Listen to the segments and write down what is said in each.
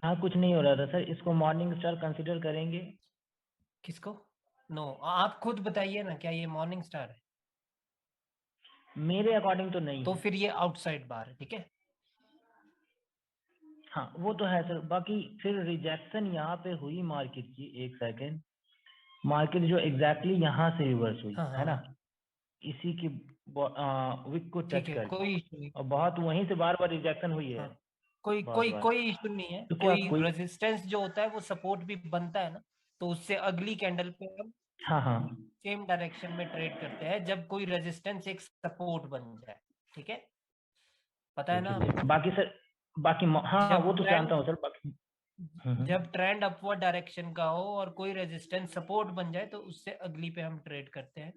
हाँ कुछ नहीं हो रहा था सर, इसको मॉर्निंग स्टार कंसिडर करेंगे? किसको? नो, आप खुद बताइए ना, क्या ये मॉर्निंग स्टार है? मेरे अकॉर्डिंग तो नहीं तो है। फिर ये आउटसाइड बार है, ठीक है। हाँ वो तो है सर, बाकी फिर रिजेक्शन यहाँ पे हुई मार्केट की, एक सेकेंड। मार्केट जो एग्जैक्टली यहाँ से रिवर्स हुई हाँ है ना, हाँ, इसी की विक को टच ठीक है, करके, कोई इशू नहीं। और बहुत वहीं से बार बार रिजेक्शन हुई है, हाँ, कोई बहुत कोई बार। कोई इशू नहीं है। तो क्या कोई कोई। रेजिस्टेंस जो होता है वो सपोर्ट भी बनता है ना, तो उससे अगली कैंडल पे हम हाँ हाँ। सेम डायरेक्शन में ट्रेड करते हैं जब कोई रेजिस्टेंस एक सपोर्ट बन जाए, ठीक है। पता है ठीक ना है आपको? सर, बाकी सर, बाकी हाँ वो जब तो जानता ट्रेंड हूँ सर, बाकी। जब ट्रेंड अपवर्ड डायरेक्शन का हो और कोई रेजिस्टेंस सपोर्ट बन जाए तो उससे अगली पे हम ट्रेड करते हैं,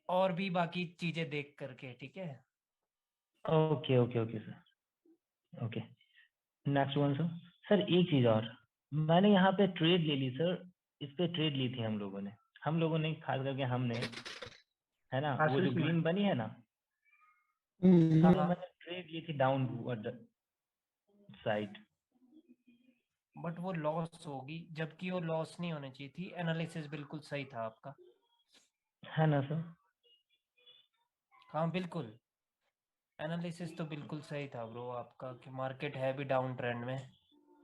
और भी बाकी चीजें देख करके, ठीक है। Okay okay okay sir, okay. Next one sir. Sir एक चीज और, मैंने यहाँ पे ट्रेड ले ली सर, इस पे ट्रेड ली थी हम लोगों ने खास करके हमने, है ना, वो जो आशीष ने। ग्रीन बनी है ना, हाँ इसमें हाँ, मैंने ट्रेड ली थी डाउन साइड। बट वो लॉस होगी, जबकि वो लॉस नहीं होनी चाहिए थी। एनालिसिस बिल्कुल सही था आपका। है ना सर? हाँ बिल्कुल, एनालिसिस तो बिल्कुल सही था ब्रो आपका, कि मार्केट है भी डाउन ट्रेंड में।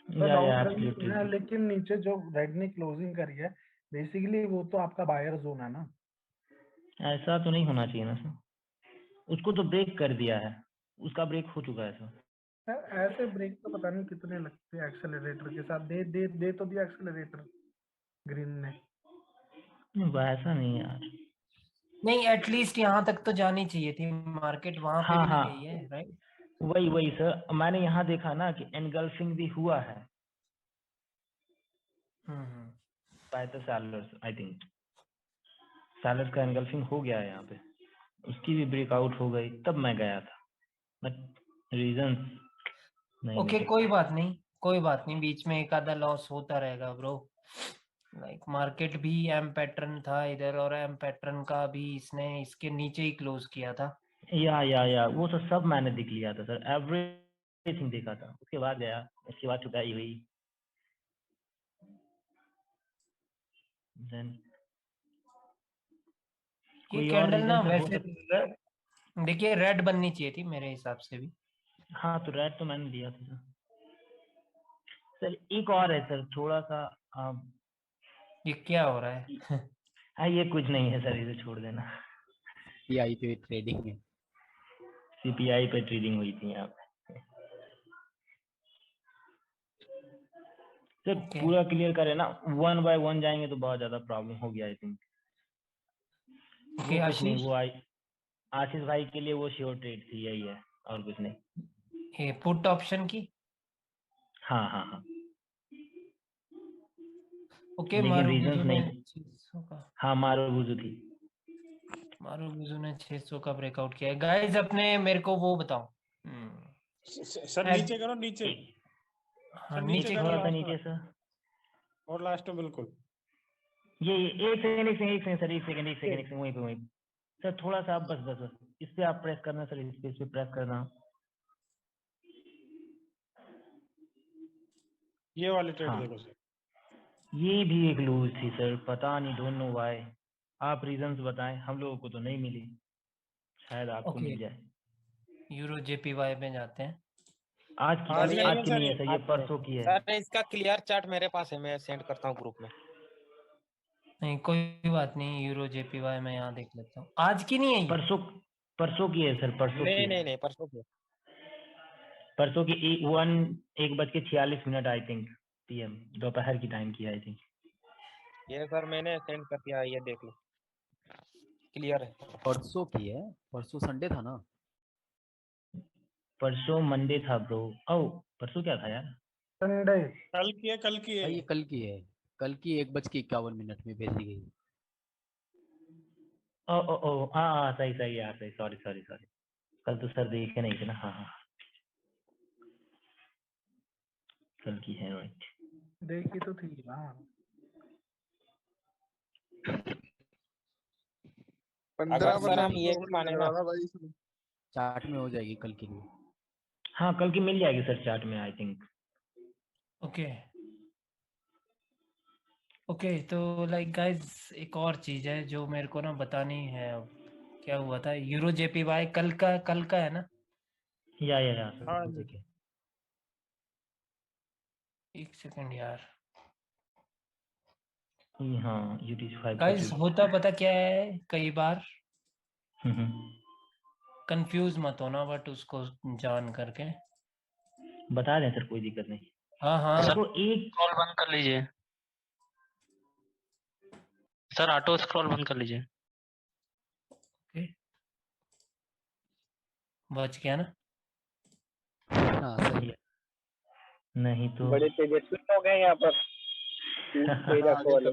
तो डाउन या ट्रेंड में है, एब्सोल्युटली। लेकिन नीचे जो रेड ने क्लोजिंग करी है, बेसिकली वो तो आपका बायर जोन है ना। ऐसा तो नहीं होना चाहिए ना सर, उसको तो ब्रेक कर दिया है, उसका ब्रेक हो चुका है सर। ऐसे ब्रेक तो पता नहीं कितने लगते हैं एक्सेलरेटर के साथ, दे तो दिया एक्सेलरेटर ग्रीन ने। वैसा नहीं यार। नहीं, एटलीस्ट यहाँ तक तो जानी चाहिए थी, मार्केट वहां पे हाँ भी नहीं हाँ, गई है, राइट। वही वही सर, मैंने यहाँ देखा ना कि एनगल्फिंग भी हुआ है हम्म। By the sellers, I think sellers का एनगल्फिंग हो गया है यहाँ पे, उसकी भी ब्रेकआउट हो गई, तब मैं गया था, बट रीजन नहीं ले ओके, कोई सकता। बात नहीं, कोई बात नहीं, बीच में एक आधा लॉस होता रहेगा ब्रो। लाइक मार्केट भी एम पैटर्न था इधर, और एम पैटर्न का भी इसने इसके नीचे ही क्लोज किया था। या वो तो सब मैंने देख लिया था सर, एवरीथिंग देखा था, उसके बाद गया, उसके बाद चुकाई हुई। देन ये कोई और कैंडल रीजन ना सर हो वैसे सकता? देखिए रेड बननी चाहिए थी मेरे हिसाब से भी। हाँ तो रेड तो मैंने लिया था सर। सर एक और है सर, थोड़ा सा आ, ये क्या हो रहा है? हाँ ये कुछ नहीं है सर, इसे छोड़ देना। पीआई पे ट्रेडिंग में। सीपीआई पे ट्रेडिंग हुई थी यहाँ पे। सर ओके, पूरा क्लियर करें ना, वन बाय वन जाएंगे तो बहुत ज्यादा प्रॉब्लम होगी आई थिंक। वो ओके कुछ नहीं, आशीष, वो आई आशीष भाई के लिए वो श्योर ट्रेड थी, यही है, और कुछ नहीं। ये पुट ऑप्शन की। हाँ हाँ हाँ, ओके, लेकिन रीजंस मारुबुजू ने नहीं। 600 का, हाँ मारुबुजू थी। मारुबुजू ने 600 का ब्रेकआउट किया है गाइस। अपने मेरे को वो बताओ। सर नीचे करो नीचे। एक हाँ सर नीचे नीचे करो थोड़ा किया। सा लास्ट में। नीचे सर। और लास्ट में बिल्कुल। एक सेकंड एक सेकंड एक सेकंड सर, एक सेकंड वहीं पे सर, थोड़ा सा आप बस इस पे आप प्रेस करना सर, इस पे प्रेस करना। ये वाली ट्रेड हाँ, देखो सर। ये भी एक लूज थी सर, पता नहीं, डोंट नो व्हाई। आप रीजंस बताएं, हम लोगों को तो नहीं मिली, शायद आपको ओके, मिल जाए। यूरो जेपीवाई में जाते हैं। आज नहीं आज है की सर नहीं है ये। सर, ये आज में परसों की है। सर इसका क्लियर चार्ट मेरे पास है, मैं सेंड करता हूँ ग्रुप में। नहीं कोई बात नहीं, यूरो जेपीवाई में यहाँ देख लेता हूँ। आज की नहीं है ये। परसों परसों की है सर, परसों की नहीं है। नहीं नहीं, परसों के। परसों की 1:46 आई थिंक, पीएम, दोपहर की टाइम की आई थिंक। ये सर मैंने सेंड कर दिया, ये देख लो, क्लियर है। परसों की है? परसों संडे था ना? परसों मंडे था ब्रो। ओ, परसों क्या था यार? संडे। कल की है, कल की है। भाई ये कल की है। कल की 1:51 में भेजी गई। ओ हाँ सही सही यार, सही, सॉरी सॉरी सॉरी, कल तो सर देखे नहीं थे ना, हाँ हाँ, कल की है, राइट। देखी तो थी ना। 15 अगर सर हम परसेंट ये भी प्रॉफिट माने मिल ना, रहा था भाई इसमें। चार्ट में हो जाएगी कल के लिए। हाँ कल की मिल जाएगी सर चार्ट में आई थिंक। ओके ओके, तो लाइक गाइस एक और चीज है जो मेरे को ना बतानी है। अब क्या हुआ था, यूरो जेपीवाई कल का है ना? या हाँ जी। देखिए। एक सेकंड यार हाँ यूटीसी 5 का गाइस, होता पता क्या है, कई बार हम्म। कंफ्यूज मत होना बट उसको जान करके। बता दें सर, कोई दिक्कत नहीं। हाँ हाँ सर देखो एक स्क्रॉल बंद कर लीजिए सर, ऑटो स्क्रॉल बंद कर लीजिए। ओके, बच गया ना? हाँ सही। नहीं तो बड़े तेजस्वी हो गए यहाँ पर कोई रखो वाले।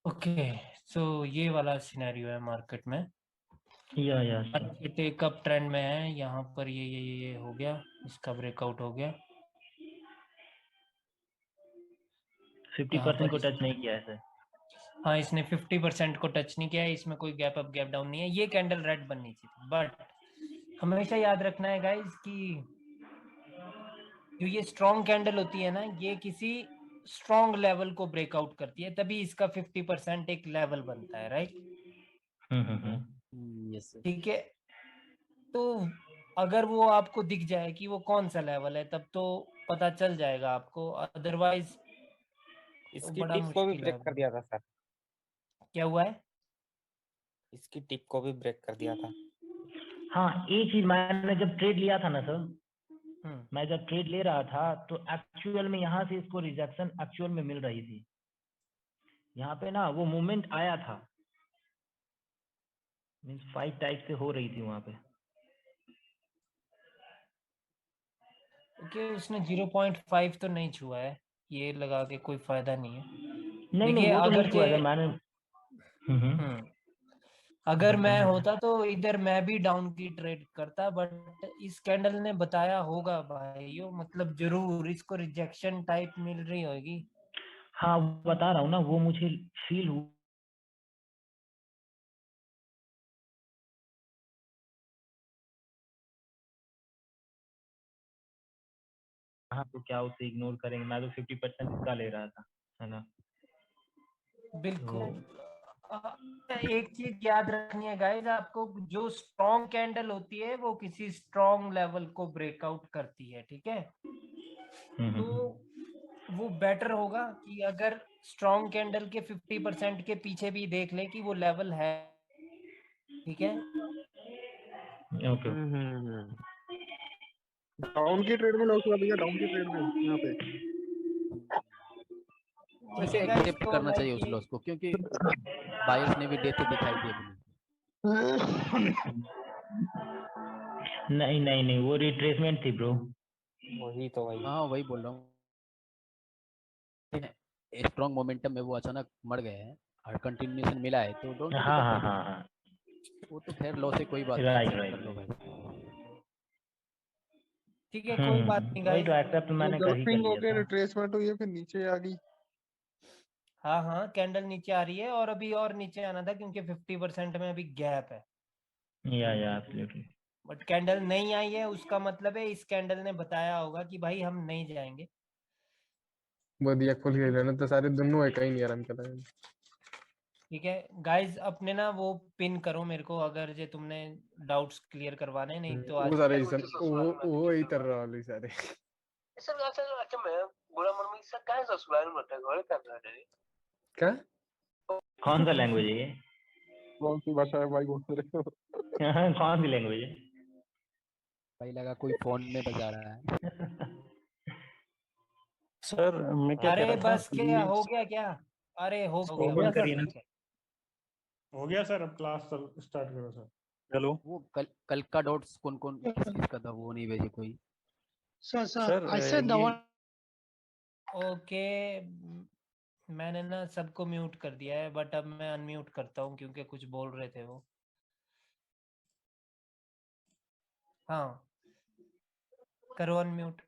ओके, सो ये वाला सिनेरियो है मार्केट में। या मार्केट एक अप ट्रेंड में है, यहाँ पर ये हो गया, इसका ब्रेकआउट हो गया। 50% को पर टच नहीं किया है सर। हाँ, इसने 50% को टच नहीं किया है, इसमें कोई गैप अप गैप डाउन नहीं है। ये कैंडल रेड बननी चाहिए, बट हमेशा याद रखना है गाइस कि जो ये स्ट्रॉन्ग कैंडल होती है ना, ये किसी स्ट्रॉन्ग लेवल को ब्रेकआउट करती है, तभी इसका 50% एक लेवल बनता है, राइट? Yes sir. ठीक है, तो अगर वो आपको दिख जाए कि वो कौन सा लेवल है, तब तो पता चल जाएगा आपको, अदरवाइज इसकी बड़ा टिप को भी मुश्किल ब्रेक है। कर दिया था सर। क्या हुआ है? इसकी टिप को भी ब्रेक कर दिया था। हाँ एक चीज, मैंने जब ट्रेड लिया था ना सर, हम्म, मैं जब ट्रेड ले रहा था तो एक्चुअल में यहाँ से इसको रिजेक्शन एक्चुअल में मिल रही थी। यहाँ पे ना वो मूवमेंट आया था, मीन्स 5 टाइप से हो रही थी वहां पे। ओके, उसने 0.5 तो नहीं छुआ है, ये लगा के कोई फायदा नहीं है। नहीं देखिए वो तो अगर नहीं छुआ सर मैंने। हम्म, अगर मैं होता तो इधर मैं भी डाउन की ट्रेड करता, बट इस कैंडल ने बताया होगा भाइयों, मतलब जरूर इसको रिजेक्शन टाइप मिल रही होगी। हाँ बता रहा हूँ ना, वो मुझे फील हुआ। हाँ तो क्या उसे इग्नोर करेंगे, मैं तो 50% इसका ले रहा था, है ना? बिल्कुल। एक चीज याद रखनी है गाइस आपको, जो स्ट्रॉन्ग कैंडल होती है वो किसी स्ट्रॉन्ग लेवल को ब्रेकआउट करती है, ठीक है? तो वो बेटर होगा कि अगर स्ट्रॉन्ग कैंडल के 50% के पीछे भी देख ले कि वो लेवल है, ठीक है? ओके। डाउन की ट्रेड में लॉस हुआ भैया, डाउन की ट्रेड में यहाँ पे। वैसे ठीक है guys, एक्सेप्ट तो करना चाहिए like उस ये लॉस को, क्योंकि बायर्स ने भी देते दिखाई दिए अभी। नहीं वो रिट्रेसमेंट थी ब्रो। वही तो भाई। हाँ वही बोल रहा हूँ, स्ट्रॉन्ग मोमेंटम में वो अचानक मर गए हैं और कंटिन्यूएशन मिला है, तो डोंट वरी द प्राइस। हाँ वो तो खैर लॉस है, कोई बात नहीं, राइट एक्सेप्ट कर राइट। लो भाई। ठीक है, कोई बात नहीं वही गाइस। तो एक्सेप्ट मैंने कर ही कर गलफिंग हो लिया के था। रिट्रेसमेंट हुई है, फिर नीचे आ गई। हाँ हाँ, कैंडल नीचे आ रही है और अभी और नीचे आना था क्योंकि 50% में अभी गैप है, या एब्सोल्युटली। बट कैंडल नहीं आई है, उसका मतलब है इस कैंडल ने बताया होगा कि भाई हम नहीं जाएंगे। बढ़िया खुल गई लेना तो सारे दोनों है, कहीं नहीं आराम कर रहे हैं। ठीक है गाइस, अपने ना वो पिन करो मेरे को अगर जे तुमने डाउट्स क्लियर करवाने, नहीं तो आज वो सारे वो ही तर रहा है सारे। क्या कौन सा लैंग्वेज है ये? कौन सी भाषा है भाई बोल रहे हो? कौन सी लैंग्वेज है? भाई लगा कोई फोन में बजा रहा है। सर मैं क्या कह अरे रहा था बस क्या हो गया क्या? अरे हो हो गया गया बस, सर। ठीक है। हो गया सर, अब क्लास स्टार्ट करो सर। हेलो वो कल का डॉट्स कौन कौन किस किस का था, वो नहीं भेजे कोई। सर ये ओके, मैंने ना सबको म्यूट कर दिया है, बट अब मैं अनम्यूट करता हूँ क्योंकि कुछ बोल रहे थे वो। हाँ, करो अनम्यूट।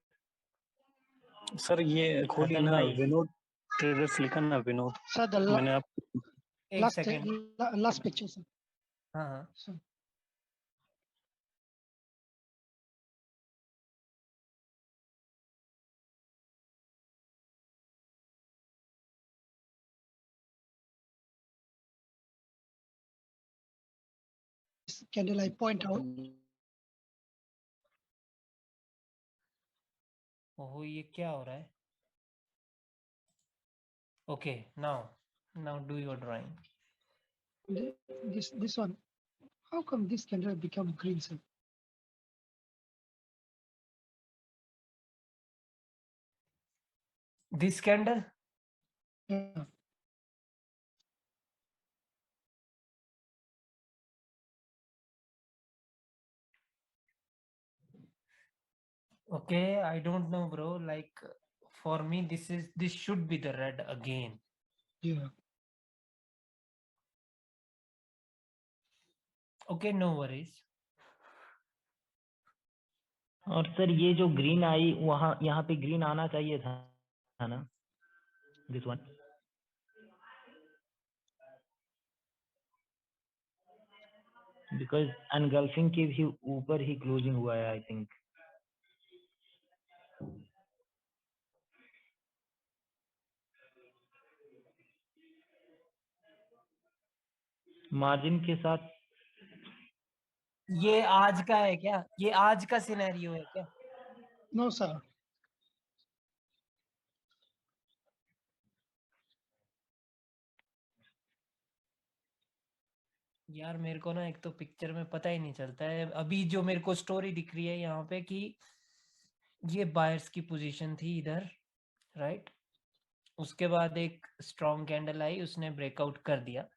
सर ये खोलिए हसन ना, भाई। विनोद ट्रेडर्स लिखा ना, विनोद। Sir, the मैंने आप एक सेकेंड। last picture, sir. हाँ हाँ, Sir. candle I point out. ओहो, ये क्या हो रहा है? Okay, now do your drawing. This one, how come this candle become green, sir? This candle? Yeah. Okay, I don't know, bro. Like, for me, this should be the red again. Yeah. Okay, no worries. और sir ये जो green आई वहाँ यहाँ पे green आना चाहिए था ना, दिस वन। बिकॉज अनगल्फिंग के भी ऊपर ही क्लोजिंग हुआ है आई थिंक। मार्जिन के साथ ये आज का है क्या? ये आज का सिनेरियो है क्या? No, sir. यार मेरे को ना एक तो पिक्चर में पता ही नहीं चलता है। अभी जो मेरे को स्टोरी दिख रही है यहाँ पे कि ये बायर्स की पोजीशन थी इधर, राइट? उसके बाद एक स्ट्रॉन्ग कैंडल आई, उसने ब्रेकआउट कर दिया।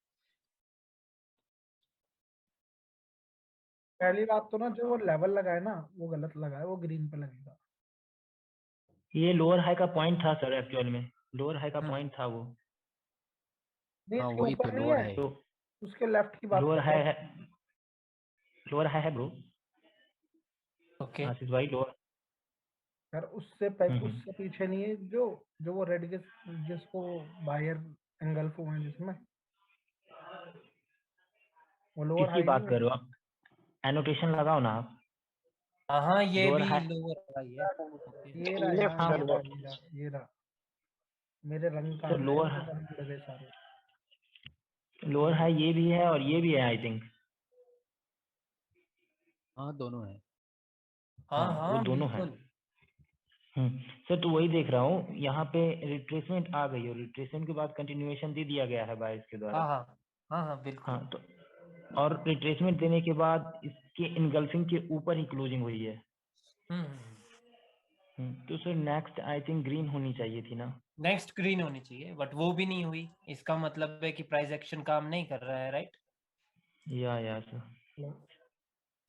पहली बात तो ना जो वो लेवल लगाए ना वो गलत लगाए, वो ग्रीन पे लगेगा। ये लोअर हाई का पॉइंट था सर, एक्चुअल में लोअर हाई का पॉइंट था वो। नहीं, हाँ इसके वही ऊपर तो नहीं लोअर है, है। तो उसके लेफ्ट की बात लोअर कर हाई रहा है, लोअर हाई है ब्रो। ओके, आशीष भाई लोअर। यार उससे उससे पीछे नहीं है जो वो रेड के जिसको बायर एंगल्फ हुए हैं जिसमें, वो लोअर किसकी हाई बात नहीं कर है। रहे हो आप? एनोटेशन लगाओ ना आप। हाँ ये लोअर भी हाई, लोअर हाई है। ओके, ये रहा लेफ्ट यहाँ, सर ये वो। रहा, ये रहा, ये रहा। मेरे रंग सर कहाँ गए, लोअर, मेरे रंग उड़ गए सारे। लोअर हाई ये भी है और ये भी है आई थिंक। हाँ दोनों है। हाँ हाँ वो हाँ दोनों है। बिल्कुल। सर तो वही देख रहा हूँ यहाँ पे रिट्रेसमेंट आ गई और रिट्रेसमेंट के बाद कंटिन्यूएशन दे दिया गया है बायर्स के द्वारा। हाँ हाँ हाँ हाँ बिल्कुल। हाँ तो और रिट्रेसमेंट देने के बाद इसके इनगल्फिंग के ऊपर ही क्लोजिंग हुई है। तो sir next I think green होनी चाहिए थी ना। नेक्स्ट ग्रीन होनी चाहिए, बट वो भी नहीं हुई। इसका मतलब है कि प्राइस एक्शन काम नहीं कर रहा है, राइट? या सर।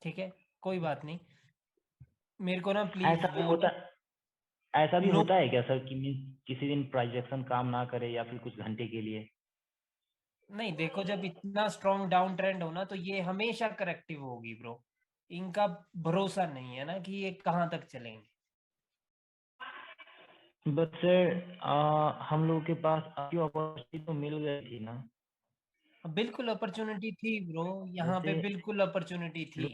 ठीक है, कोई बात नहीं। मेरे को ना प्लीज ऐसा भी वो होता, ऐसा भी नो, होता है क्या सर कि किसी दिन प्राइस एक्शन काम ना करे या फिर कुछ घंटे के लिए? नहीं देखो, जब इतना स्ट्रॉन्ग डाउन ट्रेंड हो ना तो ये हमेशा करेक्टिव होगी ब्रो। इनका भरोसा नहीं है ना कि ये कहाँ तक चलेंगे। बट सर हम लोगों के पास अच्छी अपॉर्चुनिटी तो मिल गई थी ना। बिल्कुल अपॉर्चुनिटी थी ब्रो, यहाँ पे जैसे बिल्कुल अपॉर्चुनिटी थी।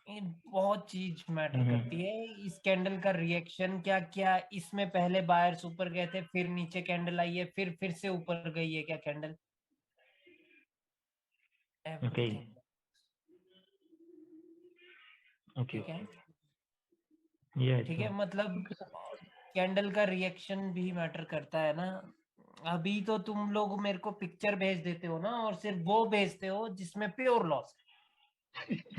ये बहुत चीज मैटर करती है। इस कैंडल का रिएक्शन क्या क्या, इसमें पहले बायर्स ऊपर गए थे, फिर नीचे कैंडल आई है, फिर से ऊपर गई है क्या कैंडल? Okay everything. ओके ठीक है, ये ठीक तो है, मतलब कैंडल का रिएक्शन भी मैटर करता है ना। अभी तो तुम लोग मेरे को पिक्चर भेज देते हो ना, और सिर्फ वो भेजते हो जिसमें प्योर लॉस है।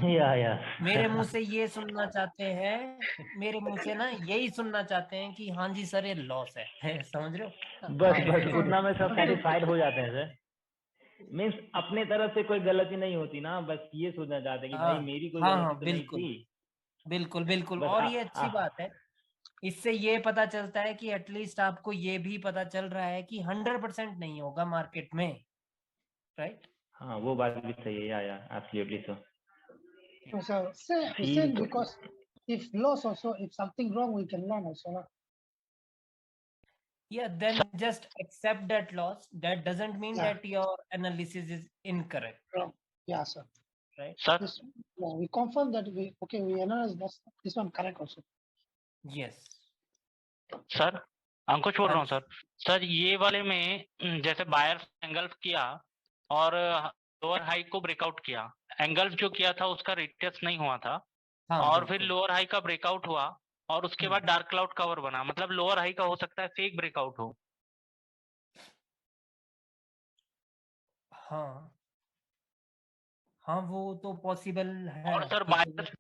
या मेरे मुंह से ये सुनना चाहते हैं, मेरे मुंह से ना यही सुनना चाहते हैं कि हाँ जी सर ये लॉस है। समझ रहे हो? बस उतना में सब सेटिस्फाइड हो जाते हैं सर। मीन्स अपने तरफ से कोई गलती नहीं होती ना, बस ये सोचना चाहते हैं कि भाई हाँ मेरी कोई हाँ गलती हाँ तो नहीं बिल्कुल थी। बिल्कुल बिल्कुल। बस और ये अच्छी बात है, इससे ये पता चलता है कि एटलीस्ट आपको ये भी पता चल रहा है कि 100% नहीं होगा मार्केट में, राइट? हाँ वो बात भी सही है या absolutely sir. So feel same तो because if loss also, if something wrong, we can learn also. Na? Yeah, then just accept that loss. That doesn't mean Yeah. that your analysis is incorrect, Wrong. Yeah, sir. right? Sir This, yeah, we confirm that we analyze this one correct also. Yes. Sir Ankush बोल रहा हूँ हाँ sir. Sir ये वाले में जैसे buyer engulf किया और लोअर हाई को ब्रेकआउट किया, एंगल्फ जो किया था उसका रिटेस्ट नहीं हुआ था, हाँ और फिर बिल्कुल। लोअर हाई का ब्रेकआउट हुआ और उसके बाद डार्क क्लाउड कवर बना, मतलब लोअर हाई का हो सकता है फेक ब्रेकआउट हो। हाँ हाँ, वो तो पॉसिबल है। और सर possible। बायर्स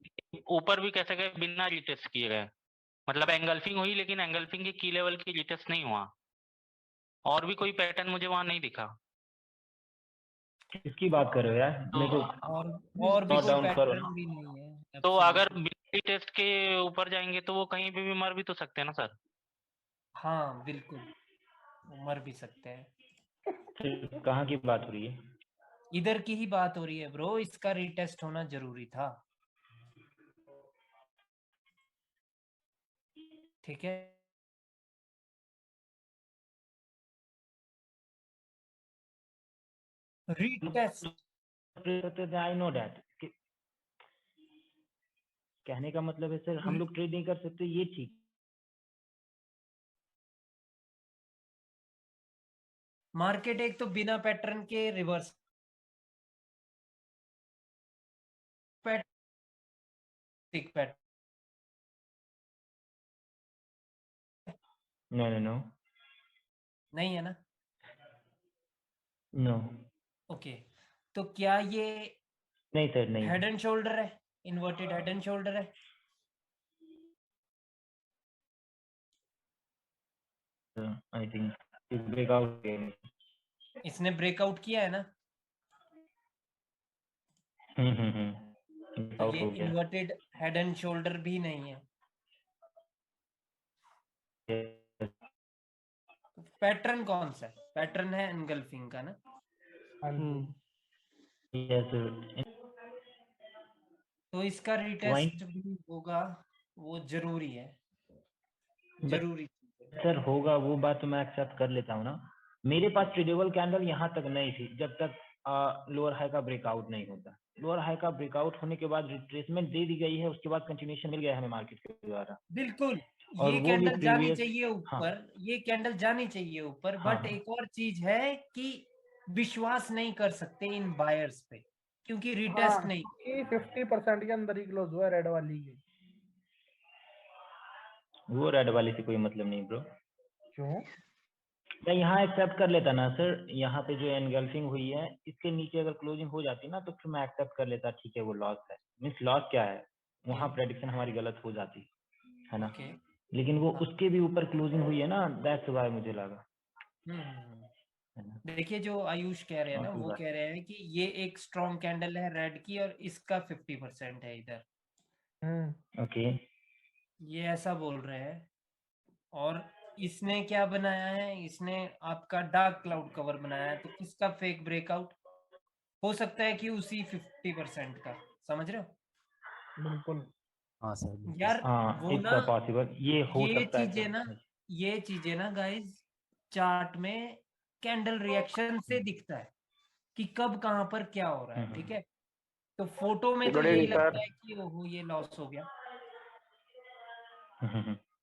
ऊपर भी कैसे गए बिना रिटेस्ट किए गए, मतलब एंगल्फिंग हुई लेकिन एंगल्फिंग के की लेवल की रिटेस्ट नहीं हुआ, और भी कोई पैटर्न मुझे वहां नहीं दिखा। किसकी बात कर रहे हो यार? मेरे को और भी नोट कोई डाउन करो पैटर्न ना। भी नहीं है। तो अगर absolutely। बिना रिटेस्ट के ऊपर जाएंगे तो वो कहीं पे भी मर भी तो सकते हैं ना सर। हाँ बिल्कुल, वो मर भी सकते हैं। तो कहाँ की बात हो रही है? इधर की ही बात हो रही है ब्रो, इसका रीटेस्ट होना जरूरी था। ठीक है, रीटेस्ट। I know that. कहने का मतलब है सर हम लोग ट्रेड नहीं कर सकते, ये ठीक। मार्केट एक तो बिना पैटर्न के reverse pattern. No no no नहीं है ना? नो। ओके, तो क्या ये नहीं सर, नहीं। हेड एंड शोल्डर है? इन्वर्टेड हेड एंड शोल्डर है? I think breakout. इसने ब्रेकआउट किया है ना? तो ब्रेकआउट ये हो गया। इन्वर्टेड हेड एंड शोल्डर भी नहीं है। पैटर्न कौन सा है? पैटर्न है एनगल्फिंग का ना? यस। तो इसका रिटेस्ट भी होगा, वो जरूरी है, जरूरी। सर होगा, वो बात तो मैं एक्सेप्ट कर लेता हूँ ना। मेरे पास ट्रेडेबल कैंडल यहाँ तक नहीं थी जब तक लोअर हाई का ब्रेकआउट नहीं होता। लोअर हाई का ब्रेकआउट होने के बाद रिट्रेसमेंट दे दी गई है, उसके बाद कंटिन्यूएशन मिल गया हमें मार्केट के द्वारा। बिल्कुल, और ये वो भी कैंडल जानी प्रीवियस। चाहिए ऊपर। हाँ। ये कैंडल जानी चाहिए ऊपर, हाँ, बट हाँ। एक और चीज है कि विश्वास नहीं कर सकते इन बायर्स पे, क्योंकि रिटेस्ट नहीं। 50% के अंदर ही क्लोज हुआ है रेड वाली की। वो रेड वाली से कोई मतलब नहीं ब्रो। क्यों? मैं यहाँ एक्सेप्ट कर लेता ना सर, यहाँ पे जो एनगल्फिंग हुई है इसके नीचे अगर क्लोजिंग हो जाती ना तो फिर मैं एक्सेप्ट कर लेता, ठीक है वो लॉस है। मीन्स लॉस क्या है, वहाँ प्रेडिक्शन हमारी गलत हो जाती है ना। लेकिन वो उसके भी ऊपर क्लोजिंग हुई है ना, दैट्स व्हाई मुझे लगा। देखिए जो आयुष कह रहे हैं ना, वो कह रहे हैं कि ये एक स्ट्रॉन्ग कैंडल है रेड की और इसका 50% है इधर। ओके। ये ऐसा बोल रहे हैं। और इसने क्या बनाया है? इसने आपका डार्क क्लाउड कवर बनाया है, तो किसका फेक ब्रेकआउट हो सकता है? कि उसी 50% का, समझ रहे हो? बिल्कुल। हाँ सर। यार वो ना, पॉसिबल ये हो ये सकता है चीजें ना, ये चीजें ना गाइस चार्ट में कैंडल रिएक्शन से दिखता है कि कब कहां पर क्या हो रहा है। ठीक है, तो फोटो में तो यही लगता है कि ओहो ये लॉस हो गया।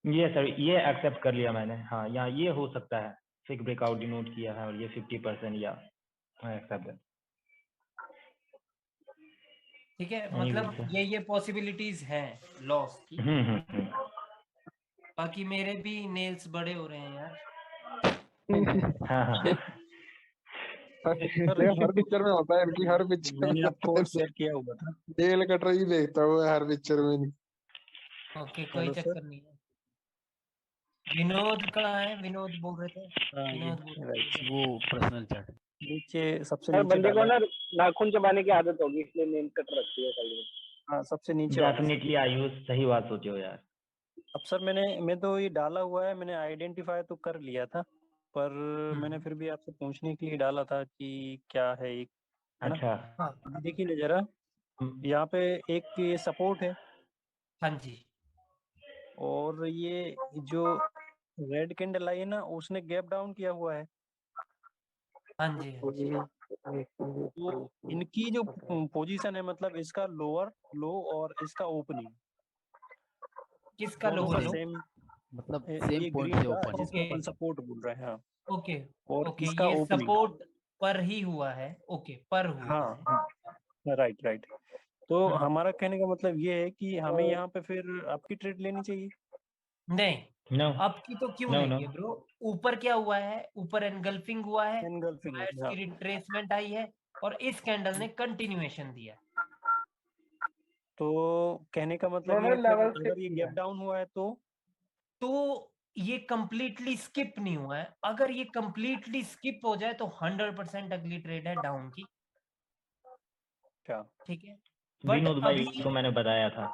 ये सर ये एक्सेप्ट कर लिया मैंने। हाँ, यहाँ ये हो सकता है फेक ब्रेकआउट डिनोट किया है और ये 50% या एक्सेप्ट। ठीक है, मतलब ये पॉसिबिलिटीज हैं लॉस की। बाकी मेरे भी नेल्स बड़े हो रहे हैं यार। हाँ। हर पिक्चर में होता है इनकी, हर पिक्चर मैंने आपको शेयर किया हुआ था। नेल कटर ही देखता हूँ हर पिक्चर में इनकी। ओके, कोई चक्कर नहीं है। विनोद कहाँ है? विनोद बोल रहे थे। विनोद वो पर्सनल चैट नीचे सबसे सर नीचे बंदे को डाला। ना नाखून चबाने की आदत होगी इसलिए नेल कट रखती है साइड में। हाँ सबसे नीचे वाला। डेफिनेटली आयुष सही बात सोचे हो यार। अब सर मैं तो ये डाला हुआ है, मैंने आइडेंटिफाई तो कर लिया था, पर मैंने फिर भी आपसे पूछने के लिए डाला था कि क्या है एक, है अच्छा। ना? अभी देखिए ना जरा, यहाँ पे एक ये सपोर्ट है। हाँ जी। और ये जो रेड कैंडल आई है ना, उसने गैप डाउन किया हुआ है। हाँ जी। तो इनकी जो पोजीशन है, मतलब इसका लोअर लो और इसका ओपनिंग, किसका लोअर लो? सेम, मतलब ये सेम पॉइंट ग्रीन से का ओपन जिसको अपन सपोर्ट बोल रहे हैं। हाँ, ओके और ओके, इसका ये ओपनिंग। सपोर्ट पर ही हुआ है, ओके पर हुआ हाँ है। हाँ राइट राइट। तो हाँ। हमारा कहने का मतलब ये है कि हमें यहाँ पे फिर आपकी ट्रेड लेनी चाहिए। नहीं नो अब की तो क्यों नो नो लेंगे ब्रो, ऊपर क्या हुआ है, ऊपर एनगल्फिंग हुआ है, एनगल्फिंग बायर्स हाँ। की रिट्रेसमेंट आई है और इस कैंडल ने कंटिन्यूएशन दिया। तो कहने का मतलब ये उन्होंने है फिर लेवल स्किप अगर ये किया गैप डाउन हुआ है तो ये कंप्लीटली स्किप नहीं हुआ है। अगर ये कंप्लीटली स्किप हो जाए तो 100% अगली ट्रेड है डाउन की। क्या ठीक है बट विनोद भाई अभी, को मैंने बताया था।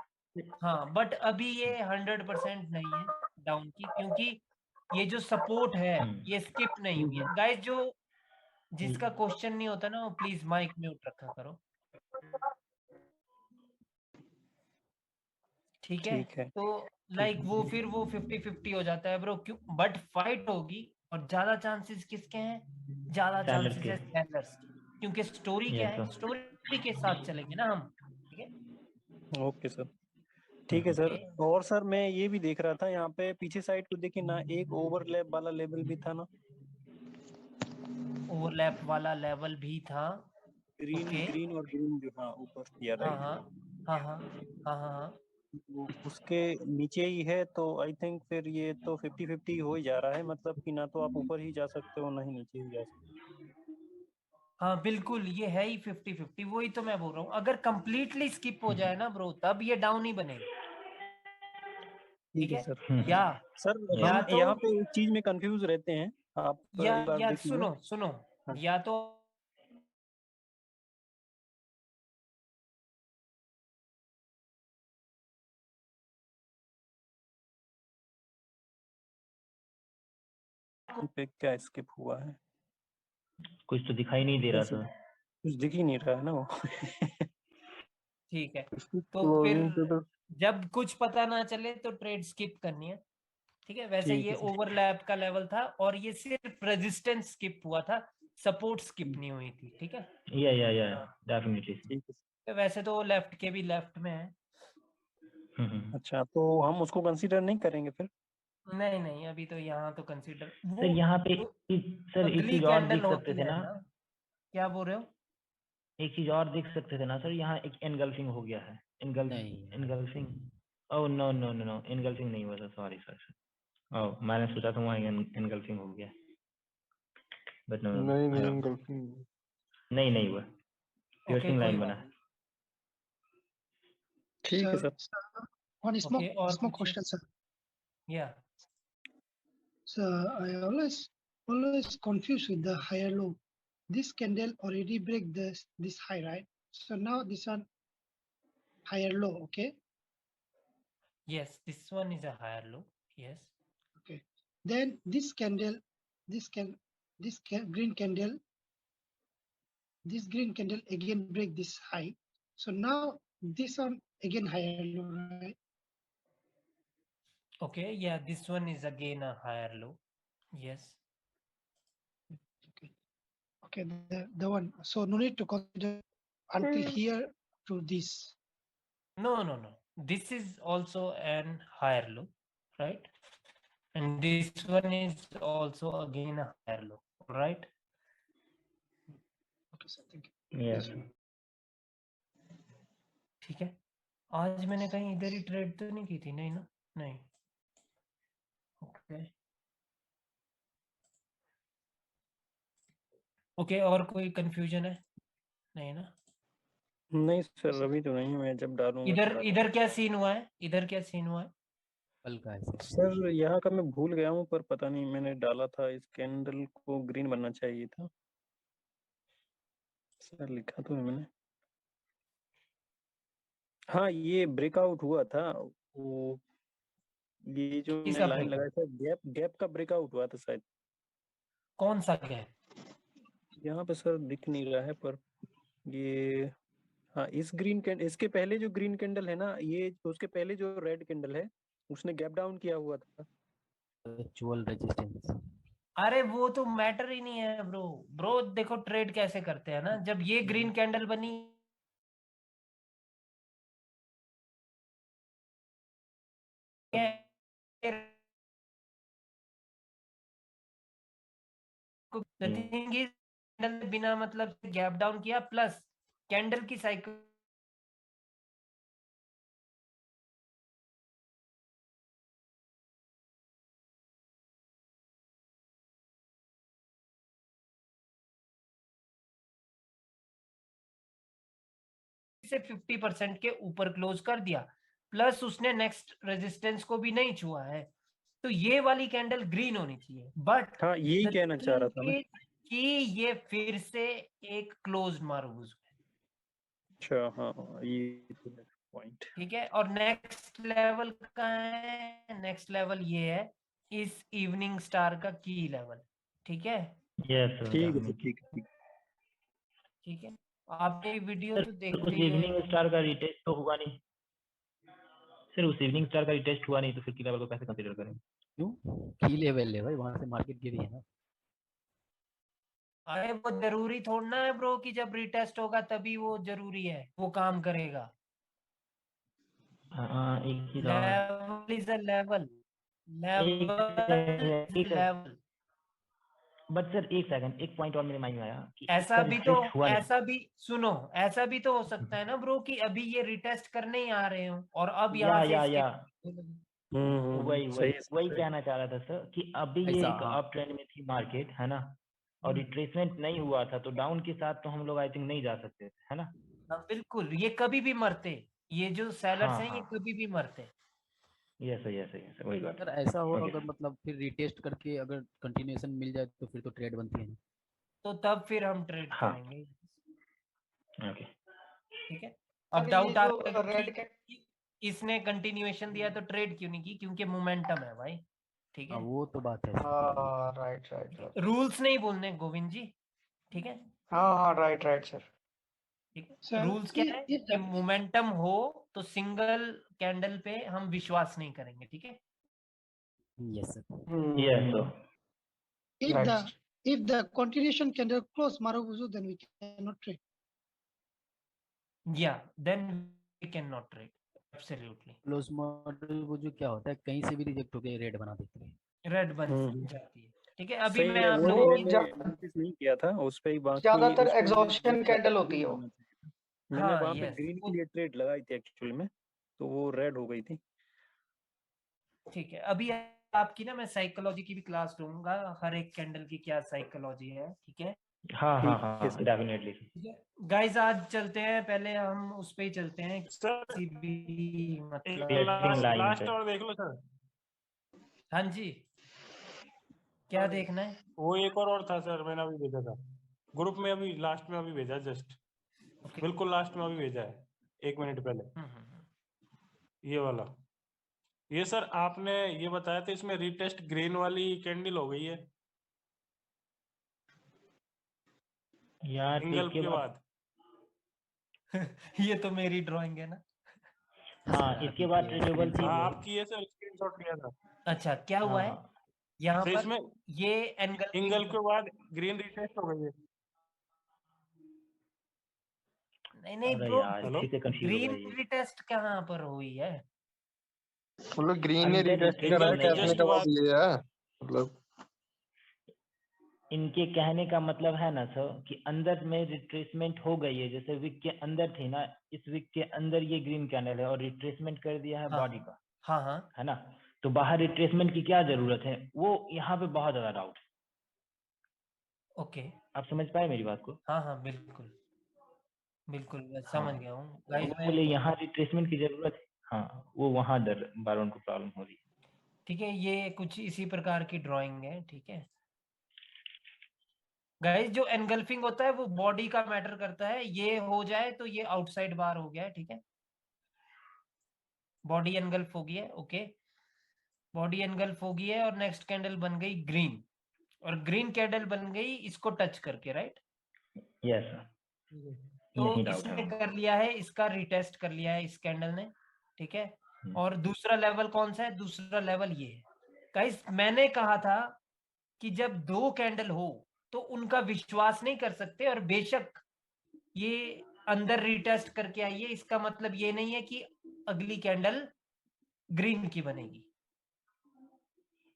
हाँ बट अभी ये 100% नहीं है डाउन की, क्योंकि ये जो सपोर्ट है ये स्किप नहीं हुई है। गाइस जो जिसका क्वेश्चन नहीं होता ना वो प्लीज माइक म्यूट रखा करो, ठीक है? ठीक है तो लाइक वो फिर वो 50-50 हो जाता है ब्रो, क्यों? बट फाइट होगी और ज्यादा चांसेस किसके हैं? ज्यादा सैलर चांसेस के है सेलर्स के, क्योंकि स्टोरी क्या यस है, सर। स्टोरी के साथ चलेंगे ना हम, ठीक है? ओके सर ठीक है सर। और सर मैं ये भी देख रहा था यहाँ पे पीछे साइड को देखिए ना, एक ओवरलैप वाला लेवल भी था ना, ओवरलैप वाला लेवल भी था। ग्रीन ओके ग्रीन और ग्रीन जो हाँ ऊपर किया हाँ राइट। हाँ हाँ हाँ हाँ हाँ हाँ वो उसके नीचे ही है तो आई थिंक फिर ये तो 50-50 हो ही जा रहा है, मतलब कि ना तो आप ऊपर ही जा सकते हो ना ही नीचे ही जा सकते हाँ बिल्कुल ये है ही 50-50, वही तो मैं बोल रहा हूँ। अगर कंप्लीटली स्किप हो जाए ना ब्रो तब ये डाउन ही बनेगा, ठीक ठीक है है? सर। या सर या हम तो यहाँ पे एक चीज में कंफ्यूज रहते हैं, आप एक बार या देख लीजिए। सुनो सुनो, हाँ या तो पे क्या स्किप हुआ है, कुछ तो दिखाई नहीं दे रहा कैसे था। कुछ दिख ही नहीं रहा है ना वो ठीक है, उसकी तो फिर क्लोजिंग पे तो जब कुछ पता ना चले तो ट्रेड स्किप करनी है, ठीक है? वैसे ठीक ये है सर। ओवरलैप का लेवल था और ये सिर्फ रेजिस्टेंस स्किप हुआ था, सपोर्ट स्किप नहीं हुई थी, ठीक है? या डेफिनेटली। ठीक है तो वैसे तो लेफ्ट के भी लेफ्ट में है। अच्छा तो हम उसको कंसीडर नहीं करेंगे फिर। नहीं नहीं अभी तो यहाँ तो कंसीडर वो सर यहाँ पे जो सर एक अगली चीज और कैंडल देख सकते होती थे है ना, ना, क्या बोल रहे हो? एक चीज और देख सकते थे ना सर, यहाँ एक एनगल्फिंग हो गया है। नहीं engulfing oh no no no no, engulfing नहीं हुआ सर, सॉरी सर। ओह मैंने सोचा था वहाँ एनगल्फिंग हो गया, बट नो नो नहीं आई नहीं रॉन्ग। गर्लफ्रेंड नहीं हुआ, ओके पियर्सिंग कोई लाइन बना बात है। ठीक है Sir, सर। one ओके और small पूछिए। question, sir. या So I always confused with the higher low. This candle already break this high, right? So now this one higher low, okay? yes this one is a higher low, yes. Okay. Then this candle, green candle, this green candle again break this high. So now this one again higher low, right? Okay, yeah, this one is again a higher low, yes. Okay, the one. So no need to consider until here to this. No, this is also an higher low, right? And this one is also again a higher low, right? Okay, sir. Thank you. Yes ठीक है, आज मैंने कहीं इधर ही trade तो नहीं की थी, नहीं ना? नहीं। ओके ओके और कोई कंफ्यूजन है? नहीं ना? नहीं सर अभी तो नहीं, मैं जब डालूंगा तो इधर डालूंगा। इधर क्या सीन हुआ है, इधर क्या सीन हुआ है? कल का है सर। सर यहाँ का मैं भूल गया हूँ, पर पता नहीं मैंने डाला था इस कैंडल को ग्रीन बनना चाहिए था सर, लिखा तो है मैंने। हाँ ये ब्रेकआउट हुआ था वो, ये जो मैं किसका लाइन ब्रेकआउट? लगाया था गैप गैप का ब्रेकआउट हुआ था शायद। कौन सा गैप? यहाँ पे सर दिख नहीं रहा है पर ये, हाँ इस ग्रीन कैंडल, इसके पहले जो ग्रीन कैंडल है ना, ये उसके पहले जो रेड कैंडल है उसने गैप डाउन किया हुआ था। Virtual resistance. अरे वो तो मैटर ही नहीं है ब्रो। ब्रो देखो ट्रेड कैसे करते हैं ना, जब ये ग्रीन कैंडल बनी the thing is कैंडल बिना मतलब गैप डाउन किया, प्लस कैंडल की साइकिल से 50% के ऊपर क्लोज कर दिया, प्लस उसने नेक्स्ट रेजिस्टेंस को भी नहीं छुआ है, तो ये वाली कैंडल ग्रीन होनी चाहिए। बट हाँ यही कहना चाह रहा था मैं कि ये फिर से एक क्लोज मारूज है। अच्छा हाँ ये पॉइंट ठीक है, और नेक्स्ट लेवल का है, नेक्स्ट लेवल ये है इस इवनिंग स्टार का की लेवल। ठीक है, यस सर, ठीक है ठीक है ठीक है, आपने वीडियो तो देख उस ली इवनिंग है। स्टार का रिटेस्ट तो हुआ नहीं सर, उस इवनिंग स्टार का रिटेस्ट हुआ नहीं, तो फिर की लेवल को कैसे कंसीडर करें? क्यों? की लेवल है भाई, वहां से मार्केट गिरी है ना। अरे वो जरूरी थोड़ा है ब्रो कि जब रिटेस्ट होगा तभी वो जरूरी है, वो काम करेगा। एक चीज और, level is a level, level. But sir एक सेकंड, एक पॉइंट और मेरे माइंड में आया कि ऐसा इसका भी तो, रिटेस्ट हुआ नहीं। ऐसा भी सुनो, ऐसा भी तो हो सकता है ना ब्रो कि अभी ये रिटेस्ट करने ही आ रहे हो और अब यहाँ से या वही सही वही कहना चाह रहा था सर कि अभी ये ऐसा एक अप ट्रेंड में थी मार्केट, है ना, और रिट्रेसमेंट नहीं हुआ था, तो डाउन के साथ तो हम लोग आई थिंक नहीं जा सकते थे, है ना। हाँ, बिल्कुल, ये कभी भी मरते, ये जो सेलर्स हाँ, हैं ये हाँ। कभी भी मरते। यस यस वही बात। अगर ऐसा हो, Okay. अगर मतलब फिर रिटेस्ट करके अगर कंटिन्यूएशन मिल जाए तो फिर तो ट्रेड बनती है ना। तो तब फिर हम ट्रेड हाँ। करेंगे। ओके, ठीक है, अब सर, डाउट ये आ जो रहा है रेड कि इसने कंटिन्यूएशन दिया तो ट्रेड क्यों नहीं की, क्योंकि मोमेंटम है भाई। ठीक है, वो तो बात है। राइट राइट रूल्स नहीं बोलने गोविंद जी। ठीक है, हाँ राइट राइट सर। ठीक है, सर, रूल्स क्या है कि मोमेंटम हो तो सिंगल कैंडल पे हम विश्वास नहीं करेंगे। ठीक है, yes sir. Yes If the continuation candle close Marubozu, then we cannot trade. या then we can not trade, absolutely. Close model वो जो क्या होता है, कहीं से भी रिजेक्ट होके रेड बना देते हैं। रेड बन जाती है। ठीक है, अभी सही मैं है, आप वो लोगों मैंने की नोटिस नहीं किया था उस पे ही। बाकी ज्यादातर उस पे मैंने एग्जॉस्शन देख लिया था, कैंडल होती green है वो। होना चाहिए था। मैंने हाँ, वहां पे यस, ग्रीन के लिए ट्रेड लगाई थी एक्चुअल में, तो वो रेड हो गई थी। ठीक है, अभी आपकी ना मैं साइकोलॉजी की भी क्लास लूंगा, हर एक कैंडल की क्या साइकोलॉजी है। ठीक है, हाँ डेफिनेटली। गाइस आज चलते हैं, पहले हम उस पे ही चलते हैं सर किसी भी मतलब लास्ट और देख लो सर। हाँ जी, क्या देखना है? वो एक और था सर, मैंने अभी भेजा था ग्रुप में, अभी लास्ट में अभी भेजा, जस्ट बिल्कुल लास्ट में अभी भेजा है 1 मिनट पहले। ये वाला, ये सर आपने ये बताया था, इसमें रिटेस्ट ग्रीन वाली कैंडल हो गई है यार एंगल के बाद। ये तो मेरी ड्राइंग है ना। हाँ, इसके बाद ट्रेडेबल थी। हाँ आपकी है सर, स्क्रीनशॉट लिया था। अच्छा, क्या हुआ है यहाँ तो पर? इसमें ये एंगल के बाद ग्रीन रिटेस्ट हो गई है। नहीं अरे ब्रो, यार, इसी से कंफ्यूज हो ग्रीन गई। रिटेस्ट कहाँ पर हुई है? मतलब ग्रीन ने अंदर रिटेस्ट रिटेस्ट करा है, नहीं कहने है। का मतलब ये है, मतलब इनके कहने का मतलब है ना सर कि अंदर में रिट्रेसमेंट हो गई है, जैसे विक के अंदर थी ना, इस विक के अंदर ये ग्रीन कैंडल है और रिट्रेसमेंट कर दिया है बॉडी का। हाँ, है ना, तो बाहर रिट्रेसमेंट की क्या जरूरत है, वो यहाँ पे बहुत ज्यादा डाउट है। ओके, आप समझ पाए मेरी बात को? हाँ बिल्कुल बिल्कुल, मैं समझ हाँ, गया हूँ तो गाइस। वो बोले यहाँ रिट्रेसमेंट की जरूरत है। हाँ, वो वहां बार उनको प्रॉब्लम हो रही है। ठीक है, ये कुछ इसी प्रकार की ड्राइंग है। ठीक है गाइस, जो एनगल्फिंग होता है वो बॉडी का मैटर करता है, ये हो जाए तो ये आउटसाइड बार हो गया है। ठीक है, बॉडी एनगल्फ हो गई है। ओके, बॉडी एनगल्फ हो गई है और नेक्स्ट कैंडल बन गई ग्रीन, और ग्रीन कैंडल बन गई इसको टच करके, राइट? यस सर, तो यही डाउट इसने है। कर लिया है, इसका रिटेस्ट कर लिया है इस कैंडल ने। ठीक है, और दूसरा लेवल कौन सा है? दूसरा लेवल ये है गाइस, मैंने कहा था कि जब दो कैंडल हो तो उनका विश्वास नहीं कर सकते, और बेशक ये अंदर रिटेस्ट करके आई है, इसका मतलब ये नहीं है कि अगली कैंडल ग्रीन की बनेगी।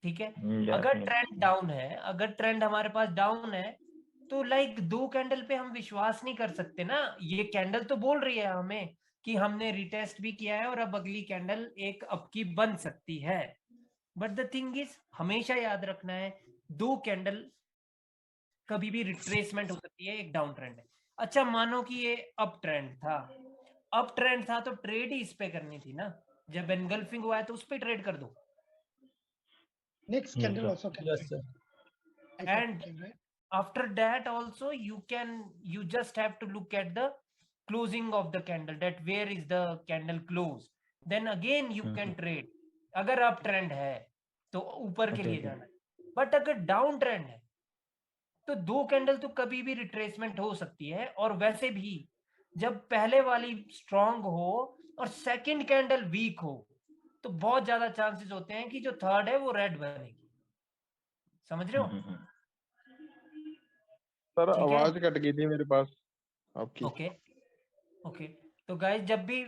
ठीक है, अगर ट्रेंड डाउन है, अगर ट्रेंड हमारे पास डाउन है तो लाइक 2 कैंडल पे हम विश्वास नहीं कर सकते ना। ये कैंडल तो बोल रही है हमें कि हमने रिटेस्ट भी किया है और अब अगली कैंडल एक अप की बन सकती है, बट द थिंग इज हमेशा याद रखना है 2 कैंडल कभी भी रिट्रेसमेंट हो सकती है, एक डाउन ट्रेंड है। अच्छा मानो कि ये अप ट्रेंड था तो ट्रेड ही इस पे करनी थी ना, जब एनगल्फिंग हुआ है तो उस पे ट्रेड कर दो। Next candle also can Yes, sir. And after that also you just have to look at the closing of the candle, that where is the candle close, then again you can trade। अगर up trend है तो ऊपर के लिए जाना है, but अगर down trend है तो 2 कैंडल तो कभी भी रिट्रेसमेंट हो सकती है। और वैसे भी जब पहले वाली स्ट्रांग हो और सेकंड कैंडल वीक हो तो बहुत ज्यादा चांसेस होते हैं कि जो थर्ड है वो रेड बनेगी। समझ रहे हो? सर आवाज कट गई थी मेरे पास आपकी। ओके तो गाइस जब भी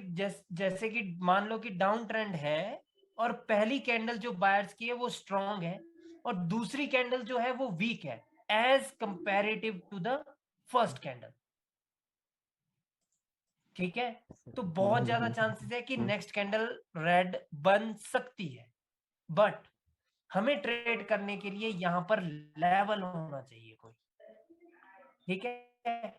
जैसे कि मान लो कि डाउन ट्रेंड है और पहली कैंडल जो बायर्स की है वो स्ट्रांग है और दूसरी कैंडल जो है वो वीक है as comparative to the first candle, ठीक है? तो बहुत ज्यादा चांसेस है कि नेक्स्ट कैंडल रेड बन सकती है, बट हमें ट्रेड करने के लिए यहां पर लेवल होना चाहिए कोई, ठीक है?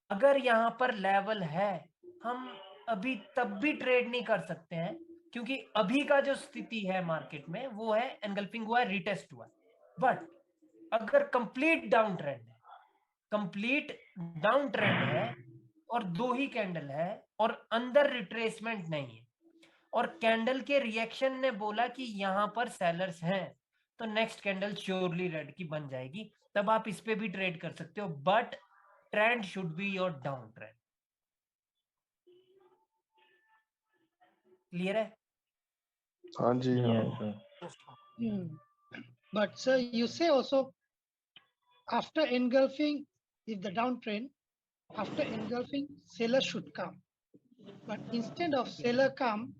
अगर यहाँ पर लेवल है हम अभी तब भी ट्रेड नहीं कर सकते हैं, क्योंकि अभी का जो स्थिति है मार्केट में वो है एनगल्फिंग हुआ है, रिटेस्ट हुआ है। बट अगर कंप्लीट डाउन ट्रेंड है और 2 ही कैंडल है और अंदर रिट्रेसमेंट नहीं है और कैंडल के रिएक्शन ने बोला कि यहाँ पर सेलर्स हैं, तो नेक्स्ट कैंडल श्योरली रेड की बन जाएगी, तब आप इस पे भी ट्रेड कर सकते हो, but trend should be your down trend. Clear है? हाँ जी हाँ। But sir, you say also after engulfing, if the downtrend, after engulfing, seller should come. But instead of seller come,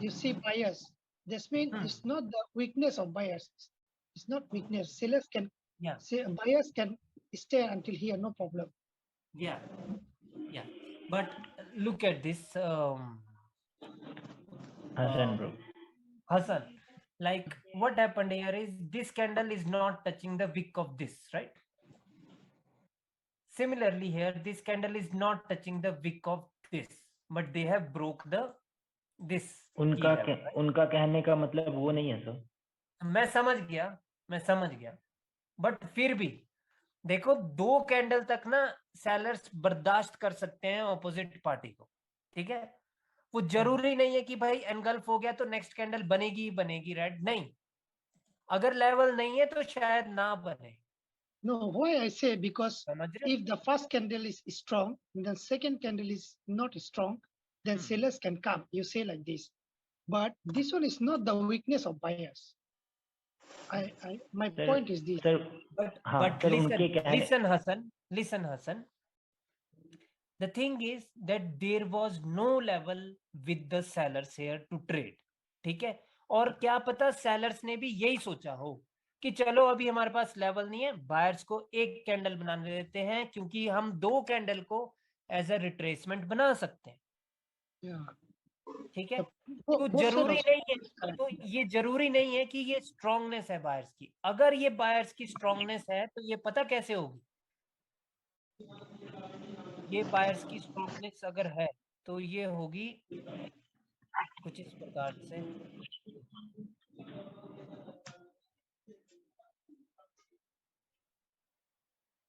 you see buyers. This means it's not the weakness of buyers. It's not weakness. Sellers can, say buyers can stay until here, no problem. Yeah. But look at this, Hassan, like what happened here is this candle is not touching the wick of this, right? Similarly here, this candle is not touching the wick of this, but they have broke the this. उनका कहने का मतलब वो नहीं है sir. मैं समझ गया, बट फिर भी देखो 2 कैंडल तक ना सेलर्स बर्दाश्त कर सकते हैं ऑपोजिट पार्टी को, ठीक है? वो जरूरी नहीं है कि भाई एनगल्फ हो गया तो नेक्स्ट कैंडल बनेगी रेड, नहीं। अगर लेवल नहीं है तो शायद ना बने। No, why I say, because if the first candle is strong and the second candle is not strong, then sellers can come. You say like this, but this one is not the weakness of buyers. My point is this. But listen, Hassan. The thing is that there was no level with the sellers here to trade, ठीक है? और क्या पता sellers ने भी यही सोचा हो कि चलो अभी हमारे पास लेवल नहीं है, बायर्स को एक कैंडल बनाने देते हैं क्योंकि हम 2 कैंडल को एज अ रिट्रेसमेंट बना सकते हैं, ठीक है? तो जरूरी नहीं है, तो ये जरूरी नहीं है कि ये स्ट्रांगनेस है बायर्स की। अगर ये बायर्स की स्ट्रांगनेस है तो ये पता कैसे होगी? ये बायर्स की स्ट्रांगनेस अगर है तो ये होगी कुछ इस प्रकार से,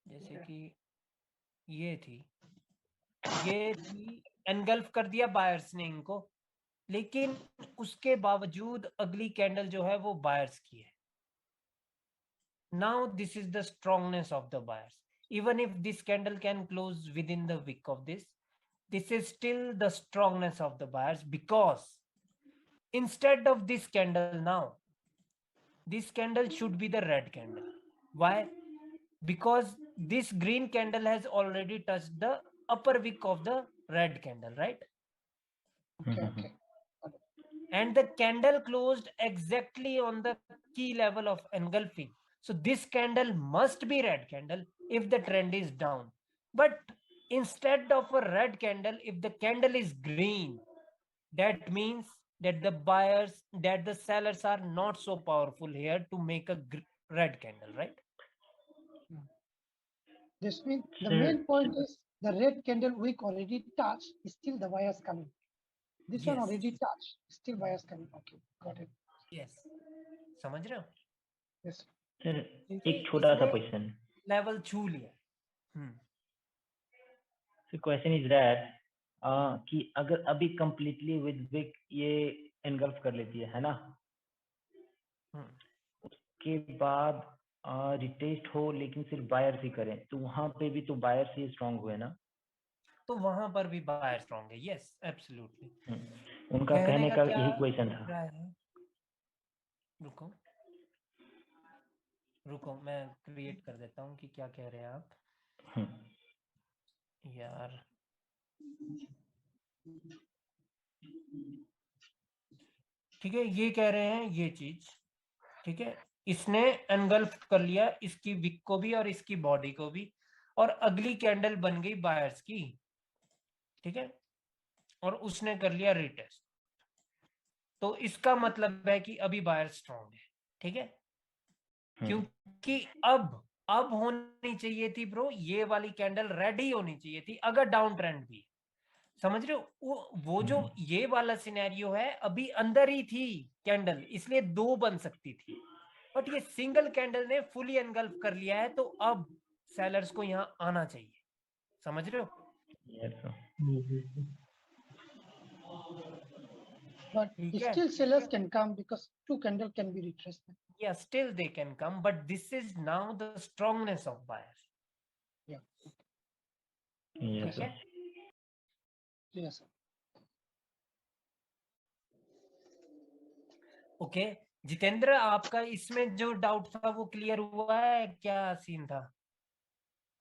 जैसे कि ये थी एनगल्फ कर दिया बायर्स ने इनको, लेकिन उसके बावजूद अगली कैंडल जो है वो बायर्स की है। Now this is the strongness of the buyers. Even if this candle can close within the wick of this is still the strongness of the buyers, because instead of this candle now, this candle should be the red candle. Why? Because this green candle has already touched the upper wick of the red candle, right? Okay. And the candle closed exactly on the key level of engulfing. So this candle must be red candle. if the trend is down. But instead of a red candle, if the candle is green, that means that the sellers are not so powerful here to make a red candle, right? This means the main point is the red candle wick already touched, still the buyers coming. This one already touched, still buyers coming. Okay, got it. Yes, समझ रहे हो? Yes. Sir एक छोटा सा question, level छू लिया. So question is that कि अगर अभी completely with wick ये engulf कर लेती है ना, उसके बाद रिटेस्ट हो लेकिन सिर्फ बायर्स ही करें, तो वहां पे भी तो बायर्स ही स्ट्रांग हुए ना? तो वहां पर भी बायर स्ट्रांग है. Yes, absolutely. उनका कहने का यही क्वेश्चन था. रुको मैं क्रिएट कर देता हूँ कि क्या कह रहे हैं आप. यार ठीक है, ये कह रहे हैं ये चीज. ठीक है, इसने एनगल्फ कर लिया इसकी विक को भी और इसकी बॉडी को भी, और अगली कैंडल बन गई बायर्स की. ठीक है, और उसने कर लिया रिटेस्ट. तो इसका मतलब है कि अभी बायर स्ट्रॉन्ग है. ठीक है, क्योंकि अब होनी चाहिए थी ब्रो ये वाली कैंडल रेड ही होनी चाहिए थी अगर डाउन ट्रेंड भी. समझ रहे हो? वो जो ये वाला सिनेरियो है अभी अंदर ही थी कैंडल, इसलिए दो बन सकती थी, बट ये सिंगल कैंडल ने फुली एनगल्फ कर लिया है. तो अब सेलर्स को यहाँ आना चाहिए. समझ रहे हो? But still sellers can come because two candle can be retraced. Yeah, still they can come, but this is now the strongness of buyers. Yeah. Yes, sir. Yes, sir. Okay, Jitendra आपका इसमें जो डाउट था वो clear हुआ है? क्या scene था?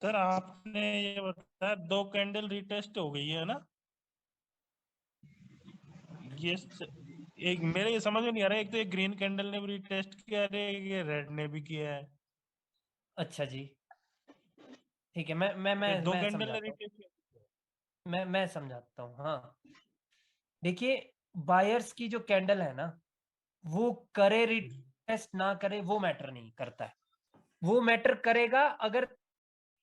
Sir आपने ये बताया 2 कैंडल रिटेस्ट हो गई है ना, ये एक मेरे ये समझ में नहीं आ रहा है. एक तो ये ग्रीन कैंडल ने भी रिटेस्ट किया है, ये रेड ने भी किया है. अच्छा जी, ठीक है, मैं 2 कैंडल ने रिटेस्ट किया. मैं समझाता हूँ. हाँ देखिए, बायर्स की जो कैंडल है ना, वो करे रिटेस्ट ना करे वो मैटर नहीं करता है. वो मैटर करेगा अगर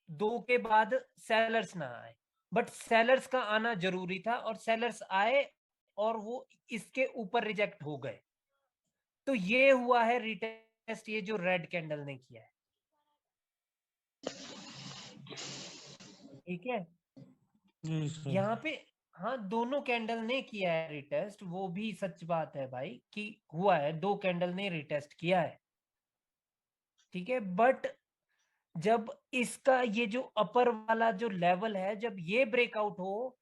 2 के बाद सेलर्स ना आए. बट सेलर्स का आना जरूरी था और सेलर्स आए और वो इसके ऊपर रिजेक्ट हो गए. तो ये हुआ है रिटेस्ट, ये जो रेड कैंडल ने किया है. ठीक है, यहाँ पे हाँ दोनों कैंडल ने किया है रिटेस्ट, वो भी सच बात है भाई कि हुआ है, 2 कैंडल ने रिटेस्ट किया है. ठीक है, बट जब इसका ये जो अपर वाला जो लेवल है जब ये ब्रेकआउट हो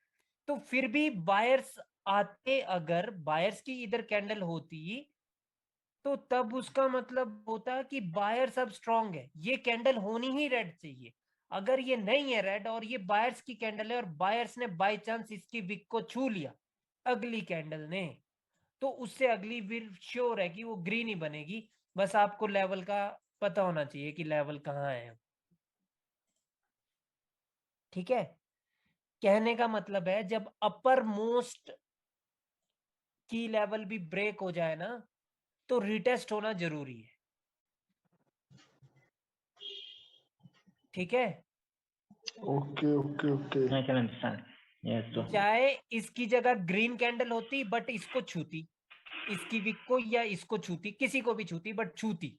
तो फिर भी बायर्स आते, अगर बायर्स की इधर कैंडल होती तो तब उसका मतलब होता कि बायर्स अब स्ट्रांग है. ये कैंडल होनी ही रेड चाहिए. अगर ये नहीं है रेड और ये बायर्स की कैंडल है और बायर्स ने बाय चांस इसकी विक को छू लिया अगली कैंडल ने, तो उससे अगली विल श्योर है कि वो ग्रीन ही बनेगी. बस आपको लेवल का पता होना चाहिए कि लेवल कहाँ है. ठीक है, कहने का मतलब है जब अपर मोस्ट की लेवल भी ब्रेक हो जाए ना तो रिटेस्ट होना जरूरी है. ठीक है, okay okay okay, I can understand. Yes, sir. चाहे इसकी जगह ग्रीन कैंडल होती बट इसको छूती, इसकी विक को या इसको छूती, किसी को भी छूती बट छूती.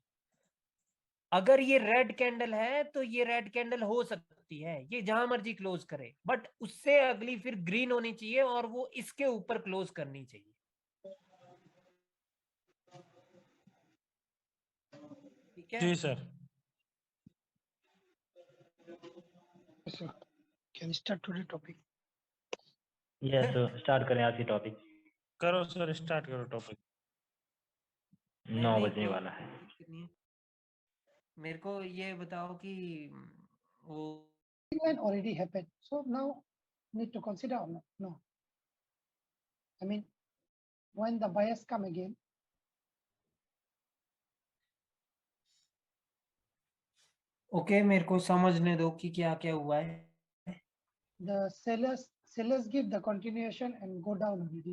अगर ये रेड कैंडल है तो ये रेड कैंडल हो सकती है, ये जहां मर्जी क्लोज करे, बट उससे अगली फिर ग्रीन होनी चाहिए और वो इसके ऊपर क्लोज करनी चाहिए. ठीक है जी sir. So, can we start today's topic? Yes, sir. Start करें आज की टॉपिक. करो सर, स्टार्ट करो टॉपिक. 9 बजने वाला है. मेरे को ये बताओ कि वो already happened, so now need to consider or not? No. I mean, when the buyers come again, okay, मेरे को समझने दो कि क्या क्या हुआ है। The sellers give the continuation and go down already,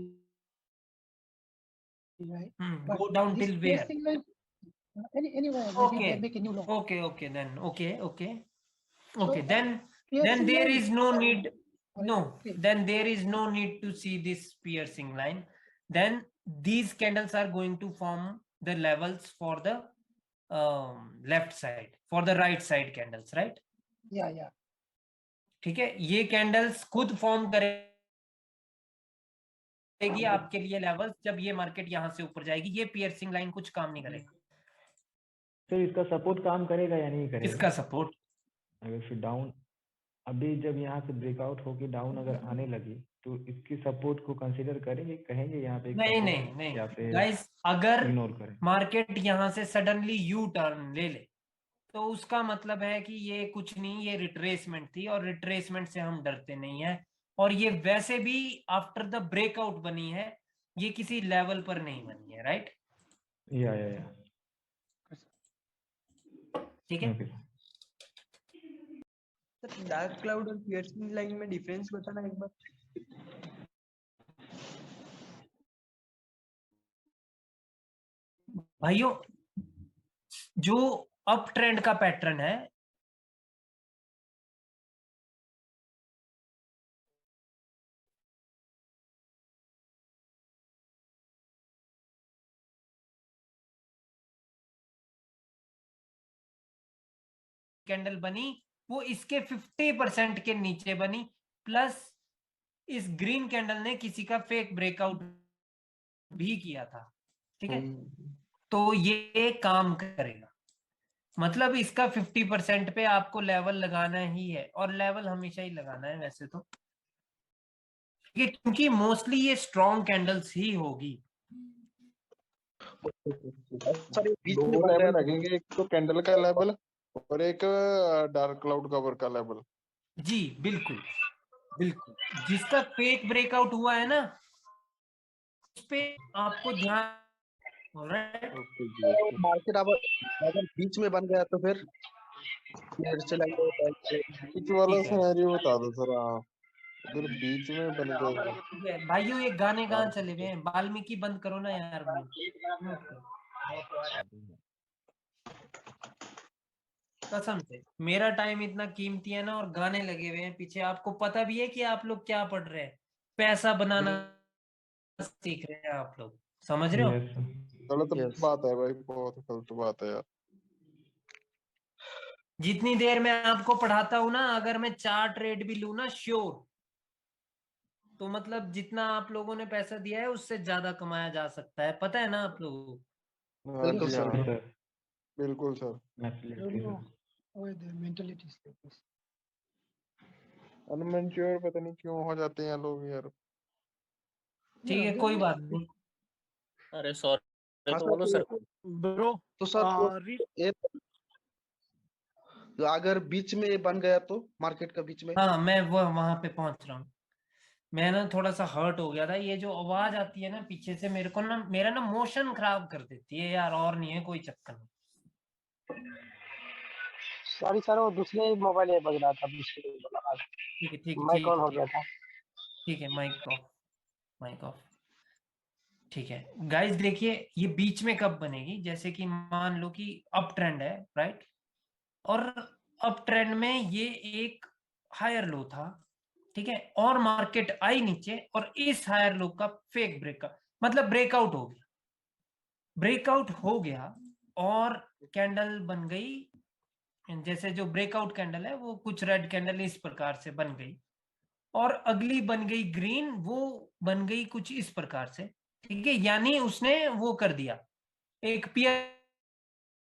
right? But Go down this till where? piercing line, anywhere, maybe Okay. they make a new law. Okay, then. Okay. So, Okay, then piercing there line, is no need. No, okay. then there is no need to see this piercing line. Then these candles are going to form the levels for the left side, for the right side candles, right? Yeah. ठीक है, ये candles खुद form करेगी आपके लिए levels जब ये market यहाँ से ऊपर जाएगी। ये पियर्सिंग लाइन कुछ काम नहीं करेगा। तो इसका सपोर्ट काम करेगा या नहीं करेगा? इसका सपोर्ट अगर फिर डाउन, अभी जब यहाँ से ब्रेकआउट होके डाउन अगर आने लगी तो इसकी सपोर्ट को कंसीडर करेंगे, कहेंगे यहाँ पे नहीं या फिर गाइस, अगर इग्नोर करें? मार्केट यहाँ से सडनली यू टर्न ले ले तो उसका मतलब है कि ये कुछ नहीं, ये रिट्रेसमेंट थी, और रिट्रेसमेंट से हम डरते नहीं है। और ये वैसे भी आफ्टर द ब्रेकआउट बनी है, ये किसी लेवल पर नहीं बनी है, राइट? या ठीक है। सर डार्क क्लाउड और पियर्सिंग लाइन में डिफरेंस बताना एक बार। भाइयों, जो अप ट्रेंड का पैटर्न है, कैंडल बनी वो इसके 50% के नीचे बनी, प्लस इस ग्रीन कैंडल ने किसी का फेक ब्रेकआउट भी किया था। ठीक है, तो ये काम करेगा। मतलब इसका 50% पे आपको लेवल लगाना ही है, और लेवल हमेशा ही लगाना है वैसे तो, क्योंकि मोस्टली ये स्ट्रॉन्ग कैंडल्स ही होगी। सर बीच में लेवल लगेंगे, एक तो कैंडल का लेवल और एक डार्क क्लाउड कवर का लेवल। जी बिल्कुल, जिसका फेक ब्रेकआउट हुआ है ना, उस पे आपको ध्यान। मार्केट अगर बीच में बन गया तो फिर बीच वाला सिनेरियो बता दो सर। अगर बीच में बन गया भाइयों, ये गाने कहाँ चले गए हैं? वाल्मीकि बंद करो ना यार। कसम से मेरा टाइम इतना कीमती है ना, और गाने लगे हुए हैं पीछे। आपको पता भी है कि आप लोग क्या पढ़ रहे हैं? पैसा बनाना सीख रहे हैं आप लोग, समझ रहे हो? गलत बात है भाई, बहुत गलत बात है यार। जितनी देर मैं आपको पढ़ाता हूं ना, अगर मैं 4 ट्रेड भी लूं ना श्योर, तो मतलब जितना आप लोगों ने पैसा दिया है उससे ज्यादा कमाया जा सकता है। पता है ना आप लोगों को? बिल्कुल सर। अनमेच्योर पता नहीं क्यों हो जाते हैं लोग यार। ठीक है, कोई बात नहीं। अरे सॉरी, तो बोलो सर। ब्रो तो सर तो अगर बीच में बन गया तो मार्केट का बीच में। हाँ, मैं वो वहां पे पहुंच रहा हूँ। मैं ना थोड़ा सा हर्ट हो गया था। ये जो आवाज आती है ना पीछे से, मेरे को ना, मेरा ना मोशन खराब कर देती है यार, और नहीं है कोई चक्कर नहीं। सॉरी सर, वो दूसरे मोबाइल में बज रहा था। ठीक है, माइक ऑन हो गया था। ठीक है, माइक ऑफ। ठीक है गाइस, देखिए ये बीच में कब बनेगी? जैसे कि मान लो कि अप ट्रेंड है, राइट? और अप ट्रेंड में ये एक हायर लो था, ठीक है, और मार्केट आई नीचे, और इस हायर लो का फेक ब्रेकआउट, मतलब ब्रेकआउट हो गया और कैंडल बन गई। जैसे जो ब्रेकआउट कैंडल है वो कुछ रेड कैंडल इस प्रकार से बन गई, और अगली बन गई ग्रीन, वो बन गई कुछ इस प्रकार से। ठीक है, यानी उसने वो कर दिया, एक पियर्सिंग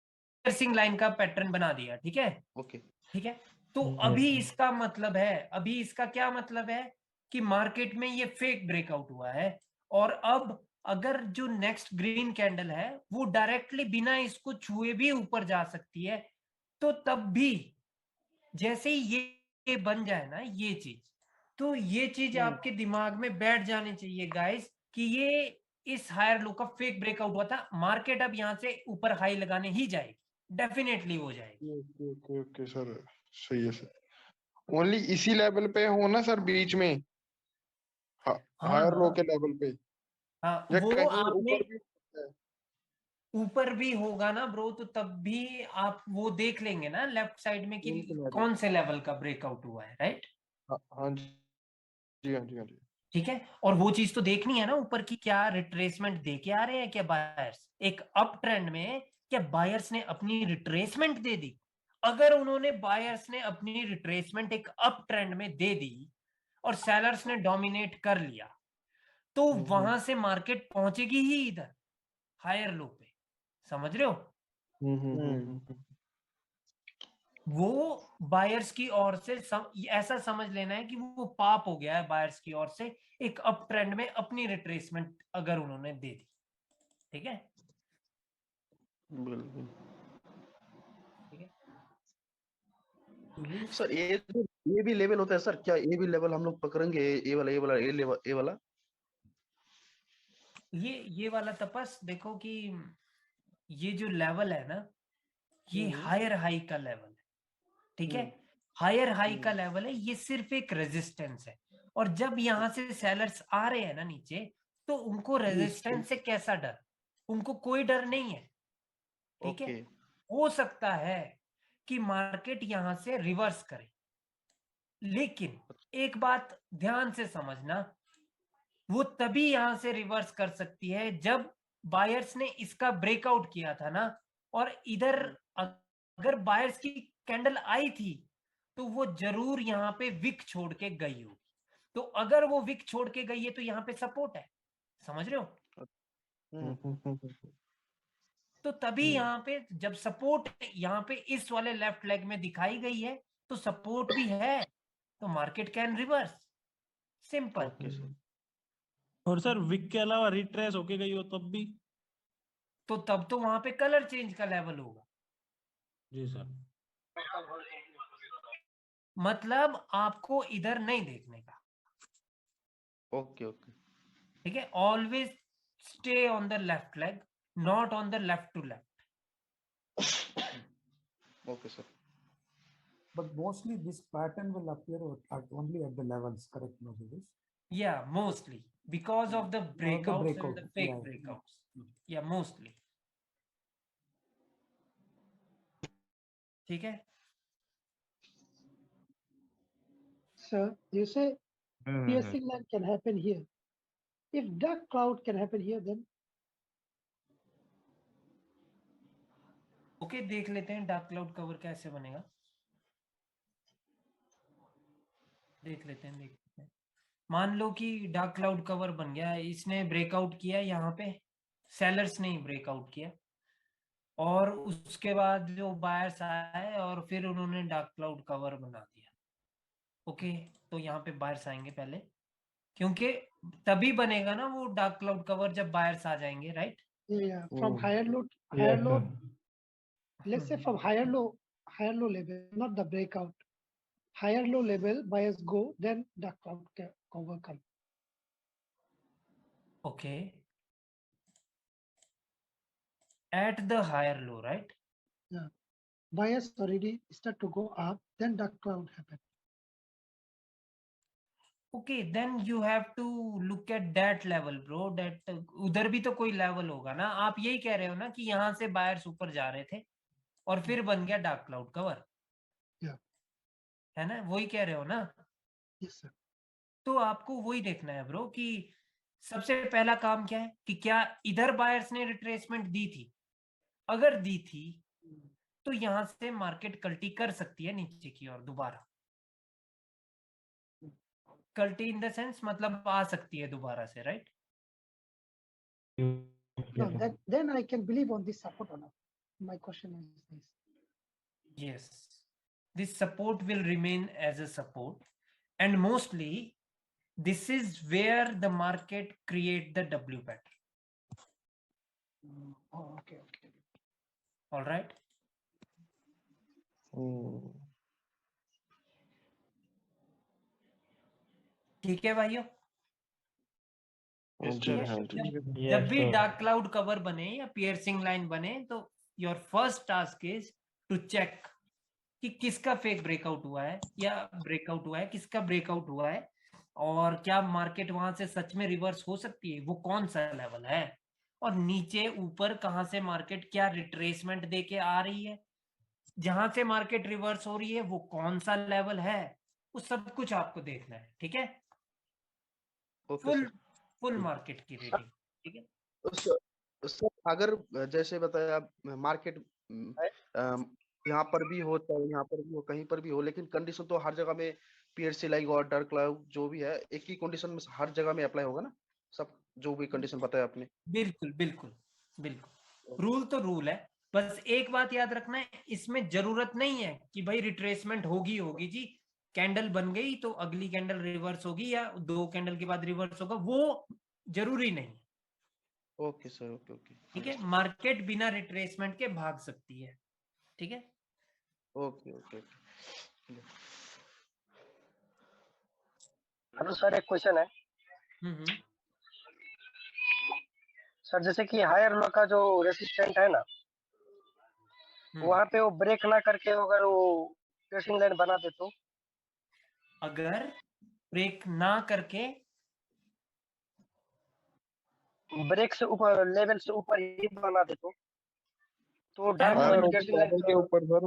लाइन का पैटर्न बना दिया। ठीक है, ओके, ठीक है। तो अभी इसका मतलब है, अभी इसका क्या मतलब है कि मार्केट में ये फेक ब्रेकआउट हुआ है, और अब अगर जो नेक्स्ट ग्रीन कैंडल है वो डायरेक्टली बिना इसको छुए भी ऊपर जा सकती है, तो तब भी जैसे ही ये बन जाए ना ये चीज, तो ये चीज आपके दिमाग में बैठ जानी चाहिए गाइस कि ये इस हायर लो का फेक ब्रेकआउट हुआ था। मार्केट अब यहां से ऊपर हाई लगाने ही जाएगी, डेफिनेटली हो जाएगी। ओके ओके ओके सर, सही है सर। ओनली इसी लेवल पे हो ना सर, बीच में हायर लो के लेवल पे, हाँ, या वो कहीं आपने ऊपर भी है? ऊपर भी होगा ना ब्रो, तो तब भी आप वो देख लेंगे ना लेफ्ट साइड में कि कौन से लेवल का ब्रेकआउट हुआ है, राइट? हाँ जी हाँ जी हाँ जी। ठीक है, और वो चीज तो देखनी है ना ऊपर की, क्या रिट्रेसमेंट दे के आ रहे हैं क्या बायर्स एक अप ट्रेंड में, क्या बायर्स ने अपनी रिट्रेसमेंट दे दी? अगर उन्होंने बायर्स ने अपनी रिट्रेसमेंट एक अप ट्रेंड में दे दी और सेलर्स ने डोमिनेट कर लिया, तो वहां से मार्केट पहुंचेगी ही इधर हायर लो पे, समझ रहे हो? वो बायर्स की ओर से ऐसा समझ लेना है कि वो पाप हो गया है बायर्स की ओर से, एक अप ट्रेंड में अपनी रिट्रेसमेंट अगर उन्होंने दे दी, ठीक है? बिल्कुल ठीक है सर। ये भी लेवल होता है सर, क्या ये भी लेवल हम लोग पकड़ेंगे? ये वाला ये वाला ये वाला तपस देखो कि ये जो लेवल है ना, ये हायर हाई का लेवल है, ठीक है? हायर हाई का लेवल है, ये सिर्फ एक रेजिस्टेंस है। और जब यहां से सेलर्स आ रहे हैं ना नीचे, तो उनको रेजिस्टेंस से कैसा डर? उनको कोई डर नहीं है, ठीक है? हो सकता है कि मार्केट यहां से रिवर्स करे, लेकिन एक बात ध्यान से समझना, वो तभी यहां से रिवर्स कर सकती है जब बायर्स ने इसका ब्रेकआउट किया था ना, और इधर अगर बायर्स की कैंडल आई थी तो वो जरूर यहाँ पे विक छोड़ के गई होगी। तो अगर वो विक छोड़ के गई है तो यहाँ पे सपोर्ट है, समझ रहे हो? तो तभी यहाँ पे जब सपोर्ट यहाँ पे इस वाले लेफ्ट लेग में दिखाई गई है, तो सपोर्ट भी है, तो मार्केट कैन रिवर्स, सिंपल। और सर विक के अलावा रिट्रेस होके गई हो तब भी? तो तब तो वहां पे कलर चेंज का लेवल होगा। जी सर। मतलब आपको इधर नहीं देखने का। ओके ओके ठीक है, always stay on the left leg, not on the left to left. Okay, sir. But mostly this pattern will appear only at the levels, correct, Moses? Yeah, mostly because of the breakouts and the fake yeah. breakouts. Yeah, mostly. ठीक है? Sir, you say piercing line can happen here. If dark cloud can happen here, then okay, देख लेते हैं dark cloud cover कैसे बनेगा। देख लेते हैं। मान लो कि डार्क क्लाउड कवर बन गया, इसने ब्रेकआउट किया यहाँ पे, सेलर्स ने ब्रेकआउट किया, और उसके बाद जो बायर्स आए और फिर उन्होंने डार्क क्लाउड कवर बना दिया। ओके, तो यहाँ पे बायर्स आएंगे पहले, क्योंकि तभी बनेगा ना वो डार्क क्लाउड कवर जब बायर्स आ जाएंगे, right? yeah, from higher low, let's say from higher low level, not the breakout. Higher low level, buyers go, then the cloud cover come. Okay. At the higher low, right? Yeah. Buyers already start to go up, then the cloud happen. Okay, then you have to look at that level, bro. That उधर भी तो कोई level होगा ना। आप यही कह रहे हो ना कि यहाँ से बायर्स ऊपर जा रहे थे और फिर बन गया डार्क क्लाउड कवर, है ना? वही कह रहे हो ना? Yes, sir. तो आपको वही देखना है ब्रो कि सबसे पहला काम क्या है कि क्या इधर बायर्स ने रिट्रेसमेंट दी थी? अगर दी थी तो यहां से मार्केट कल्टी कर सकती है नीचे की ओर दोबारा। कल्टी इन द सेंस मतलब आ सकती है दोबारा से, right? No, then I can believe on this support or not. My question is this. Yes, this support will remain as a support, and mostly this is where the market create the W pattern. Oh, okay. All right. ठीक है भाइयों? जब भी dark cloud cover बने या piercing line बने, तो your first task is to check कि किसका फेक ब्रेकआउट हुआ है या ब्रेकआउट हुआ है, किसका ब्रेकआउट हुआ है, और क्या मार्केट वहां से सच में रिवर्स हो सकती है, वो कौन सा लेवल है, और नीचे ऊपर कहां से मार्केट क्या रिट्रेसमेंट देके आ रही है, जहां से मार्केट रिवर्स हो रही है वो कौन सा लेवल है, वो सब कुछ आपको देखना है। ठीक है, फुल मार्केट की रेटिंग। ठीक है सर, अगर जैसे बताया आप मार्केट यहाँ पर भी हो चाहे यहाँ पर भी हो, कहीं पर भी हो, लेकिन कंडीशन तो हर जगह में पीएससी लाइक और डार्क क्लाउड जो भी है एक ही कंडीशन में हर जगह में अप्लाई होगा ना, सब जो भी कंडीशन बताया आपने। बिल्कुल बिल्कुल बिल्कुल, रूल तो रूल है। बस एक बात याद रखना है, इसमें जरूरत नहीं है कि भाई रिट्रेसमेंट होगी जी, कैंडल बन गई तो अगली कैंडल रिवर्स होगी या 2 कैंडल के बाद रिवर्स होगा, वो जरूरी नहीं। Okay sir, okay okay. ठीक है, मार्केट बिना रिट्रेसमेंट के भाग सकती है। ठीक है, ओके ओके। हेलो सर, एक क्वेश्चन है सर। जैसे कि हायर लो का जो रेसिस्टेंट है ना, वहां पे वो ब्रेक ना करके अगर वो ट्रेसिंग लाइन बना दे तो, अगर ब्रेक ना करके ब्रेक से ऊपर लेवल से ऊपर ही बना दे तो डायरेक्ट ट्रेसिंग लाइन के ऊपर सर,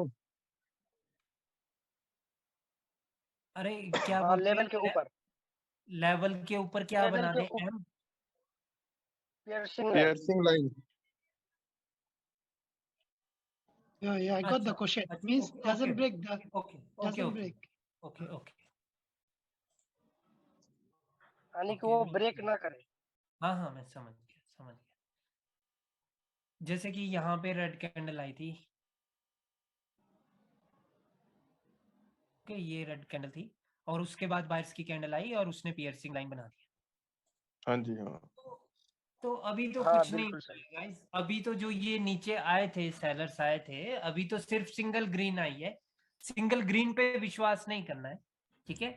अरे क्या बोलते लेवल के ऊपर, लेवल के ऊपर क्या बना दे? M piercing line. Yeah, I got the question. Means doesn't break the doesn't break. Okay यानी कि वो ब्रेक ना करे। हाँ मैं समझ गया। जैसे कि यहाँ पे रेड कैंडल आई थी, ओके, ये रेड कैंडल थी और उसके बाद बायर्स की कैंडल आई और उसने पियर्सिंग लाइन बना दिया। हाँ जी हाँ। तो अभी तो कुछ नहीं गाइस, अभी तो जो ये नीचे आए थे सेलर्स आए थे, अभी तो सिर्फ सिंगल ग्रीन आई है। सिंगल ग्रीन पे विश्वास नहीं करना है। ठीक है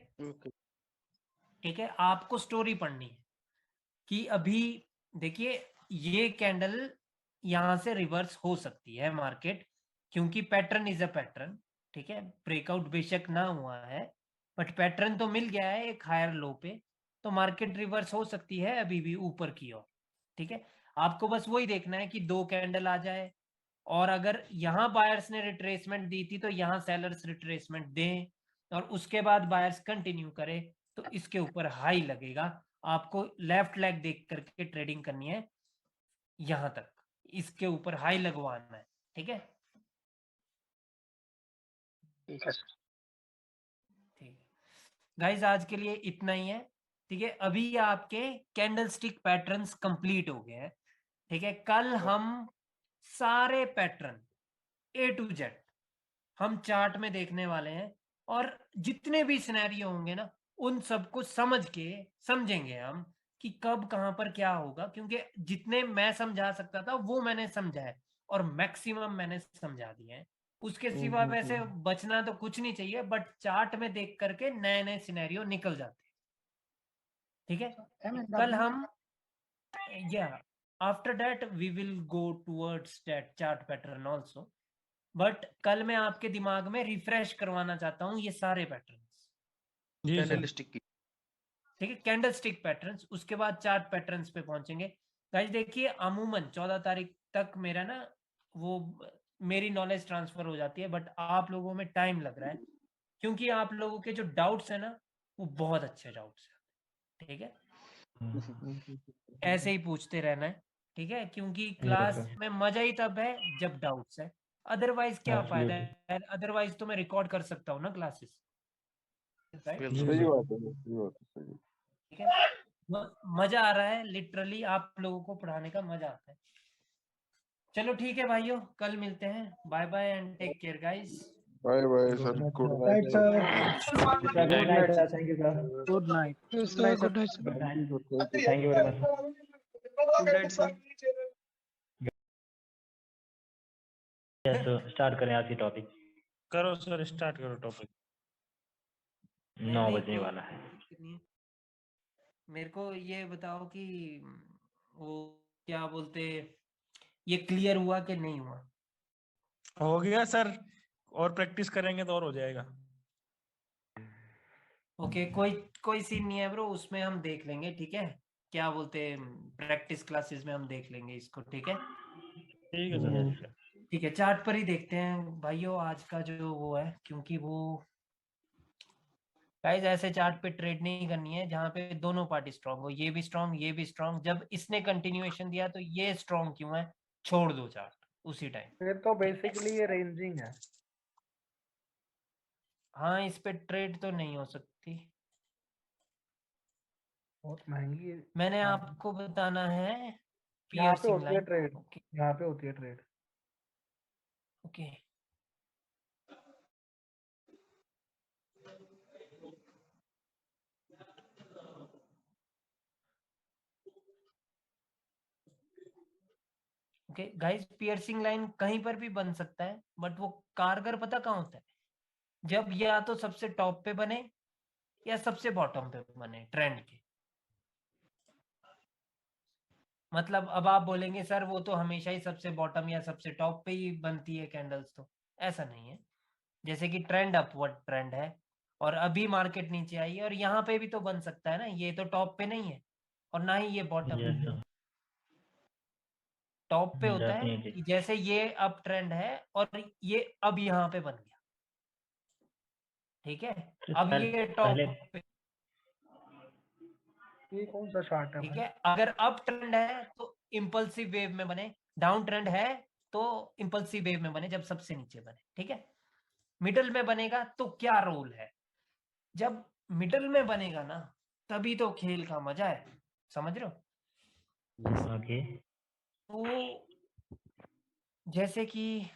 ठीक है, आपको स्टोरी पढ़नी है कि अभी देखिए ये कैंडल यहां से रिवर्स हो सकती है मार्केट, क्योंकि पैटर्न इज अ पैटर्न। ठीक है, ब्रेकआउट बेशक ना हुआ है बट पैटर्न तो मिल गया है एक हायर लो पे, तो मार्केट रिवर्स हो सकती है अभी भी ऊपर की ओर। ठीक है, आपको बस वही देखना है कि 2 कैंडल आ जाए, और अगर यहाँ बायर्स ने रिट्रेसमेंट दी थी तो यहाँ सेलर्स रिट्रेसमेंट दें, और उसके बाद बायर्स कंटिन्यू करे तो इसके ऊपर हाई लगेगा। आपको लेफ्ट लेग देख करके ट्रेडिंग करनी है, यहां तक इसके ऊपर हाई लगवाना है। ठीक है ठीक है गाइस, आज के लिए इतना ही है। ठीक है, अभी आपके कैंडल स्टिक पैटर्न्स कंप्लीट हो गए हैं। ठीक है, कल हम सारे पैटर्न A to Z हम चार्ट में देखने वाले हैं, और जितने भी सिनेरियो होंगे ना उन सबको समझेंगे हम कि कब कहां पर क्या होगा, क्योंकि जितने मैं समझा सकता था वो मैंने समझा है और मैक्सिमम मैंने समझा दिया है। उसके सिवा वैसे बचना तो कुछ नहीं चाहिए, बट चार्ट में देख करके नए नए सिनेरियो निकल जाते हैं। ठीक है, कल हम after that we will go towards that chart pattern also, but कल मैं आपके दिमाग में रिफ्रेश करवाना चाहता हूं ये सारे पैटर्न्स। कैंडलस्टिक की, ठीक है, कैंडलस्टिक पैटर्न्स, उसके बाद चार्ट पैटर्न्स पे पहुंचेंगे। गाइस देखिए, अमूमन 14 तारीख तक मेरा ना वो मेरी नॉलेज ट्रांसफर हो जाती है, बट आप लोगों में टाइम लग रहा है क्योंकि आप लोगों के जो डाउट्स है ना वो बहुत अच्छे डाउट्स है। ठीक है, ऐसे ही पूछते रहना है। ठीक है, क्योंकि क्लास में मजा ही तब है जब डाउट्स है, अदरवाइज क्या फायदा है? अदरवाइज तो मैं रिकॉर्ड कर सकता हूँ ना क्लासेस। सही बात है। ठीक है, मजा आ रहा है, लिटरली आप लोगों को पढ़ाने का मजा आता है। चलो ठीक है भाइयों, कल मिलते हैं। Bye bye and take care guys. Bye bye sir, good night sir. Good night sir, thank you sir. Good night. Good night sir. Thank you very much. Good night sir. तो स्टार्ट करें आज की topic. करो sir, start करो topic. 9 बजने वाला है। मेरे को ये बताओ कि वो क्या बोलते, ये क्लियर हुआ कि नहीं हुआ? हो गया सर, और प्रैक्टिस करेंगे तो और हो जाएगा। ओके, कोई सीन नहीं है ब्रो, उसमें हम देख लेंगे, ठीक है, क्या बोलते हैं, प्रैक्टिस क्लासेस में हम देख लेंगे इसको, ठीक है। ठीक है सर। ठीक है, चार्ट पर ही देखते हैं भाइयों आज का जो वो है, क्योंकि वो गाइस ऐसे चार्ट पे ट्रेड नहीं करनी है जहां पे दोनों पार्टी स्ट्रांग हो, ये भी स्ट्रांग ये भी स्ट्रांग। जब इसने कंटिन्यूएशन दिया तो ये स्ट्रांग क्यों है, छोड़ दो चार्ट उसी टाइम। ये तो बेसिकली ये रेंजिंग है। हाँ, इस पे ट्रेड तो नहीं हो सकती, बहुत महंगी है। मैंने आपको बताना है यहाँ पे पियर्सिंग होती है लाइन। ट्रेड, यहाँ पे होती है trade. Okay, okay guys, piercing line कहीं पर भी बन सकता है, बट वो कारगर पता कहाँ होता है, जब या तो सबसे टॉप पे बने या सबसे बॉटम पे बने ट्रेंड के। मतलब अब आप बोलेंगे सर वो तो हमेशा ही सबसे बॉटम या सबसे टॉप पे ही बनती है कैंडल्स, तो ऐसा नहीं है। जैसे कि ट्रेंड अपवर्ड ट्रेंड है और अभी मार्केट नीचे आई है, और यहाँ पे भी तो बन सकता है ना, ये तो टॉप पे नहीं है और ना ही ये बॉटम है। टॉप पे होता है कि जैसे ये अप ट्रेंड है और ये अब यहाँ पे बन गया, ठीक है, अब ये टॉप पे, ये कौन सा चार्ट है ठीक भाई? है। अगर अप ट्रेंड है तो इंपल्सिव वेव में बने, डाउन ट्रेंड है तो इंपल्सिव वेव में बने जब सबसे नीचे बने, ठीक है। मिडल में बनेगा तो क्या रोल है, जब मिडल में बनेगा ना तभी तो खेल का मजा है, समझ रहे हो। ओके, तो जैसे कि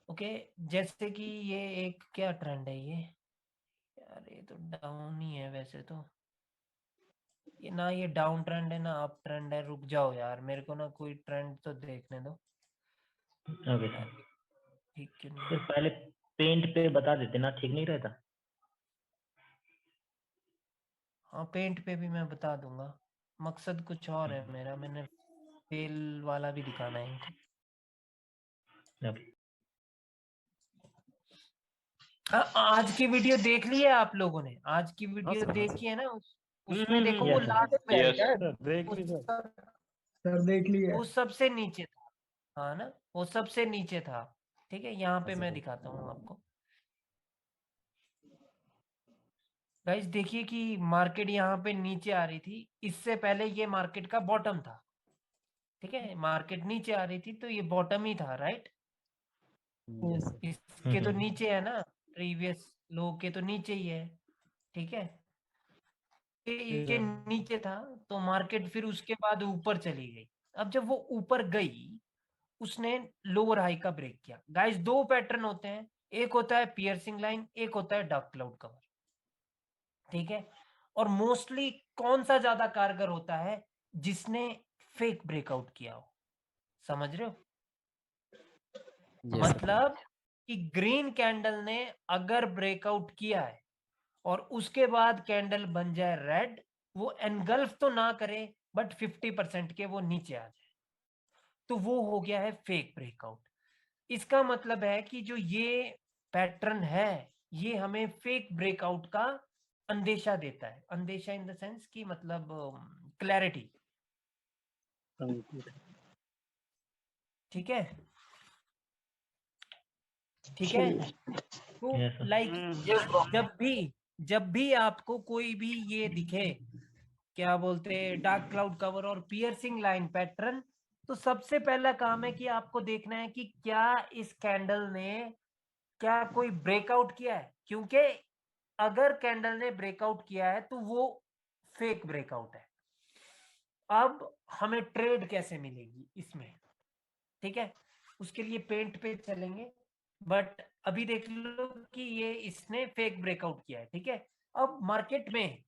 ओके, जैसे कि ये एक क्या ट्रेंड है ये, यार ये तो डाउन ही है वैसे तो, ये ना ये डाउन ट्रेंड है ना अप ट्रेंड है। रुक जाओ यार, मेरे को ना कोई ट्रेंड तो देखने दो। Okay sir. ठीक क्यों नहीं सर है? पहले पेंट पे बता देते ना, ठीक नहीं रहता? हाँ, पेंट पे भी मैं बता दूंगा, मकसद कुछ और है मेरा, मैंने फेल वाला भी दिखाना है इनको। ओके। हाँ, आज की वीडियो देख ली है आप लोगों ने, आज की वीडियो देखी है ना, उसमें देखो वो लास्ट पे है क्या, देख ली सर। सर देख लिया। वो सबसे नीचे था, हाँ ना, वो सबसे नीचे था, ठीक है। यहाँ पे मैं दिखाता हूँ आपको गाइस, देखिए कि मार्केट यहाँ पे नीचे आ रही थी, इससे पहले ये मार्केट का बॉटम था, ठीक है। मार्केट नीचे आ रही थी तो ये बॉटम ही था, राइट। इसके तो नीचे है ना, प्रीवियस लो के तो नीचे ही है, ठीक है। ये नीचे था तो मार्केट फिर उसके बाद ऊपर चली गई। अब जब वो ऊपर गई, उसने लोअर हाई का ब्रेक किया। गाइस, दो पैटर्न होते हैं, एक होता है पियर्सिंग लाइन, एक होता है डार्क क्लाउड कवर, ठीक है। और मोस्टली कौन सा ज्यादा कारगर होता है, जिसने फेक ब्रेकआउट किया हो, समझ रहे हो। मतलब कि ग्रीन कैंडल ने अगर ब्रेकआउट किया है और उसके बाद कैंडल बन जाए रेड, वो एनगल्फ तो ना करे बट 50% के वो नीचे आ जाए, तो वो हो गया है फेक ब्रेकआउट। इसका मतलब है कि जो ये पैटर्न है ये हमें फेक ब्रेकआउट का अंदेशा देता है। अंदेशा इन द सेंस कि मतलब क्लैरिटी, ठीक है, ठीक है। तो लाइक जब भी आपको कोई भी ये दिखे, क्या बोलते हैं, डार्क क्लाउड कवर और पियर्सिंग लाइन पैटर्न, तो सबसे पहला काम है कि आपको देखना है कि क्या इस कैंडल ने क्या कोई ब्रेकआउट किया है, क्योंकि अगर कैंडल ने ब्रेकआउट किया है तो वो फेक ब्रेकआउट है। अब हमें ट्रेड कैसे मिलेगी इसमें, ठीक है, उसके लिए पेंट पे चलेंगे, बट अभी देख लो कि ये इसने फेक ब्रेकआउट किया है, ठीक है। अब मार्केट में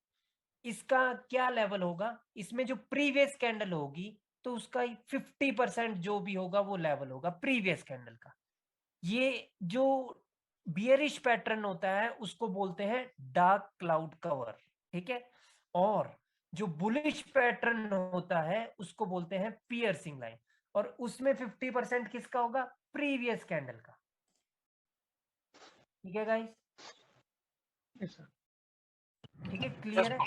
इसका क्या लेवल होगा, इसमें जो प्रीवियस कैंडल होगी तो उसका 50% जो भी होगा वो लेवल होगा प्रीवियस कैंडल का। ये जो बियरिश पैटर्न होता है उसको बोलते हैं डार्क क्लाउड कवर, ठीक है। और जो बुलिश पैटर्न होता है उसको बोलते हैं पियर्सिंग लाइन, और उसमें 50% किसका होगा? प्रीवियस कैंडल का। ठीक है गाइस? ठीक है, क्लियर है?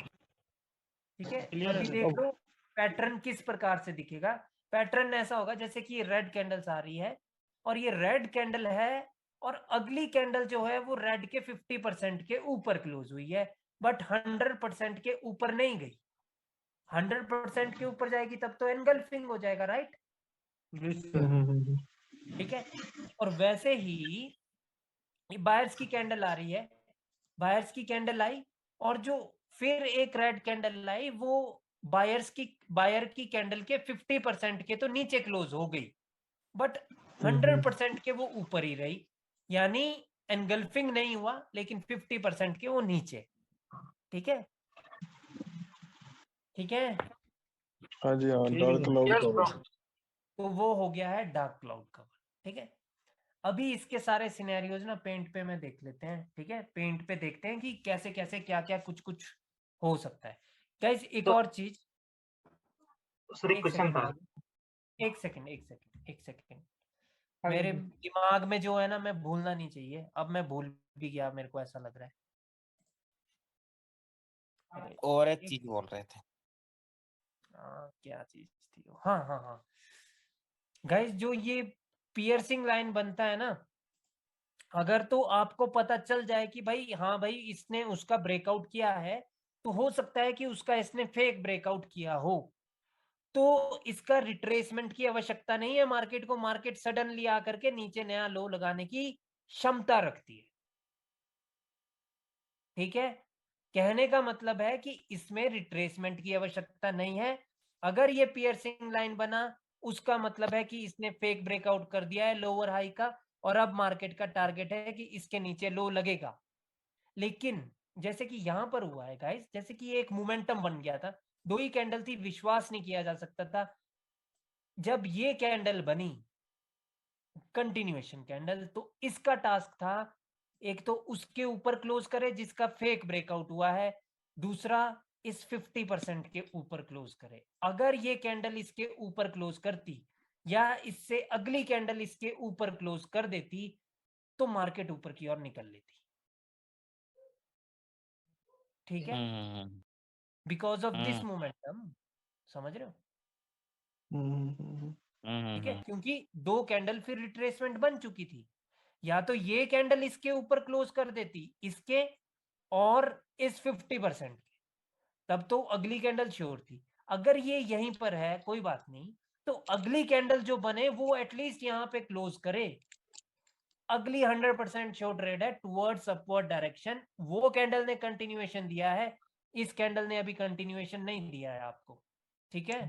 ठीक है, अभी देख लो पैटर्न किस प्रकार से दिखेगा। पैटर्न ऐसा होगा जैसे कि रेड कैंडल्स आ रही है और ये रेड कैंडल है, और अगली कैंडल जो है वो रेड के 50% के ऊपर क्लोज हुई है, बट 100% के ऊपर नहीं गई। 100% के ऊपर जाएगी तब तो एनगल्फिंग हो जाएगा, राइट? ठीक है, और वैसे ही बायर्स की कैंडल आ रही है, बायर्स की कैंडल आई और जो फिर एक रेड कैंडल आई, वो बायर की कैंडल के 50% के तो नीचे क्लोज हो गई, बट 100% के वो ऊपर ही रही, यानी एनगल्फिंग नहीं हुआ, लेकिन 50% के वो नीचे। ठीक है? ठीक है? हाँ जी, हाँ, डार्क क्लाउड कवर। तो वो हो गया है डार्क क्लाउड कवर। ठीक है, अभी इसके सारे सिनेरियोज ना पेंट पे में देख लेते हैं। ठीक है, पेंट पे देखते हैं कि कैसे कैसे क्या क्या कुछ कुछ हो सकता है। गाइस एक तो- और चीज, सर एक क्वेश्चन था। एक सेकंड मेरे दिमाग में जो है ना, मैं भूलना नहीं चाहिए, अब मैं भूल भी गया, मेरे को ऐसा लग रहा है। और एक चीज बोल रहे थे। क्या चीज थी वो? हाँ गाइस, जो ये पियर्सिंग लाइन बनता है ना, अगर तो आपको पता चल जाए कि भाई हाँ भाई इसने उसका ब्रेकआउट किया है, तो हो सकता है कि उसका इसने फेक ब्रेकआउट किया हो, तो इसका रिट्रेसमेंट की आवश्यकता नहीं है मार्केट को। मार्केट सडनली आकर के नीचे नया लो लगाने की क्षमता रखती है। ठीक है, कहने का मतलब है कि इसमें रिट्रेसमेंट की आवश्यकता नहीं है। अगर ये पियर्सिंग लाइन बना, उसका मतलब है कि इसने फेक ब्रेकआउट कर दिया है लोअर हाई का, और अब मार्केट का टारगेट है कि इसके नीचे लो लगेगा। लेकिन जैसे कि यहां पर हुआ है गाइस, जैसे कि एक मोमेंटम बन गया था, 2 ही कैंडल थी, विश्वास नहीं किया जा सकता था। जब ये कैंडल बनी कंटिन्यूएशन कैंडल, तो इसका टास्क था एक तो उसके ऊपर क्लोज करे जिसका फेक ब्रेकआउट हुआ है, दूसरा इस 50% के ऊपर क्लोज करे। अगर ये कैंडल इसके ऊपर क्लोज करती या इससे अगली कैंडल इसके ऊपर क्लोज कर देती, तो मार्केट ऊपर की ओर निकल लेती। ठीक है, बिकॉज ऑफ दिस मोमेंटम, समझ रहे हो? ठीक है, क्योंकि 2 कैंडल फिर रिट्रेसमेंट बन चुकी थी, या तो ये कैंडल इसके ऊपर क्लोज कर देती, इसके और इस 50% के, तब तो अगली कैंडल श्योर थी। अगर ये यहीं पर है, कोई बात नहीं, तो अगली कैंडल जो बने वो एटलीस्ट यहां पे क्लोज करे। अगली 100% श्योर ट्रेड है टुवर्ड्स अपवर्ड डायरेक्शन, वो कैंडल ने कंटिन्यूएशन दिया है, इस कैंडल ने अभी कंटिन्यूएशन नहीं दिया है आपको। ठीक है?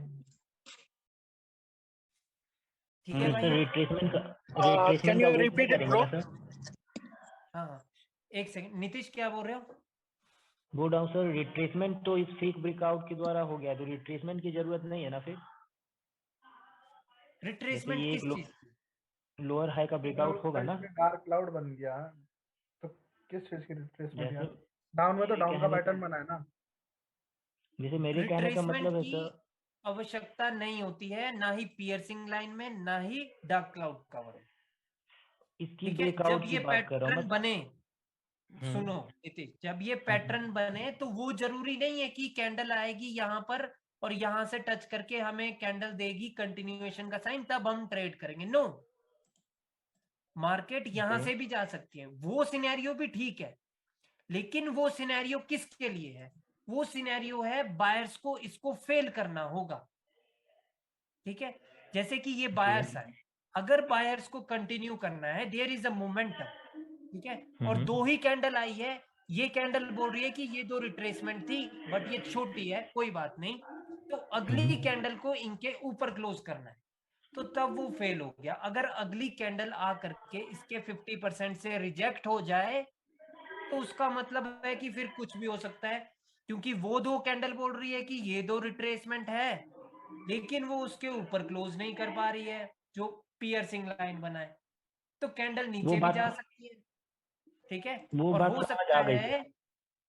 ठीक है भाई, रिट्रेसमेंट का रिपीट इट ब्रो। हाँ एक सेकंड, नीतीश क्या बोल रहे हो? बोल रहा हूँ सर, रिट्रेसमेंट तो इस फेक ब्रेकआउट के द्वारा हो गया, तो रिट्रेसमेंट की जरूरत नहीं है ना फिर? रिट्रेसमेंट ये किस एक चीज? लोअर हाई का ब्रेकआउट होगा ना? डार्क क्लाउड बन गया, तो किस चीज की रिट्रेसमेंट यार? जैसे डाउन में तो डाउन का कहने पैटर्न बना है ना। जैसे मेरे कहने का मतलब है की सर, आवश्यकता नहीं होती है, ना ही पियर्सिंग लाइन में, ना ही डार्क क्लाउड कवर में। इसकी ठीक है, जब ब्रेकआउट की ये बात कर रहा हूँ पैटर्न मैं। बने, सुनो नीतीश, जब ये पैटर्न बने तो वो जरूरी नहीं है कि कैंडल आएगी यहाँ पर और यहां से टच करके हमें कैंडल देगी कंटिन्यूएशन का साइन, तब हम ट्रेड करेंगे। नो, मार्केट यहां से भी जा सकती है, वो सिनेरियो भी ठीक है, लेकिन वो सिनेरियो किसके लिए है? वो सिनेरियो है बायर्स को इसको फेल करना होगा। ठीक है, जैसे कि ये बायर्स है, अगर बायर्स को कंटिन्यू करना है, देयर इज अ मोमेंटम। ठीक है, और 2 ही कैंडल आई है, ये कैंडल बोल रही है कि ये 2 रिट्रेसमेंट थी, बट ये छोटी है, कोई बात नहीं, तो अगली कैंडल को इनके ऊपर क्लोज करना है, तो तब वो फेल हो गया। अगर अगली कैंडल आ करके इसके 50% से रिजेक्ट हो जाए, तो उसका मतलब है कि फिर कुछ भी हो सकता है, क्योंकि वो 2 कैंडल बोल रही है कि ये 2 रिट्रेसमेंट है, लेकिन वो उसके ऊपर क्लोज नहीं कर पा रही है जो पियर्सिंग लाइन बना है, तो कैंडल नीचे भी जा सकती है। ठीक है, वो और बात हो समझ सकता आ गई है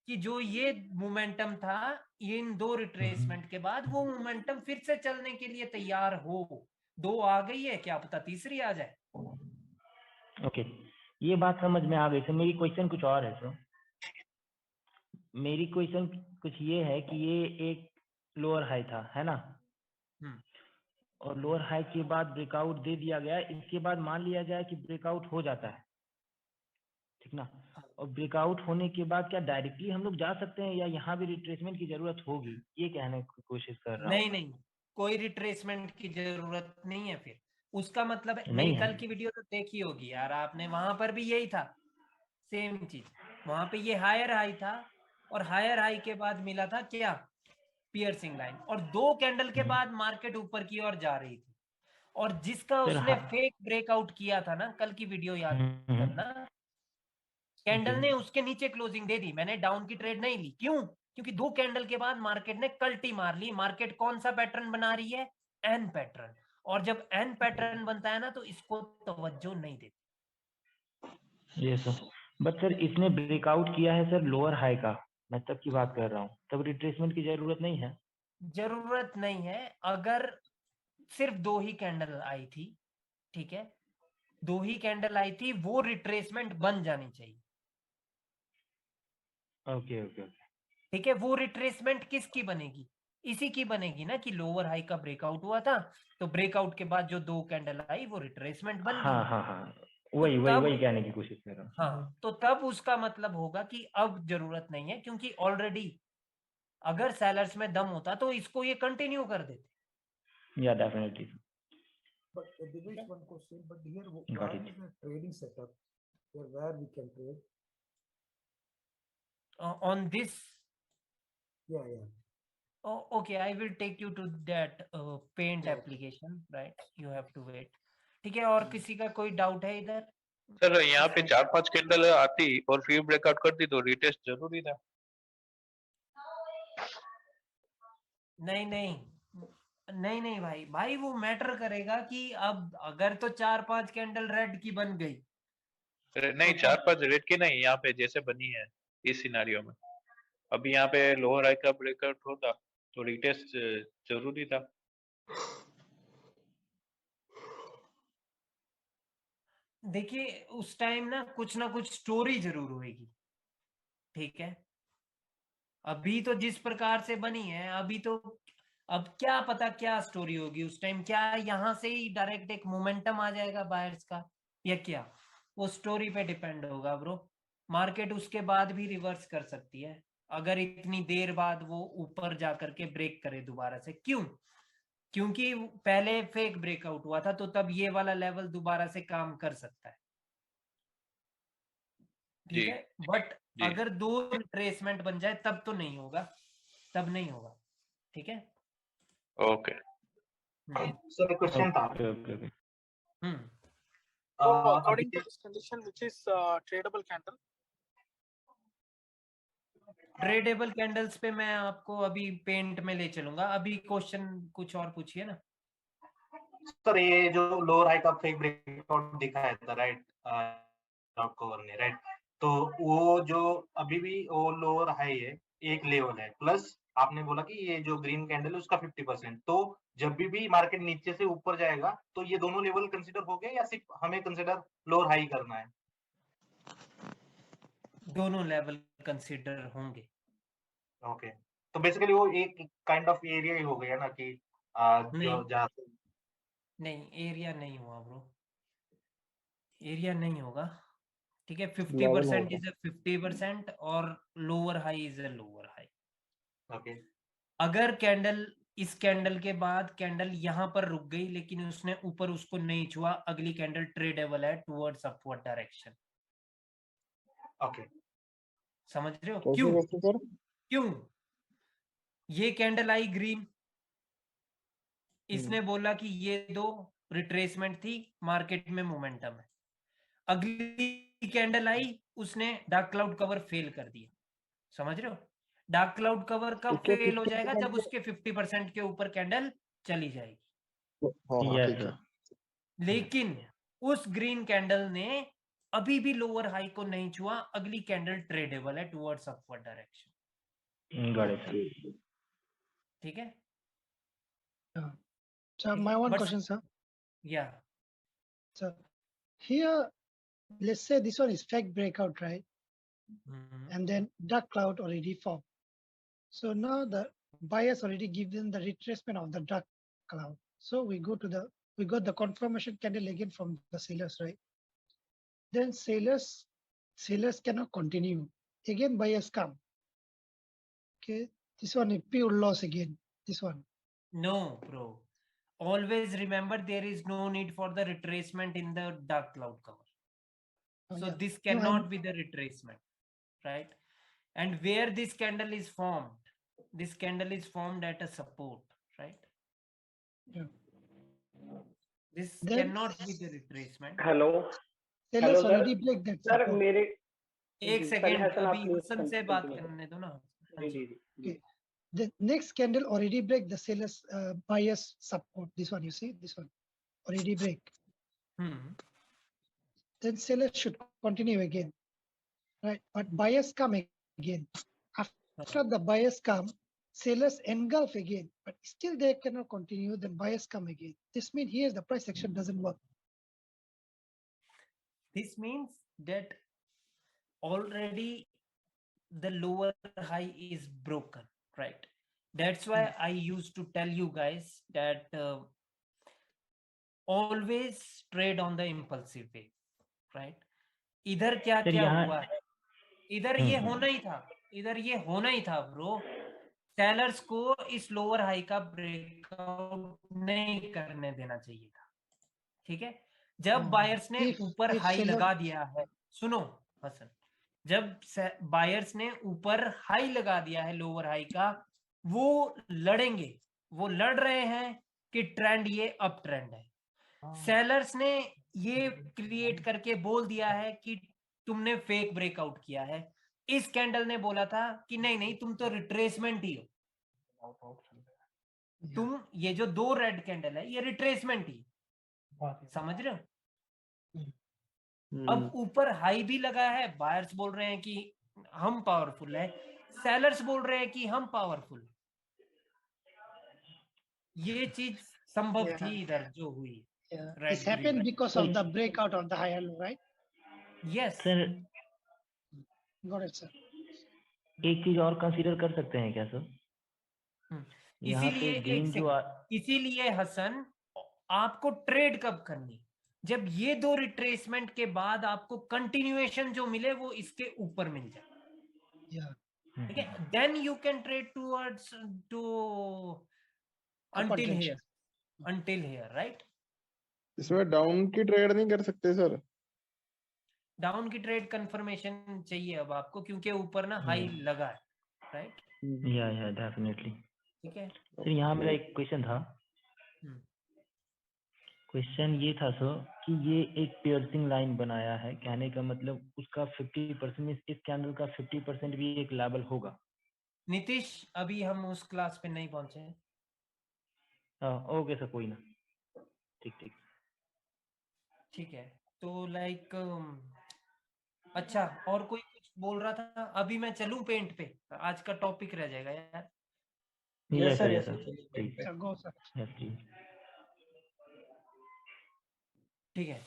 कि जो ये मोमेंटम था इन दो रिट्रेसमेंट के बाद वो मोमेंटम फिर से चलने के लिए तैयार हो। 2 आ गई है, क्या पता तीसरी आ जाए। ओके, ये बात समझ में आ गई सर। मेरी क्वेश्चन कुछ और है सर। मेरी क्वेश्चन कुछ ये है कि ये एक लोअर हाई था, है ना, और लोअर हाई के बाद ब्रेकआउट दे दिया गया। इसके बाद मान लिया जाए कि ब्रेकआउट हो जाता है, ठीक ना, और ब्रेकआउट होने के बाद क्या डायरेक्टली हम लोग जा सकते हैं या यहाँ भी रिट्रेसमेंट की जरूरत होगी? ये कहने की कोशिश कर रहा हूँ। नहीं नहीं, कोई रिट्रेसमेंट की जरूरत नहीं है। फिर उसका मतलब नहीं मेरी है। कल की वीडियो तो देखी होगी यार आपने, वहां पर भी यही था, सेम चीज। वहां पे ये हायर हाई था और हायर हाई के बाद मिला था क्या, पियर्सिंग लाइन, और 2 कैंडल के बाद मार्केट ऊपर की ओर जा रही थी। और जिसका सर, उसने फेक ब्रेकआउट किया था ना, कल की वीडियो याद करना, कैंडल ने उसके नीचे क्लोजिंग दे दी। मैंने डाउन की ट्रेड नहीं ली, क्यों? क्योंकि 2 कैंडल के बाद मार्केट ने कल्टी मार ली। मार्केट कौन सा पैटर्न बना रही है? N pattern. और जब एन पैटर्न बनता है ना तो इसको तवज्जो नहीं देती। ये सर, बट सर इसने ब्रेकआउट किया है सर लोअर हाई का, मैं तब की बात कर रहा हूँ, तब रिट्रेसमेंट की जरूरत नहीं है। जरूरत नहीं है अगर सिर्फ 2 ही कैंडल आई थी, ठीक है, 2 ही कैंडल आई थी, वो रिट्रेसमेंट बन जानी चाहिए। ओके ओके ओके, ठीक है, वो रिट्रेसमेंट किसकी बनेगी? इसी की बनेगी ना कि लोअर हाई का ब्रेकआउट हुआ था, तो ब्रेकआउट के बाद जो 2 कैंडल आई वो रिट्रेसमेंट बन हाँ गई। हाँ हाँ, तो वही वही तब वही कहने की कोशिश कर रहा हूँ। हाँ, तो तब उसका मतलब होगा कि अब जरूरत नहीं है, क्योंकि ऑलरेडी अगर सेलर्स में दम होता तो इसको ये कंटिन्यू कर देते। या definitely. But Dinesh, one question. But here, Got why it. is the trading setup where we can trade? On this, Yeah. oh, okay, I will take you to that paint Yeah. application, right? You have to wait. ठीक है, और किसी का कोई doubt है इधर? Sir यहाँ पे 4-5 कैंडल आती और फिर ब्रेकआउट करती तो रीटेस्ट जरूरी था। नहीं नहीं नहीं नहीं भाई वो मैटर करेगा कि अब अगर तो 4-5 कैंडल रेड की बन गई, नहीं 4-5 रेड की नहीं, यहाँ पे जैसे बनी है इस सिनारियो में, अभी यहाँ पे लोअर हाई का ब्रेकआउट होता तो रीटेस्ट जरूरी था। देखिए उस टाइम ना कुछ स्टोरी जरूर होगी, ठीक है। अभी तो जिस प्रकार से बनी है, अभी तो अब क्या पता क्या स्टोरी होगी उस टाइम, क्या यहाँ से ही डायरेक्ट एक मोमेंटम आ जाएगा बायर्स का या क्या, वो स्टोरी पे डिपेंड होगा ब्रो। मार्केट उसके बाद भी रिवर्स कर सकती है अगर इतनी देर बाद वो ऊपर जाकर के ब्रेक करे दोबारा से। क्यों? क्योंकि पहले फेक ब्रेकआउट हुआ था, तो तब ये वाला लेवल दोबारा से काम कर सकता है, ठीक है। बट अगर 2 रिट्रेसमेंट बन जाए तब तो नहीं होगा, तब नहीं होगा, ठीक है। ओके सर क्वेश्चन था। So according to this condition, which is tradable candle? Tradable candles पे मैं आपको अभी पेंट में ले चलूंगा। अभी क्वेश्चन कुछ और पूछिए ना सर। ये जो लोअर हाई का फेक ब्रेकआउट दिखाया था, राइट, कवर ने, राइट, तो वो जो अभी भी वो लोअर हाई है, एक लेवल है, प्लस आपने बोला कि ये जो ग्रीन कैंडल है उसका 50%, तो जब भी मार्केट नीचे से ऊपर जाएगा तो ये दोनों लेवल कंसीडर हो गए या सिर्फ हमें कंसीडर लोअर हाई करना है? दोनों लेवल कंसीडर होंगे। ओके, तो बेसिकली वो एक काइंड ऑफ एरिया ही हो गया ना कि जो जहाँ से नहीं एरिया नहीं हुआ ब्रो, एरिया नहीं होगा, ठीक है। 50% इज अ 50% और lower high is a lower high. Okay, अगर कैंडल इस कैंडल के बाद कैंडल यहाँ पर रुक गई लेकिन उसने ऊपर उसको नहीं छुआ, अगली कैंडल ट्रेडेबल है टुवर्ड्स अपवर्ड डायरेक्शन। ओके, समझ रहे हो क्यों? क्यों? ये कैंडल आई ग्रीन, इसने बोला कि ये 2 रिट्रेसमेंट थी, मार्केट में मोमेंटम है। अगली कैंडल आई, उसने डार्क क्लाउड कवर फेल कर दिया। समझ रहे हो? डार्क क्लाउड कवर कब फेल हो जाएगा? जब उसके 50% के ऊपर कैंडल चली जाएगी। ठीक है। लेकिन उस ग्रीन कैंडल ने अभी भी लोअर हाई को नहीं छुआ, अगली कैंडल ट्रेडेबल है towards upward direction. Got it sir. ठीक है। So my one question, sir. Yeah. So here, let's say this one is fake breakout, right? And then dark cloud already formed. So now the buyers already given the retracement of the dark cloud. So we got the confirmation candle again from the sellers, right? Then sellers cannot continue. Again buyers come. Okay, this one is pure loss again. This one. No, bro. Always remember there is no need for the retracement in the dark cloud cover. So yeah. this cannot be the retracement, right? And where this candle is formed, this candle is formed at a support, right? Yeah. This cannot be the retracement. Hello Sellers already break that sir support. मेरे एक second, अभी हसन से बात करने दो ना। Okay. The next candle already break the sellers buyers support. This one, you see, this one already break. Then sellers should continue again, right? But buyers come again. After the buyers come, sellers engulf again, but still they cannot continue. Then buyers come again. This means here the price action doesn't work. This means that already the lower high is broken, right? That's why I used to tell you guys that always trade on the impulsive way, right? इधर क्या क्या हुआ है, इधर ये होना ही था, इधर ये होना ही था ब्रो। सेलर्स को इस लोअर हाई का ब्रेकआउट नहीं करने देना चाहिए था, ठीक है। जब बायर्स ने ऊपर हाई लगा दिया है, सुनो हसन, जब बायर्स ने ऊपर हाई लगा दिया है लोअर हाई का, वो लड़ेंगे, वो लड़ रहे हैं कि ट्रेंड ये अप ट्रेंड है। सेलर्स ने ये क्रिएट करके बोल दिया है कि तुमने फेक ब्रेकआउट किया है। इस कैंडल ने बोला था कि नहीं नहीं तुम तो रिट्रेसमेंट ही हो, तुम ये जो दो रेड कैंडल है ये रिट्रेसमेंट ही, समझ रहे हो। अब ऊपर हाई भी लगा है, बायर्स बोल रहे हैं कि हम पावरफुल है, सेलर्स बोल रहे हैं कि हम पावरफुल। ये चीज संभव थी इधर जो हुई। This happened because of the breakout of the higher low, right? Yes. Sir Got it, sir. एक चीज और कंसीडर कर सकते हैं क्या सर? इसीलिए हसन आपको ट्रेड कब करनी, जब ये दो रिट्रेसमेंट के बाद आपको कंटिन्यूएशन जो मिले वो इसके ऊपर मिल जाए, ठीक है। Then you can trade towards to until here, right? इसमें डाउन की ट्रेड नहीं कर सकते सर? डाउन की ट्रेड कंफर्मेशन चाहिए अब आपको, क्योंकि ऊपर ना हाई लगा है, राइट? या डेफिनेटली। ठीक है सर, यहाँ मेरा एक क्वेश्चन था। क्वेश्चन ये था सर कि ये एक पियर्सिंग लाइन बनाया है, कहने का मतलब उसका 50% में इस कैंडल का 50% भी एक लेवल होगा। नीतीश, अभी हम उस क्लास पे नहीं पहुंचे हैं। ओके सर, कोई ना, ठीक ठीक है। तो लाइक अच्छा, और कोई कुछ बोल रहा था? अभी मैं चलूं पेंट पे, आज का टॉपिक रह जाएगा यार। यस सर, ठीक है।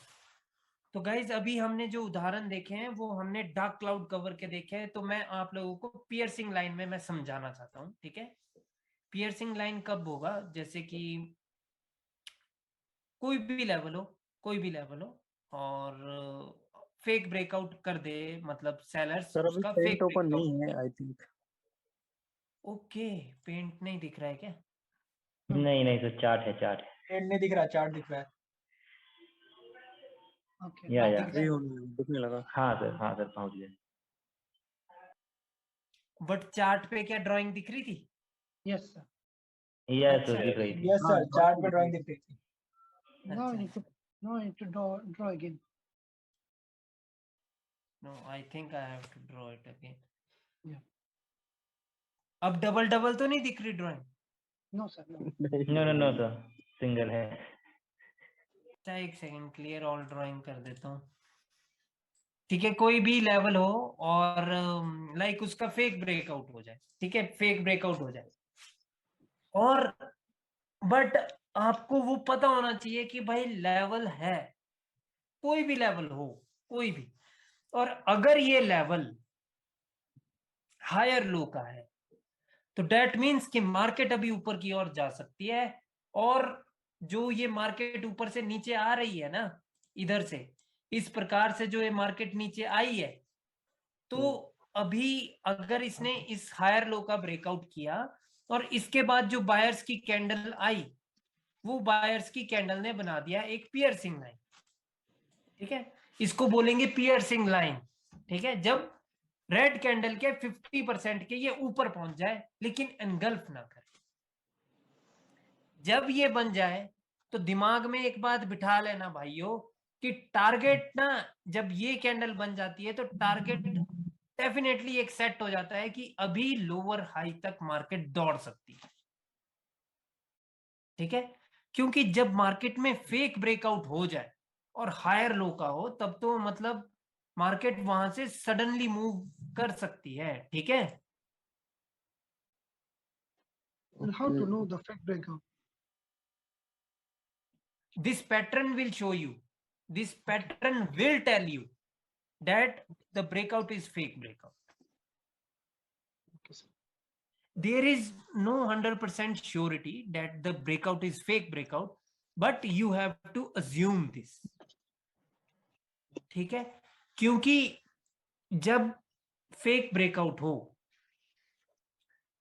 तो गाइज अभी हमने जो उदाहरण देखे हैं वो हमने डार्क क्लाउड कवर के देखे हैं। तो मैं आप लोगों को पियर्सिंग लाइन में मैं समझाना चाहता हूँ, ठीक है। पियर्सिंग लाइन कब होगा, जैसे कि कोई भी लेवल हो और फेक ब्रेकआउट कर दे, मतलब सेलर्स उसका फेक ओपन नहीं है आई थिंक। ओके, पेंट नहीं दिख रहा है क्या? नहीं सर, चार्ट है। पेंट नहीं दिख रहा, चार्ट दिख रहा है। ओके, या दिखने लगा। हाँ सर पहुंच गए। बट चार्ट पे क्या ड्राइंग दिख रही थी? यस सर, दिख रही थी। यस सर, चार्ट पे ड्राइंग दिख रही थी। No, I need to draw again. No, I think I have to draw it again. Yeah. अब डबल तो नहीं दिख रही drawing? No sir, no sir, single है। अच्छा, एक सेकंड, क्लियर ऑल ड्राइंग कर देता हूँ। ठीक है, कोई भी लेवल हो और लाइक उसका फेक ब्रेकआउट हो जाए, ठीक है, फेक ब्रेकआउट हो जाए, और बट आपको वो पता होना चाहिए कि भाई लेवल है, कोई भी लेवल हो, कोई भी, और अगर ये लेवल हायर लो का है तो डेट मीन्स कि मार्केट अभी ऊपर की ओर जा सकती है, और जो ये मार्केट ऊपर से नीचे आ रही है ना, इधर से इस प्रकार से जो ये मार्केट नीचे आई है, तो अभी अगर इसने इस हायर लो का ब्रेकआउट किया और इसके बाद जो बायर्स की कैंडल आई, वो बायर्स की कैंडल ने बना दिया एक पियर्सिंग लाइन, ठीक है, इसको बोलेंगे पियर्सिंग लाइन, ठीक है, जब रेड कैंडल के 50% के ये ऊपर पहुंच जाए लेकिन एनगल्फ ना करे। जब ये बन जाए तो दिमाग में एक बात बिठा लेना भाइयों कि टारगेट ना, जब ये कैंडल बन जाती है तो टारगेट डेफिनेटली एक सेट हो जाता है कि अभी लोअर हाई तक मार्केट दौड़ सकती है, ठीक है, क्योंकि जब मार्केट में फेक ब्रेकआउट हो जाए और हायर लो का हो तब तो मतलब मार्केट वहां से सडनली मूव कर सकती है, ठीक है। And how to know the fake breakout? This pattern will show you, this pattern will tell you that the breakout is fake breakout. There is no 100% surety that the breakout is fake breakout, but you have to assume this, ठीक है, क्योंकि जब fake breakout हो,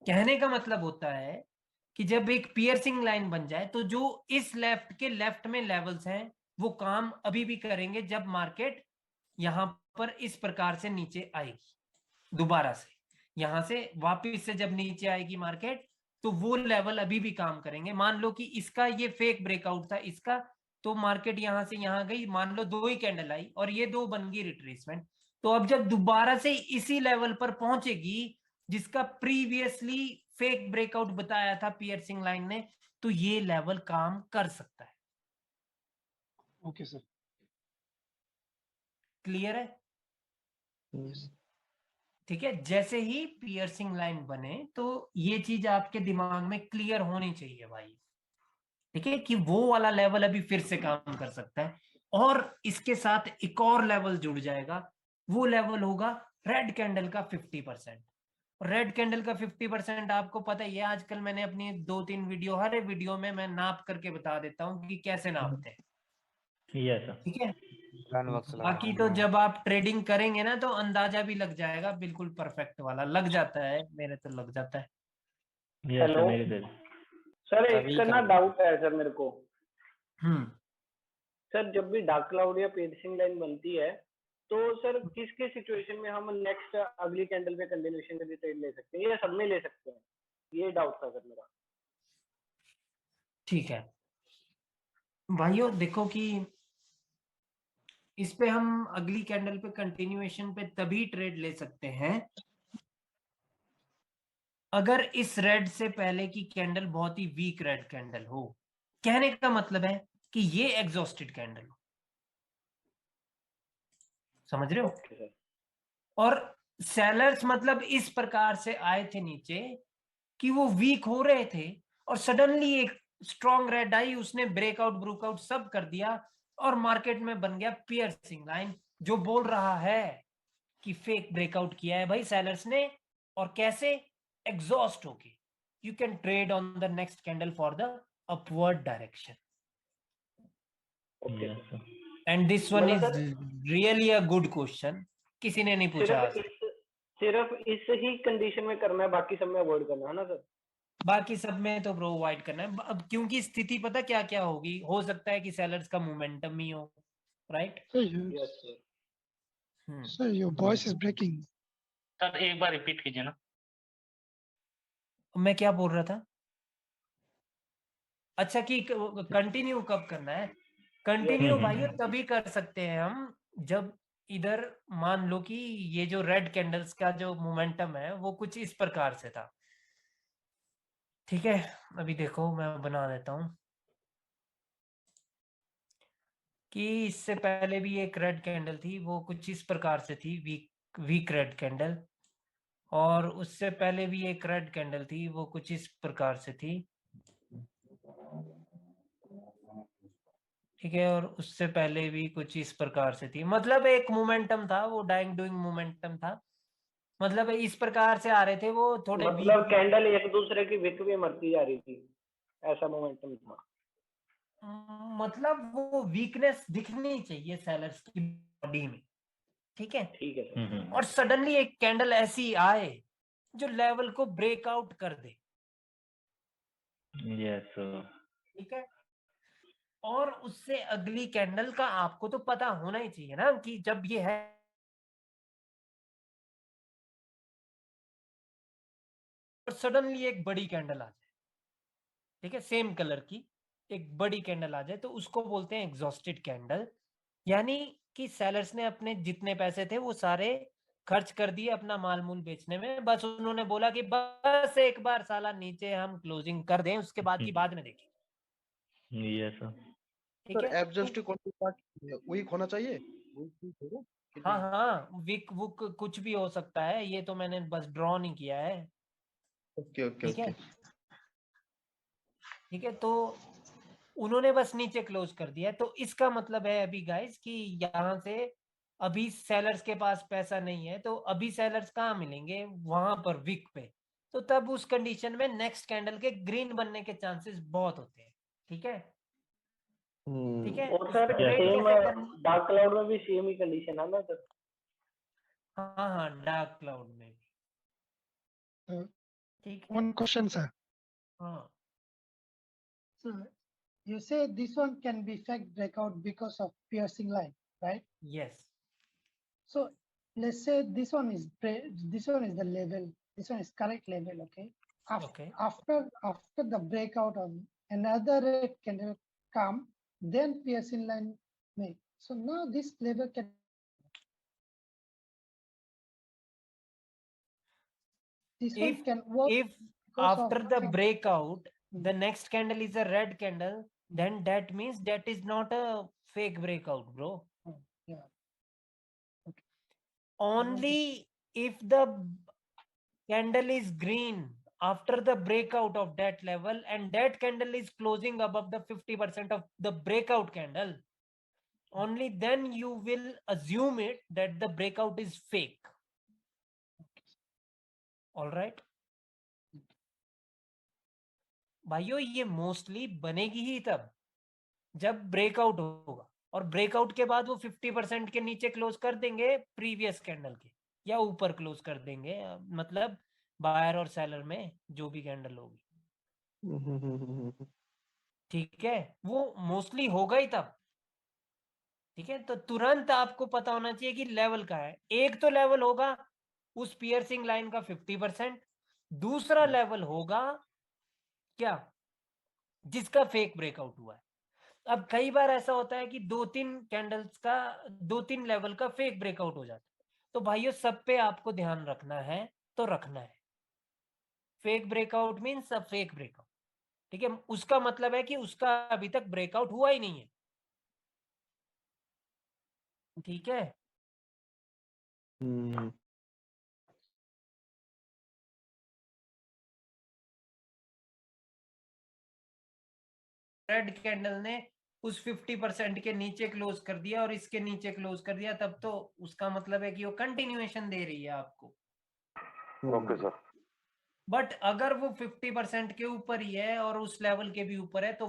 कहने का मतलब होता है कि जब एक पियर्सिंग लाइन बन जाए तो जो इस लेफ्ट के लेफ्ट में लेवल्स हैं वो काम अभी भी करेंगे जब मार्केट यहां पर इस प्रकार से नीचे आएगी, दोबारा से यहां से वापस से जब नीचे आएगी मार्केट तो वो लेवल अभी भी काम करेंगे। मान लो कि इसका ये फेक ब्रेकआउट था इसका, तो मार्केट यहां से यहां गई, मान लो 2 ही कैंडल आई और ये 2 बन गई रिट्रेसमेंट, तो अब जब दोबारा से इसी लेवल पर पहुंचेगी जिसका प्रीवियसली फेक ब्रेकआउट बताया था पियर्सिंग लाइन ने, तो ये लेवल काम कर सकता है। ओके सर, क्लियर है? ठीक है, जैसे ही पियर्सिंग लाइन बने तो ये चीज आपके दिमाग में क्लियर होनी चाहिए भाई, ठीक है, कि वो वाला लेवल अभी फिर से काम कर सकता है, और इसके साथ एक और लेवल जुड़ जाएगा, वो लेवल होगा रेड कैंडल का 50%। रेड कैंडल का 50% आपको पता ही है, आजकल मैंने अपनी 2-3 वीडियो, हर एक वीडियो में मैं नाप करके बता देता हूँ कि कैसे नापते हैं, ठीक है। बाकी तो जब आप ट्रेडिंग करेंगे ना तो अंदाजा भी लग जाएगा, बिल्कुल परफेक्ट वाला लग जाता है, मेरे तो लग जाता है। हेलो सर, एक ना डाउट है सर मेरे को। सर जब भी डार्क क्लाउड या पियर्सिंग लाइन बनती है तो सर किस किस सिचुएशन में हम नेक्स्ट अगली कैंडल पे कंटिन्यूएशन के लिए ट्रेड ले सकते हैं या सब में ले सकते हैं, ये डाउट था सर मेरा। ठीक है भाइयों, देखो कि इस पे हम अगली कैंडल पे कंटिन्यूएशन पे तभी ट्रेड ले सकते हैं अगर इस रेड से पहले की कैंडल बहुत ही वीक रेड कैंडल हो। कहने का मतलब है कि ये एग्जॉस्टेड कैंडल हो, समझ रहे हो? और सेलर्स मतलब इस प्रकार से आए थे नीचे कि वो वीक हो रहे थे और सडनली एक स्ट्रॉन्ग रेड आई, उसने ब्रेकआउट ब्रेकआउट सब कर दिया और मार्केट में बन गया पियर्सिंग लाइन, जो बोल रहा है कि फेक ब्रेकआउट किया है भाई सेलर्स ने, और कैसे एग्जॉस्ट होके you can trade on the next candle for the upward direction. And this one is really a good question, किसी ने नहीं पूछा। सिर्फ इस ही कंडीशन में करना है, बाकी सब में अवॉइड करना है ना सर? बाकी सब में तो ब्रो अवॉइड करना है। अब क्योंकि स्थिति पता क्या क्या होगी, हो सकता है कि सेलर्स का मोमेंटम ही हो, right? Sir your voice is breaking. Sir एक बार रिपीट कीजिए ना। मैं क्या बोल रहा था? अच्छा कि कंटिन्यू कब करना है? कंटिन्यू भाइयों तभी कर सकते हैं हम जब इधर मान लो कि ये जो रेड कैंडल्स का जो मोमेंटम है वो कुछ इस प्रकार से था, ठीक है। अभी देखो मैं बना देता हूं। कि इससे पहले भी एक रेड कैंडल थी, वो कुछ इस प्रकार से थी, वीक रेड कैंडल, और उससे पहले भी एक रेड कैंडल थी, वो कुछ इस प्रकार से थी, ठीक है, और उससे पहले भी कुछ इस प्रकार से थी। मतलब एक मोमेंटम था, वो डाइंग डूइंग मोमेंटम था, मतलब इस प्रकार से आ रहे थे वो थोड़े मतलब कैंडल एक दूसरे की विक में मरती जा रही थी, ऐसा मोमेंटम था। मतलब वो वीकनेस दिखनी चाहिए सेलर्स की बॉडी में, ठीक है। ठीक है सर। और सडनली एक कैंडल ऐसी आए जो लेवल को ब्रेकआउट कर दे, यस ठीक है। और उससे अगली कैंडल का आपको तो पता होना ही चाहिए ना कि जब ये है और सडनली एक बड़ी कैंडल आ जाए, ठीक है, सेम कलर की एक बड़ी कैंडल आ जाए, तो उसको बोलते हैं एग्जॉस्टेड कैंडल। यानी कि सेलर्स ने अपने जितने पैसे थे वो सारे खर्च कर दिए अपना माल मूल बेचने में, बस उन्होंने बोला कि बस एक बार साला नीचे हम क्लोजिंग कर दें, उसके बाद की बाद में देखें, यस ठीक है। एडजस्टिव क्वांटिटी वीक होना चाहिए, weak होगा कि हाँ नहीं? हाँ, विक वुक कुछ भी हो सकता है, ये तो मैंने बस ड्रॉ नहीं किया है, ओके ओके ठीक है, ओके। ठीक है। तो उन्होंने बस नीचे क्लोज कर दिया, तो इसका मतलब है अभी गाइस कि यहाँ से अभी सेलर्स के पास पैसा नहीं है, तो अभी सेलर्स कहाँ मिलेंगे, वहां पर विक पे। तो तब उस कंडीशन में नेक्स्ट कैंडल के ग्रीन बनने के चांसेस बहुत होते हैं, ठीक है, ठीक है। और इस सर पे ट्रेड सेम कैसे करनी, डार्क क्लाउड में भी सेम ही कंडीशन है ना सर? हाँ हाँ, डार्क क्लाउड में भी, ठीक है, One question, sir. हाँ। So you say this one can be fake breakout because of piercing line, right? Yes. So let's say this one is the level. This one is correct level, okay? Okay. After the breakout of another red candle come, then piercing line make. So now this level can. This one can work If after the breakout the next candle is a red candle, then that means that is not a fake breakout, bro. Yeah. Okay. Only if the candle is green after the breakout of that level and that candle is closing above the 50% of the breakout candle, only then you will assume it that the breakout is fake. All right. भाइयों ये mostly बनेगी ही तब जब breakout होगा, और breakout के बाद वो 50% के नीचे क्लोज कर देंगे प्रीवियस कैंडल के, या ऊपर क्लोज कर देंगे, मतलब बायर और सेलर में जो भी कैंडल होगी, ठीक है, वो मोस्टली होगा ही तब, ठीक है। तो तुरंत आपको पता होना चाहिए कि लेवल का है, एक तो लेवल होगा उस पियर्सिंग लाइन का 50%, दूसरा लेवल होगा क्या, जिसका फेक ब्रेकआउट हुआ है। अब कई बार ऐसा होता है कि दो तीन लेवल का फेक ब्रेकआउट हो जाता है, तो भाइयों सब पे आपको ध्यान रखना है, तो रखना है। Fake breakout means fake breakout, ठीक है, उसका मतलब है कि उसका अभी तक ब्रेकआउट हुआ ही नहीं है, ठीक है। रेड कैंडल ने उस 50% के नीचे क्लोज कर दिया और इसके नीचे क्लोज कर दिया, तब तो उसका मतलब है कि वो कंटिन्यूएशन दे रही है आपको। Okay sir. बट अगर वो 50% के ऊपर ही है और उस लेवल के भी ऊपर है, तो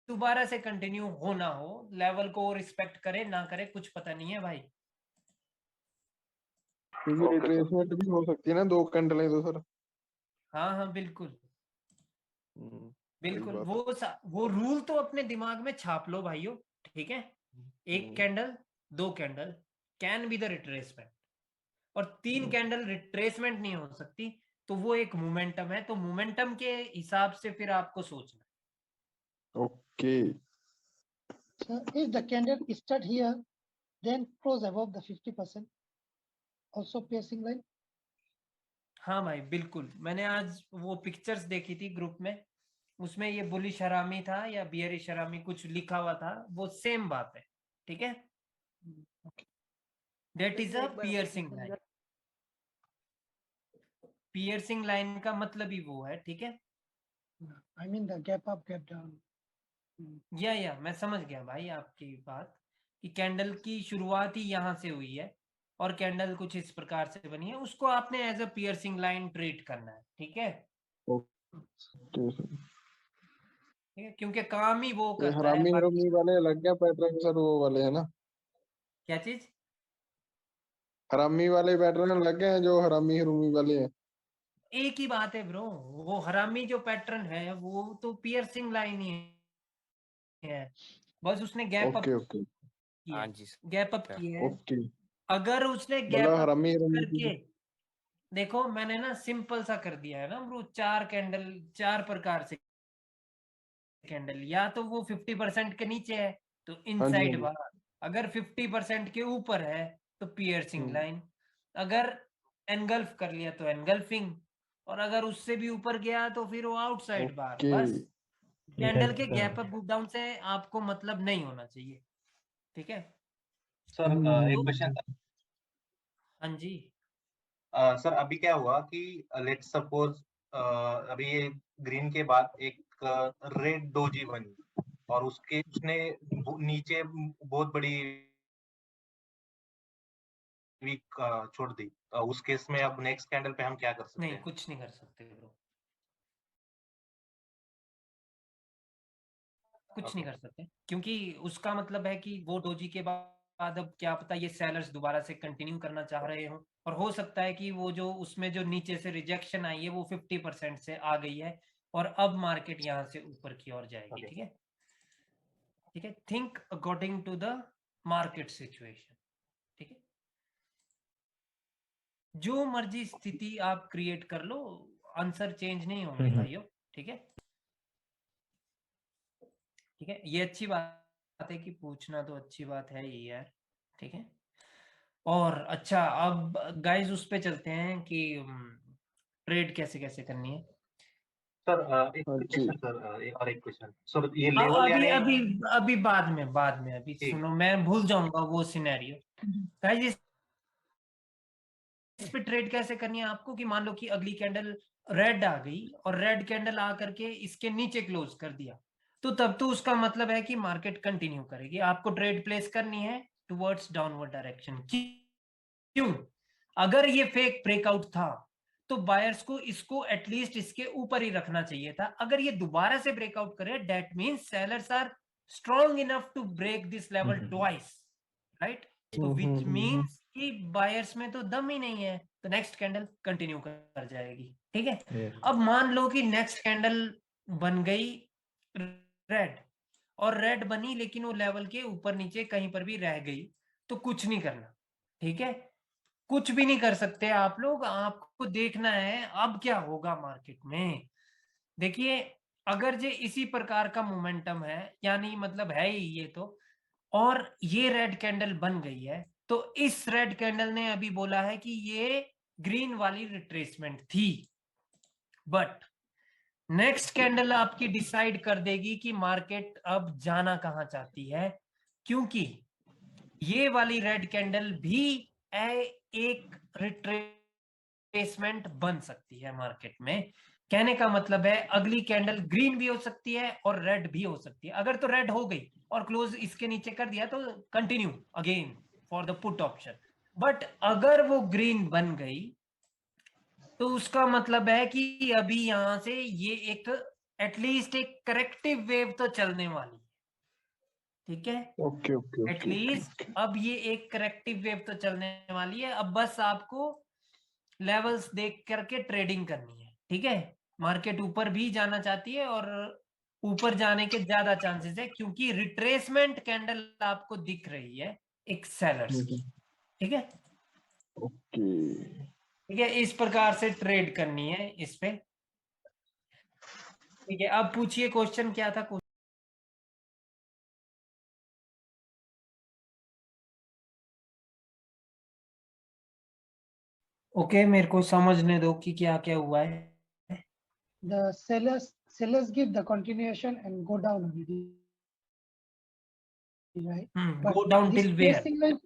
दोबारा से कंटिन्यू हो ना हो, लेवल को रिस्पेक्ट करे ना करे कुछ पता नहीं है भाई। क्योंकि रिट्रेसमेंट भी हो सकती है ना, दो कैंडल है तो सर। हाँ हाँ बिल्कुल बिल्कुल, वो रूल तो अपने दिमाग में छाप लो भाइयों, ठीक है। एक कैंडल, दो candle can be the retracement, और तीन कैंडल रिट्रेसमेंट नहीं हो सकती, तो वो एक मोमेंटम है, तो मोमेंटम के हिसाब से फिर आपको सोचना। Okay. So if the candle start here, then close above the 50%, also piercing line. हाँ भाई बिल्कुल, मैंने आज वो पिक्चर्स देखी थी ग्रुप में, उसमें ये बुलिश हरामी था या बियरिश हरामी कुछ लिखा हुआ था, वो सेम बात है, ठीक है। That is a piercing line. Piercing line का मतलब ही वो है, ठीक है। I mean the gap up, gap down. या मैं समझ गया भाई आपकी बात कि कैंडल की शुरुआत ही यहाँ से हुई है और कैंडल कुछ इस प्रकार से बनी है, उसको आपने as a piercing line treat करना है, ठीक है। ठीक है, क्योंकि काम ही वो ये करता है। हरामी हरामी वाले लग गया पैटर्न सर, वो वाले है ना, क्या चीज? हरामी वाले पैटर्न लग गए हैं जो हरामी हरूमी वाले हैं। एक ही बात है ब्रो, वो हरामी जो पैटर्न है वो तो पियर्सिंग लाइन ही है, बस उसने गैप अप ओके किया, गैप अप किया है। ओके, अगर उसने गैप मतलब अप हरामी हरामी करके, देखो मैंने ना सिंपल सा कर दिया है ना ब्रो, 4 कैंडल, 4 प्रकार से कैंडल, या तो वो 50% के नीचे है तो हाँ जी, इनसाइड बार, अगर 50% के ऊपर है तो पियर्सिंग लाइन, अगर एनगल्फ कर लिया तो एनगल्फिंग, और अगर उससे भी ऊपर गया तो फिर वो आउटसाइड बार। ओके बस कैंडल के गैप अप डाउन से आपको मतलब नहीं होना चाहिए, ठीक है। सर एक क्वेश्चन था। हाँ जी सर अभी क्या हुआ कि लेट्स सपोज अभी ये ग्रीन के बाद एक रेड डोजी बनी और उसने नीचे बहुत बड़ी वीक छोड़ दी, उस केस में अब नेक्स्ट कैंडल पे हम क्या कर सकते नहीं, हैं? कुछ नहीं कर सकते ब्रो, कुछ नहीं कर सकते, क्योंकि उसका मतलब है कि वो डोजी के बाद अब क्या पता ये सेलर्स दोबारा से कंटिन्यू करना चाह रहे हो, और हो सकता है कि वो जो उसमें जो नीचे से रिजेक्शन आई है वो 50% से आ गई है और अब मार्केट यहाँ से ऊपर की ओर जाएगी, ठीक है। ठीक है, think according to the market situation, ठीक है। जो मर्जी स्थिति आप क्रिएट कर लो, आंसर चेंज नहीं होंगे भाइयों, ठीक है। ठीक है, ये अच्छी बात है कि पूछना तो अच्छी बात है ही यार, ठीक है। और अच्छा, अब गाइस उस पे चलते हैं कि ट्रेड कैसे कैसे करनी है। सर एक क्वेश्चन सर, और एक क्वेश्चन सर, ये लेवल अभी यानी अभी अभी बाद में अभी सुनो, मैं भूल जाऊंगा वो सिनेरियो। गाइस इस पे ट्रेड कैसे करनी है आपको कि मान लो कि अगली कैंडल रेड आ गई और रेड कैंडल आ करके इसके नीचे क्लोज कर दिया, तो तब तो उसका मतलब है कि मार्केट कंटिन्यू करेगी, आपको ट्रेड प्लेस करनी है टुवर्ड्स डाउनवर्ड डायरेक्शन। क्यों? अगर ये फेक ब्रेकआउट था तो बायर्स को इसको एटलीस्ट इसके ऊपर ही रखना चाहिए था। अगर ये दोबारा से ब्रेकआउट करे that means sellers are strong enough to break this level twice, right. तो विच मींस कि बायर्स में तो दम ही नहीं है, तो नेक्स्ट कैंडल कंटिन्यू कर जाएगी, ठीक है। अब मान लो कि नेक्स्ट कैंडल बन गई रेड, और रेड बनी लेकिन वो लेवल के ऊपर नीचे कहीं पर भी रह गई, तो कुछ नहीं करना, ठीक है। कुछ भी नहीं कर सकते आप लोग, आपको देखना है अब क्या होगा मार्केट में। देखिए, अगर जे इसी प्रकार का मोमेंटम है, यानी मतलब है ही ये तो, और ये रेड कैंडल बन गई है, तो इस रेड कैंडल ने अभी बोला है कि ये ग्रीन वाली रिट्रेसमेंट थी, बट नेक्स्ट कैंडल आपकी डिसाइड कर देगी कि मार्केट अब जाना कहां चाहती है, क्योंकि ये वाली रेड कैंडल भी एक रिट्रेसमेंट बन सकती है मार्केट में। कहने का मतलब है अगली कैंडल ग्रीन भी हो सकती है और रेड भी हो सकती है। अगर तो रेड हो गई और क्लोज इसके नीचे कर दिया तो continue again for the put option, but अगर वो ग्रीन बन गई तो उसका मतलब है कि अभी यहां से ये एक एटलीस्ट एक करेक्टिव वेव तो चलने वाली है, ठीक है। ओके ओके ओके एटलीस्ट अब ये एक करेक्टिव वेव तो चलने वाली है, अब बस आपको लेवल्स देख करके ट्रेडिंग करनी है, ठीक है। मार्केट ऊपर भी जाना चाहती है और ऊपर जाने के ज्यादा चांसेस है, क्योंकि रिट्रेसमेंट कैंडल आपको दिख रही है एक सेलर्स की, ठीक है। ओके, ठीक है, इस प्रकार से ट्रेड करनी है इस पे, ठीक है। अब पूछिए क्वेश्चन क्या था। ओके, मेरे को समझने दो कि क्या क्या हुआ है। The sellers sellers give the continuation and go down already, right? But Go down this till where? piercing line,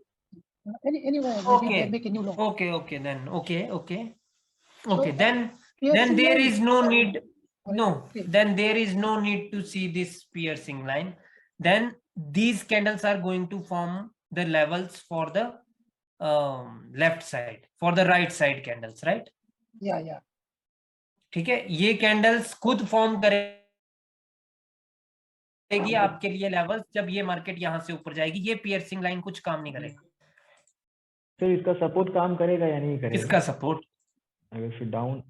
anywhere, maybe they make a new low. Okay, then, okay. So, Then piercing there line- is no need, then there is no need to see this piercing line. Then these candles are going to form the levels for the left side, for the right side candles, right? Yeah. ठीक है, ये candles खुद form करेगी आपके लिए levels जब ये market यहाँ से ऊपर जाएगी। ये पियर्सिंग लाइन कुछ काम नहीं करेगा। सर इसका सपोर्ट काम करेगा या नहीं करेगा? इसका सपोर्ट अगर फिर डाउन,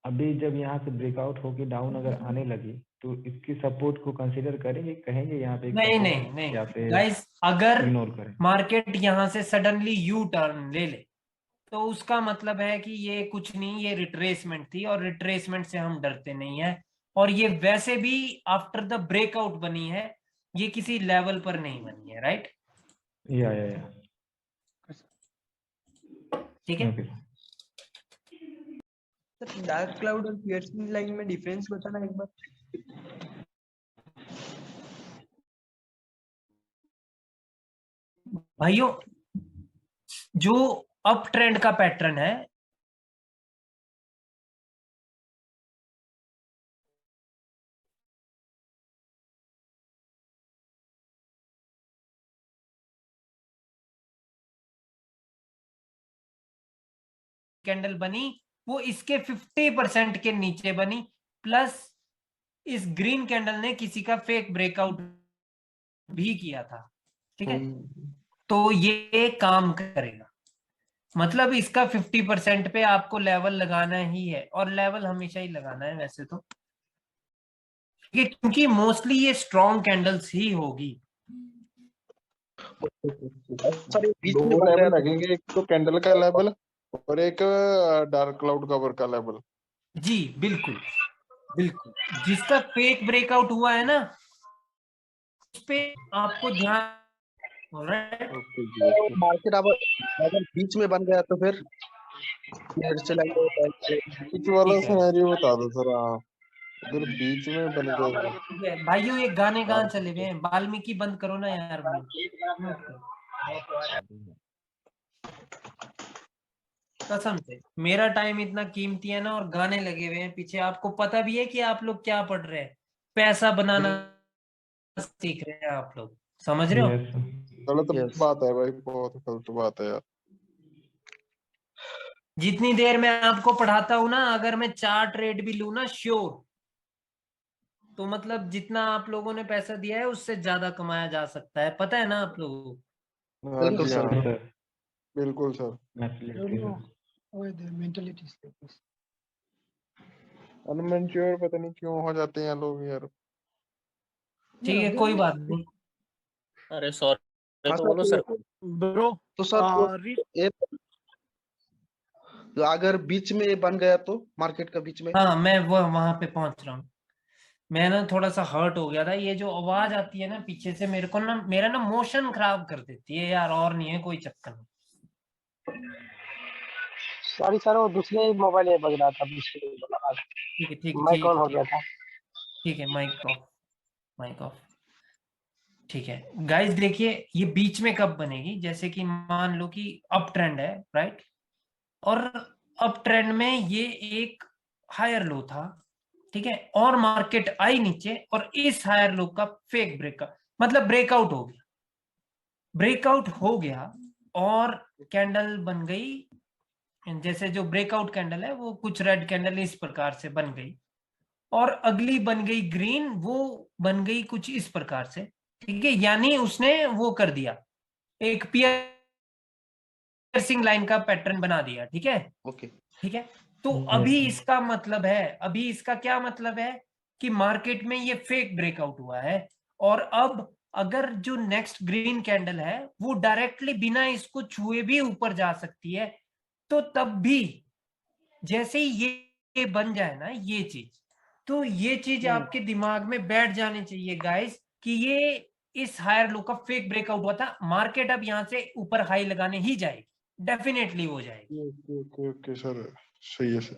अभी जब यहाँ से ब्रेकआउट होके डाउन अगर आने लगी तो इसकी सपोर्ट को कंसीडर करेंगे, कहेंगे यहाँ पे नहीं या फिर गाइस, अगर इग्नोर करें? मार्केट यहाँ से सडनली यू टर्न ले ले तो उसका मतलब है कि ये कुछ नहीं, ये रिट्रेसमेंट थी और रिट्रेसमेंट से हम डरते नहीं है। और ये वैसे भी आफ्टर द ब्रेकआउट बनी है, ये किसी लेवल पर नहीं बनी है, राइट? या ठीक है। डार्क क्लाउड और पियर्सिंग लाइन में डिफरेंस बताना एक बार। भाइयों, जो अप ट्रेंड का पैटर्न है, कैंडल बनी वो इसके 50% के नीचे बनी, प्लस इस ग्रीन कैंडल ने किसी का फेक ब्रेकआउट भी किया था, ठीक है? तो ये काम करेगा, मतलब इसका 50% पे आपको लेवल लगाना ही है, और लेवल हमेशा ही लगाना है वैसे तो, क्योंकि मोस्टली ये स्ट्रॉन्ग कैंडल्स ही होगी। सर दो लेवल लगेंगे, एक तो कैंडल का लेवल और एक डार्क क्लाउड कवर का लेवल। जी बिल्कुल, जिसका फेक ब्रेकआउट हुआ है ना उस पे आपको ध्यान। मार्केट अगर बीच में बन गया तो फिर बीच वाला सिनेरियो बता दो सर आप। अगर बीच में बन गया भाइयों, ये गाने कहाँ चले गए हैं? वाल्मीकि बंद करो ना यार। कसम से मेरा टाइम इतना कीमती है ना, और गाने लगे हुए हैं पीछे। आपको पता भी है कि आप लोग क्या पढ़ रहे हैं? पैसा बनाना सीख रहे हैं आप लोग, समझ रहे हो? गलत बात है भाई, बहुत गलत बात है यार। जितनी देर मैं आपको पढ़ाता हूं ना, अगर मैं 4 ट्रेड भी लूं ना श्योर, तो मतलब जितना आप लोगों ने पैसा दिया है उससे ज्यादा कमाया जा सकता है, पता है ना आप लोगों को? बिल्कुल सर। अनमेच्योर पता नहीं क्यों हो जाते हैं लोग यार। ठीक है, कोई बात नहीं। अरे सॉरी, तो बोलो सर। ब्रो तो सर अगर बीच में बन गया तो मार्केट का बीच में, हाँ मैं वो वहां पे पहुंच रहा हूँ। मैं ना थोड़ा सा हर्ट हो गया था, ये जो आवाज आती है ना पीछे से, मेरे को ना, मेरा ना मोशन खराब कर देती है यार, और नहीं है कोई चक्कर नहीं। सॉरी सर, वो दूसरे मोबाइल में बज रहा था। ठीक माइक ऑन हो गया था। ठीक है, माइक ऑफ। ठीक है गाइस, देखिए ये बीच में कब बनेगी? जैसे कि मान लो कि अप ट्रेंड है, राइट? और अप ट्रेंड में ये एक हायर लो था, ठीक है, और मार्केट आई नीचे, और इस हायर लो का फेक ब्रेकआउट, मतलब ब्रेकआउट हो गया और कैंडल बन गई। जैसे जो ब्रेकआउट कैंडल है वो कुछ रेड कैंडल इस प्रकार से बन गई, और अगली बन गई ग्रीन, वो बन गई कुछ इस प्रकार से, ठीक है? यानी उसने वो कर दिया, एक पियर्सिंग लाइन का पैटर्न बना दिया, ठीक है? ओके, ठीक है। तो अभी इसका मतलब है, अभी इसका क्या मतलब है कि मार्केट में ये फेक ब्रेकआउट हुआ है, और अब अगर जो नेक्स्ट ग्रीन कैंडल है वो डायरेक्टली बिना इसको छुए भी ऊपर जा सकती है, तो तब भी जैसे ही ये बन जाए ना ये चीज, तो ये चीज आपके दिमाग में बैठ जानी चाहिए गाइस कि ये इस हायर लो का फेक ब्रेकआउट हुआ था। मार्केट अब यहाँ से ऊपर हाई लगाने ही जाएगी, डेफिनेटली हो जाएगी। ओके सर, सही है सर।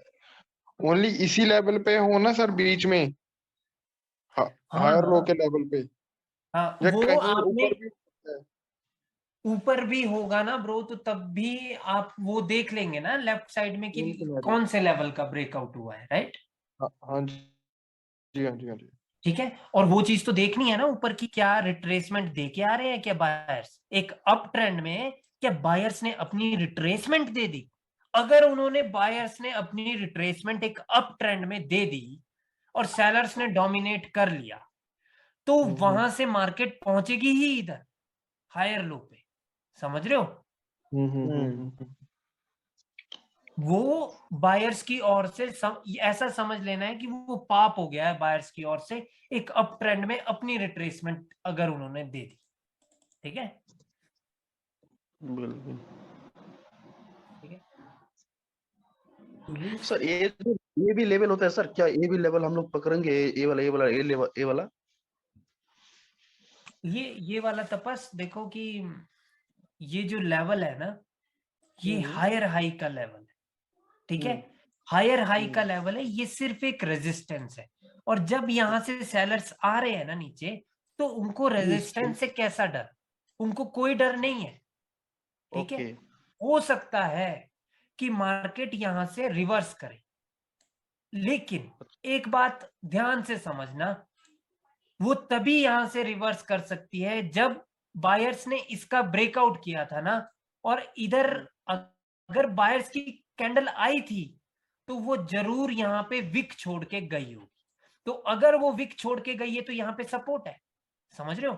ओनली इसी लेवल पे हो ना सर बीच में, हायर लो के लेवल पे हाँ या वो कहीं आपने ऊपर भी है। ऊपर भी होगा ना ब्रो, तो तब भी आप वो देख लेंगे ना लेफ्ट साइड में कि कौन से लेवल का ब्रेकआउट हुआ है, राइट? हाँ जी हाँ जी हाँ जी। ठीक है, और वो चीज तो देखनी है ना ऊपर की क्या रिट्रेसमेंट दे के आ रहे हैं क्या बायर्स एक अप ट्रेंड में, क्या बायर्स ने अपनी रिट्रेसमेंट दे दी? अगर उन्होंने बायर्स ने अपनी रिट्रेसमेंट एक अप ट्रेंड में दे दी और सेलर्स ने डोमिनेट कर लिया, तो वहां से मार्केट पहुंचेगी ही इधर हायर लो पे, समझ रहे हो? वो बायर्स की ओर से ऐसा समझ लेना है कि वो पाप हो गया है बायर्स की ओर से एक अप ट्रेंड में अपनी रिट्रेसमेंट अगर उन्होंने दे दी, ठीक है? बिल्कुल ठीक है सर। ये भी लेवल होता है सर क्या? ये भी लेवल हम लोग पकड़ेंगे? ये वाला ये वाला ये वाला तपस देखो कि ये जो लेवल है ना, ये हायर हाई का लेवल है, ठीक है? हायर हाई का लेवल है, ये सिर्फ एक रेजिस्टेंस है। और जब यहां से सेलर्स आ रहे हैं ना नीचे, तो उनको रेजिस्टेंस से कैसा डर? उनको कोई डर नहीं है, ठीक है? हो सकता है कि मार्केट यहां से रिवर्स करे, लेकिन एक बात ध्यान से समझना, वो तभी यहां से रिवर्स कर सकती है जब बायर्स ने इसका ब्रेकआउट किया था ना, और इधर अगर बायर्स की कैंडल आई थी तो वो जरूर यहाँ पे विक छोड़ के गई होगी। तो अगर वो विक छोड़ के गई है तो यहाँ पे सपोर्ट है, समझ रहे हो?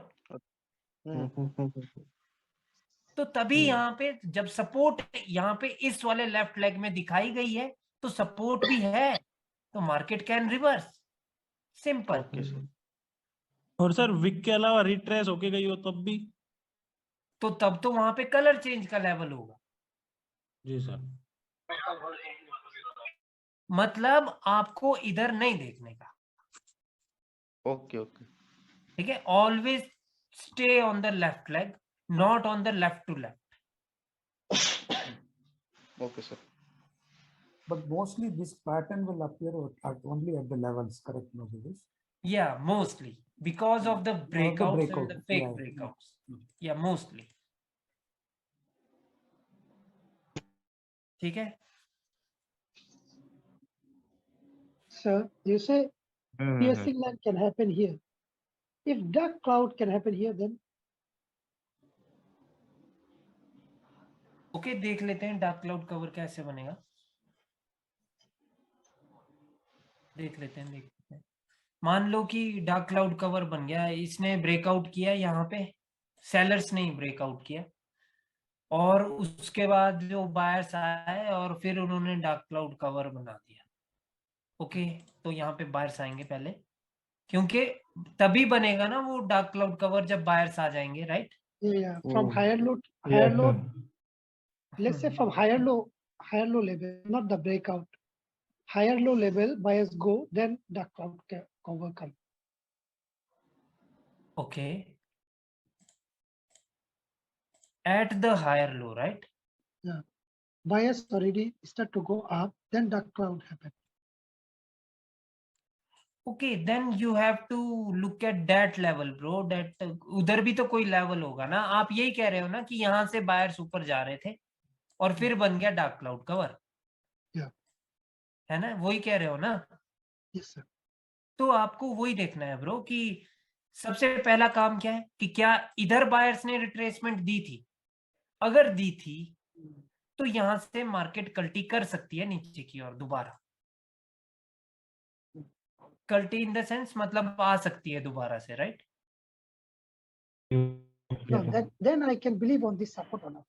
तो तभी यहाँ पे जब सपोर्ट यहाँ पे इस वाले लेफ्ट लेग में दिखाई गई है, तो सपोर्ट भी है, तो मार्केट कैन रिवर्स, सिंपल। और सर विक के अलावा रिट्रेस होके गई हो तब भी? तो तब तो वहां पे कलर चेंज का लेवल होगा। जी सर। मतलब आपको इधर नहीं देखने का। ओके ओके ठीक है, always stay on the left leg, not on the left to left. Okay sir. But mostly this pattern will appear only at the levels, correct, Moses? Yeah, mostly because of the breakouts and the fake yeah. breakouts. Yeah, mostly. ठीक है? Sir, you say piercing line can happen here. If dark cloud can happen here, then okay, देख लेते हैं dark cloud cover कैसे बनेगा। देख लेते हैं। मान लो कि डार्क क्लाउड कवर बन गया, इसने ब्रेकआउट किया यहाँ पे, सेलर्स ने ब्रेकआउट किया, और उसके बाद जो बायर्स आए और फिर उन्होंने डार्क क्लाउड कवर बना दिया। ओके, तो यहाँ पे बायर्स आएंगे पहले, क्योंकि तभी बनेगा ना वो डार्क क्लाउड कवर जब बायर्स आ जाएंगे, right? yeah, from higher low, let's say from higher low level, not the breakout. Higher low level buyers go, then dark cloud cover come. Okay. At the higher low, right? Yeah. Buyers already start to go up, then dark cloud happen. Okay, then you have to look at that level, bro. That उधर भी तो कोई level होगा ना। आप यही कह रहे हो ना कि यहाँ से बायर्स ऊपर जा रहे थे और फिर बन गया डार्क क्लाउड कवर, है ना? वही कह रहे हो ना? Yes, sir. तो आपको वही देखना है ब्रो कि सबसे पहला काम क्या है कि क्या इधर बायर्स ने रिट्रेसमेंट दी थी? अगर दी थी तो यहां से मार्केट कल्टी कर सकती है नीचे की ओर दोबारा। कल्टी इन द सेंस मतलब आ सकती है दोबारा से, right? No, then I can believe on this support or not.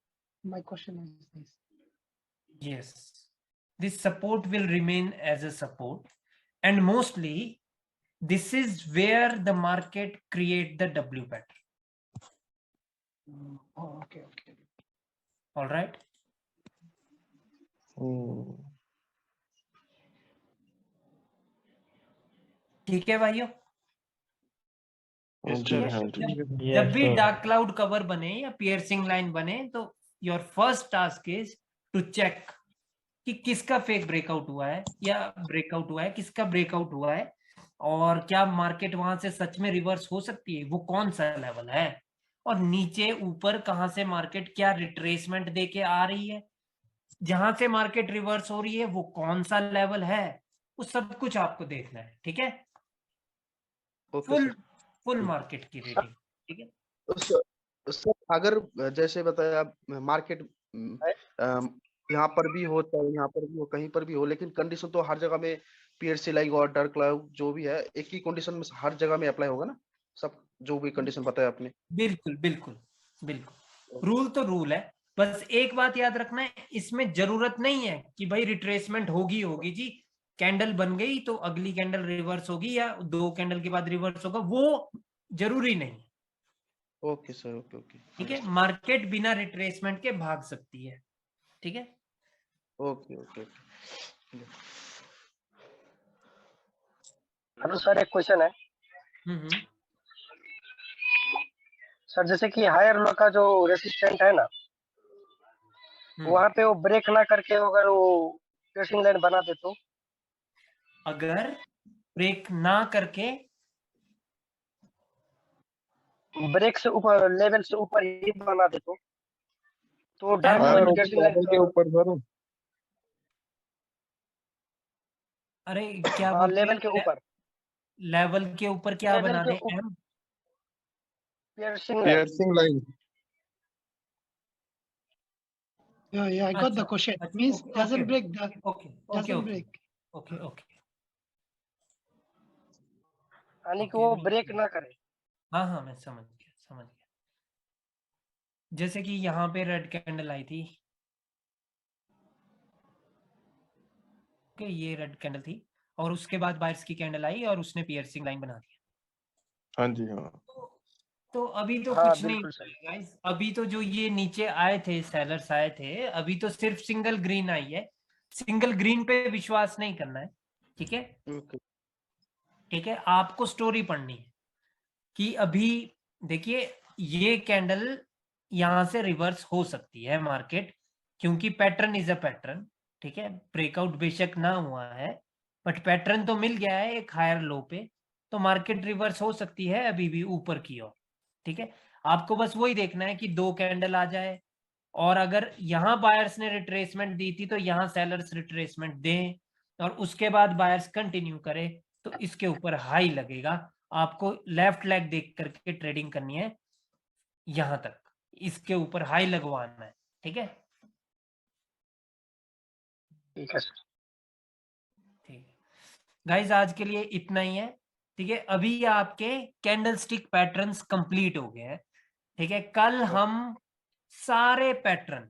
My question is this. Yes, this support will remain as a support, and mostly this is where the market create the W pattern. Oh, okay. All right. ठीक है भाइयों? जब भी dark cloud cover बने या piercing line बने, तो your first task is to check कि किसका फेक ब्रेकआउट हुआ है या ब्रेकआउट हुआ है, किसका ब्रेकआउट हुआ है, और क्या मार्केट वहां से सच में रिवर्स हो सकती है, वो कौन सा लेवल है, और नीचे ऊपर कहां से मार्केट क्या रिट्रेसमेंट दे के आ रही है, जहां से मार्केट रिवर्स हो रही है वो कौन सा लेवल है, वो सब कुछ आपको देखना है। ठीक है, फुल मार्केट की रेटिंग। ठीक है सर, अगर जैसे बताया मार्केट यहाँ पर भी हो चाहे यहाँ पर भी हो कहीं पर भी हो, लेकिन कंडीशन तो हर जगह में पीएससी लाइक और डार्क क्लाउड जो भी है एक ही कंडीशन में हर जगह में अप्लाई होगा ना, सब जो भी कंडीशन बताया आपने। बिल्कुल बिल्कुल बिल्कुल, रूल तो रूल है। बस एक बात याद रखना है, इसमें जरूरत नहीं है कि भाई रिट्रेसमेंट होगी जी, कैंडल बन गई तो अगली कैंडल रिवर्स होगी या 2 कैंडल के बाद रिवर्स होगा, वो जरूरी नहीं। Okay sir, okay. ठीक है, मार्केट बिना रिट्रेसमेंट के भाग सकती है। ठीक है, ओके। हेलो सर, एक क्वेश्चन है सर। जैसे कि हायर लो का जो रेसिस्टेंट है ना, वहां पे वो ब्रेक ना करके अगर वो ट्रेसिंग लाइन बना दे तो, अगर ब्रेक ना करके ब्रेक से ऊपर लेवल से ऊपर ही बना दे तो डार्क ट्रेसिंग लाइन के ऊपर सर, अरे क्या बोल लेवल के ऊपर, लेवल के ऊपर क्या बना दे, piercing line. Yeah, I got the question. Means doesn't break the doesn't break. Okay यानी कि वो ब्रेक ना करे। हाँ मैं समझ गया। जैसे कि यहाँ पे रेड कैंडल आई थी, ये रेड कैंडल थी और उसके बाद बायर्स की कैंडल आई और उसने पियर्सिंग लाइन बना दिया। हाँ जी, हाँ। तो अभी तो कुछ नहीं गाइस, अभी तो जो ये नीचे आए थे सेलर्स आए थे, अभी तो सिर्फ सिंगल ग्रीन आई है। सिंगल ग्रीन पे विश्वास नहीं करना है। ठीक है, आपको स्टोरी पढ़नी है कि अभी देखिए ये कैंडल यहां से रिवर्स हो सकती है मार्केट, क्योंकि पैटर्न इज अ पैटर्न। ठीक है, ब्रेकआउट बेशक ना हुआ है बट पैटर्न तो मिल गया है एक हायर लो पे, तो मार्केट रिवर्स हो सकती है अभी भी ऊपर की ओर। ठीक है, आपको बस वही देखना है कि 2 कैंडल आ जाए, और अगर यहां बायर्स ने रिट्रेसमेंट दी थी तो यहां सेलर्स रिट्रेसमेंट दें, और उसके बाद बायर्स कंटिन्यू करे तो इसके ऊपर हाई लगेगा। आपको लेफ्ट लेग देख करके ट्रेडिंग करनी है, यहां तक इसके ऊपर हाई लगवाना है। ठीक है, ठीक है सर। ठीक है गाइस, आज के लिए इतना ही है। ठीक है, अभी आपके कैंडल स्टिक पैटर्न्स कंप्लीट हो गए हैं। ठीक है, कल हम सारे पैटर्न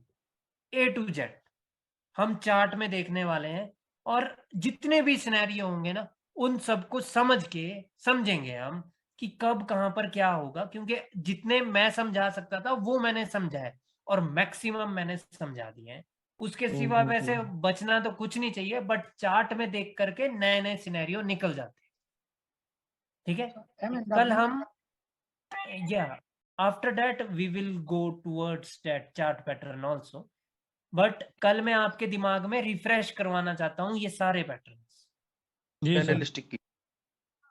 A to Z हम चार्ट में देखने वाले हैं, और जितने भी सिनेरियो होंगे ना उन सबको समझेंगे हम कि कब कहां पर क्या होगा, क्योंकि जितने मैं समझा सकता था वो मैंने समझा है और मैक्सिमम मैंने समझा दिए हैं। उसके सिवा वैसे बचना तो कुछ नहीं चाहिए, बट चार्ट में देख करके नए नए सिनेरियो निकल जाते हैं। ठीक है, कल हम after that we will go towards that chart pattern also, but कल मैं आपके दिमाग में रिफ्रेश करवाना चाहता हूं ये सारे पैटर्न्स। कैंडलस्टिक की,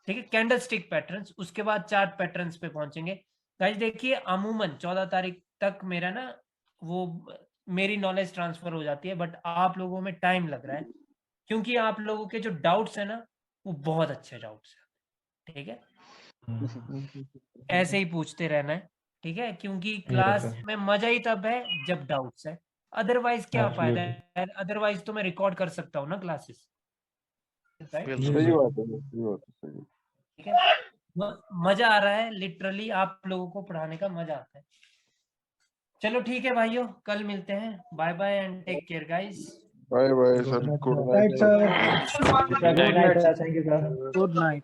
ठीक है, कैंडलस्टिक पैटर्न्स, उसके बाद चार्ट पैटर्न्स पे पहुंचेंगे। गाइस देखिए, अमूमन 14 तारीख तक मेरा ना वो मेरी नॉलेज ट्रांसफर हो जाती है, बट आप लोगों में टाइम लग रहा है क्योंकि आप लोगों के जो डाउट्स है ना वो बहुत अच्छे डाउट्स है। ठीक है, ऐसे ही पूछते रहना है। ठीक है, क्योंकि क्लास में मजा ही तब है जब डाउट्स है, अदरवाइज क्या फायदा है, अदरवाइज तो मैं रिकॉर्ड कर सकता हूँ ना क्लासेस। सही बात है। ठीक है, मजा आ रहा है, लिटरली आप लोगों को पढ़ाने का मजा आता है। चलो ठीक है भाइयों, कल मिलते हैं। Bye bye and take care guys. Bye bye sir, good night sir, thank you sir. Good night.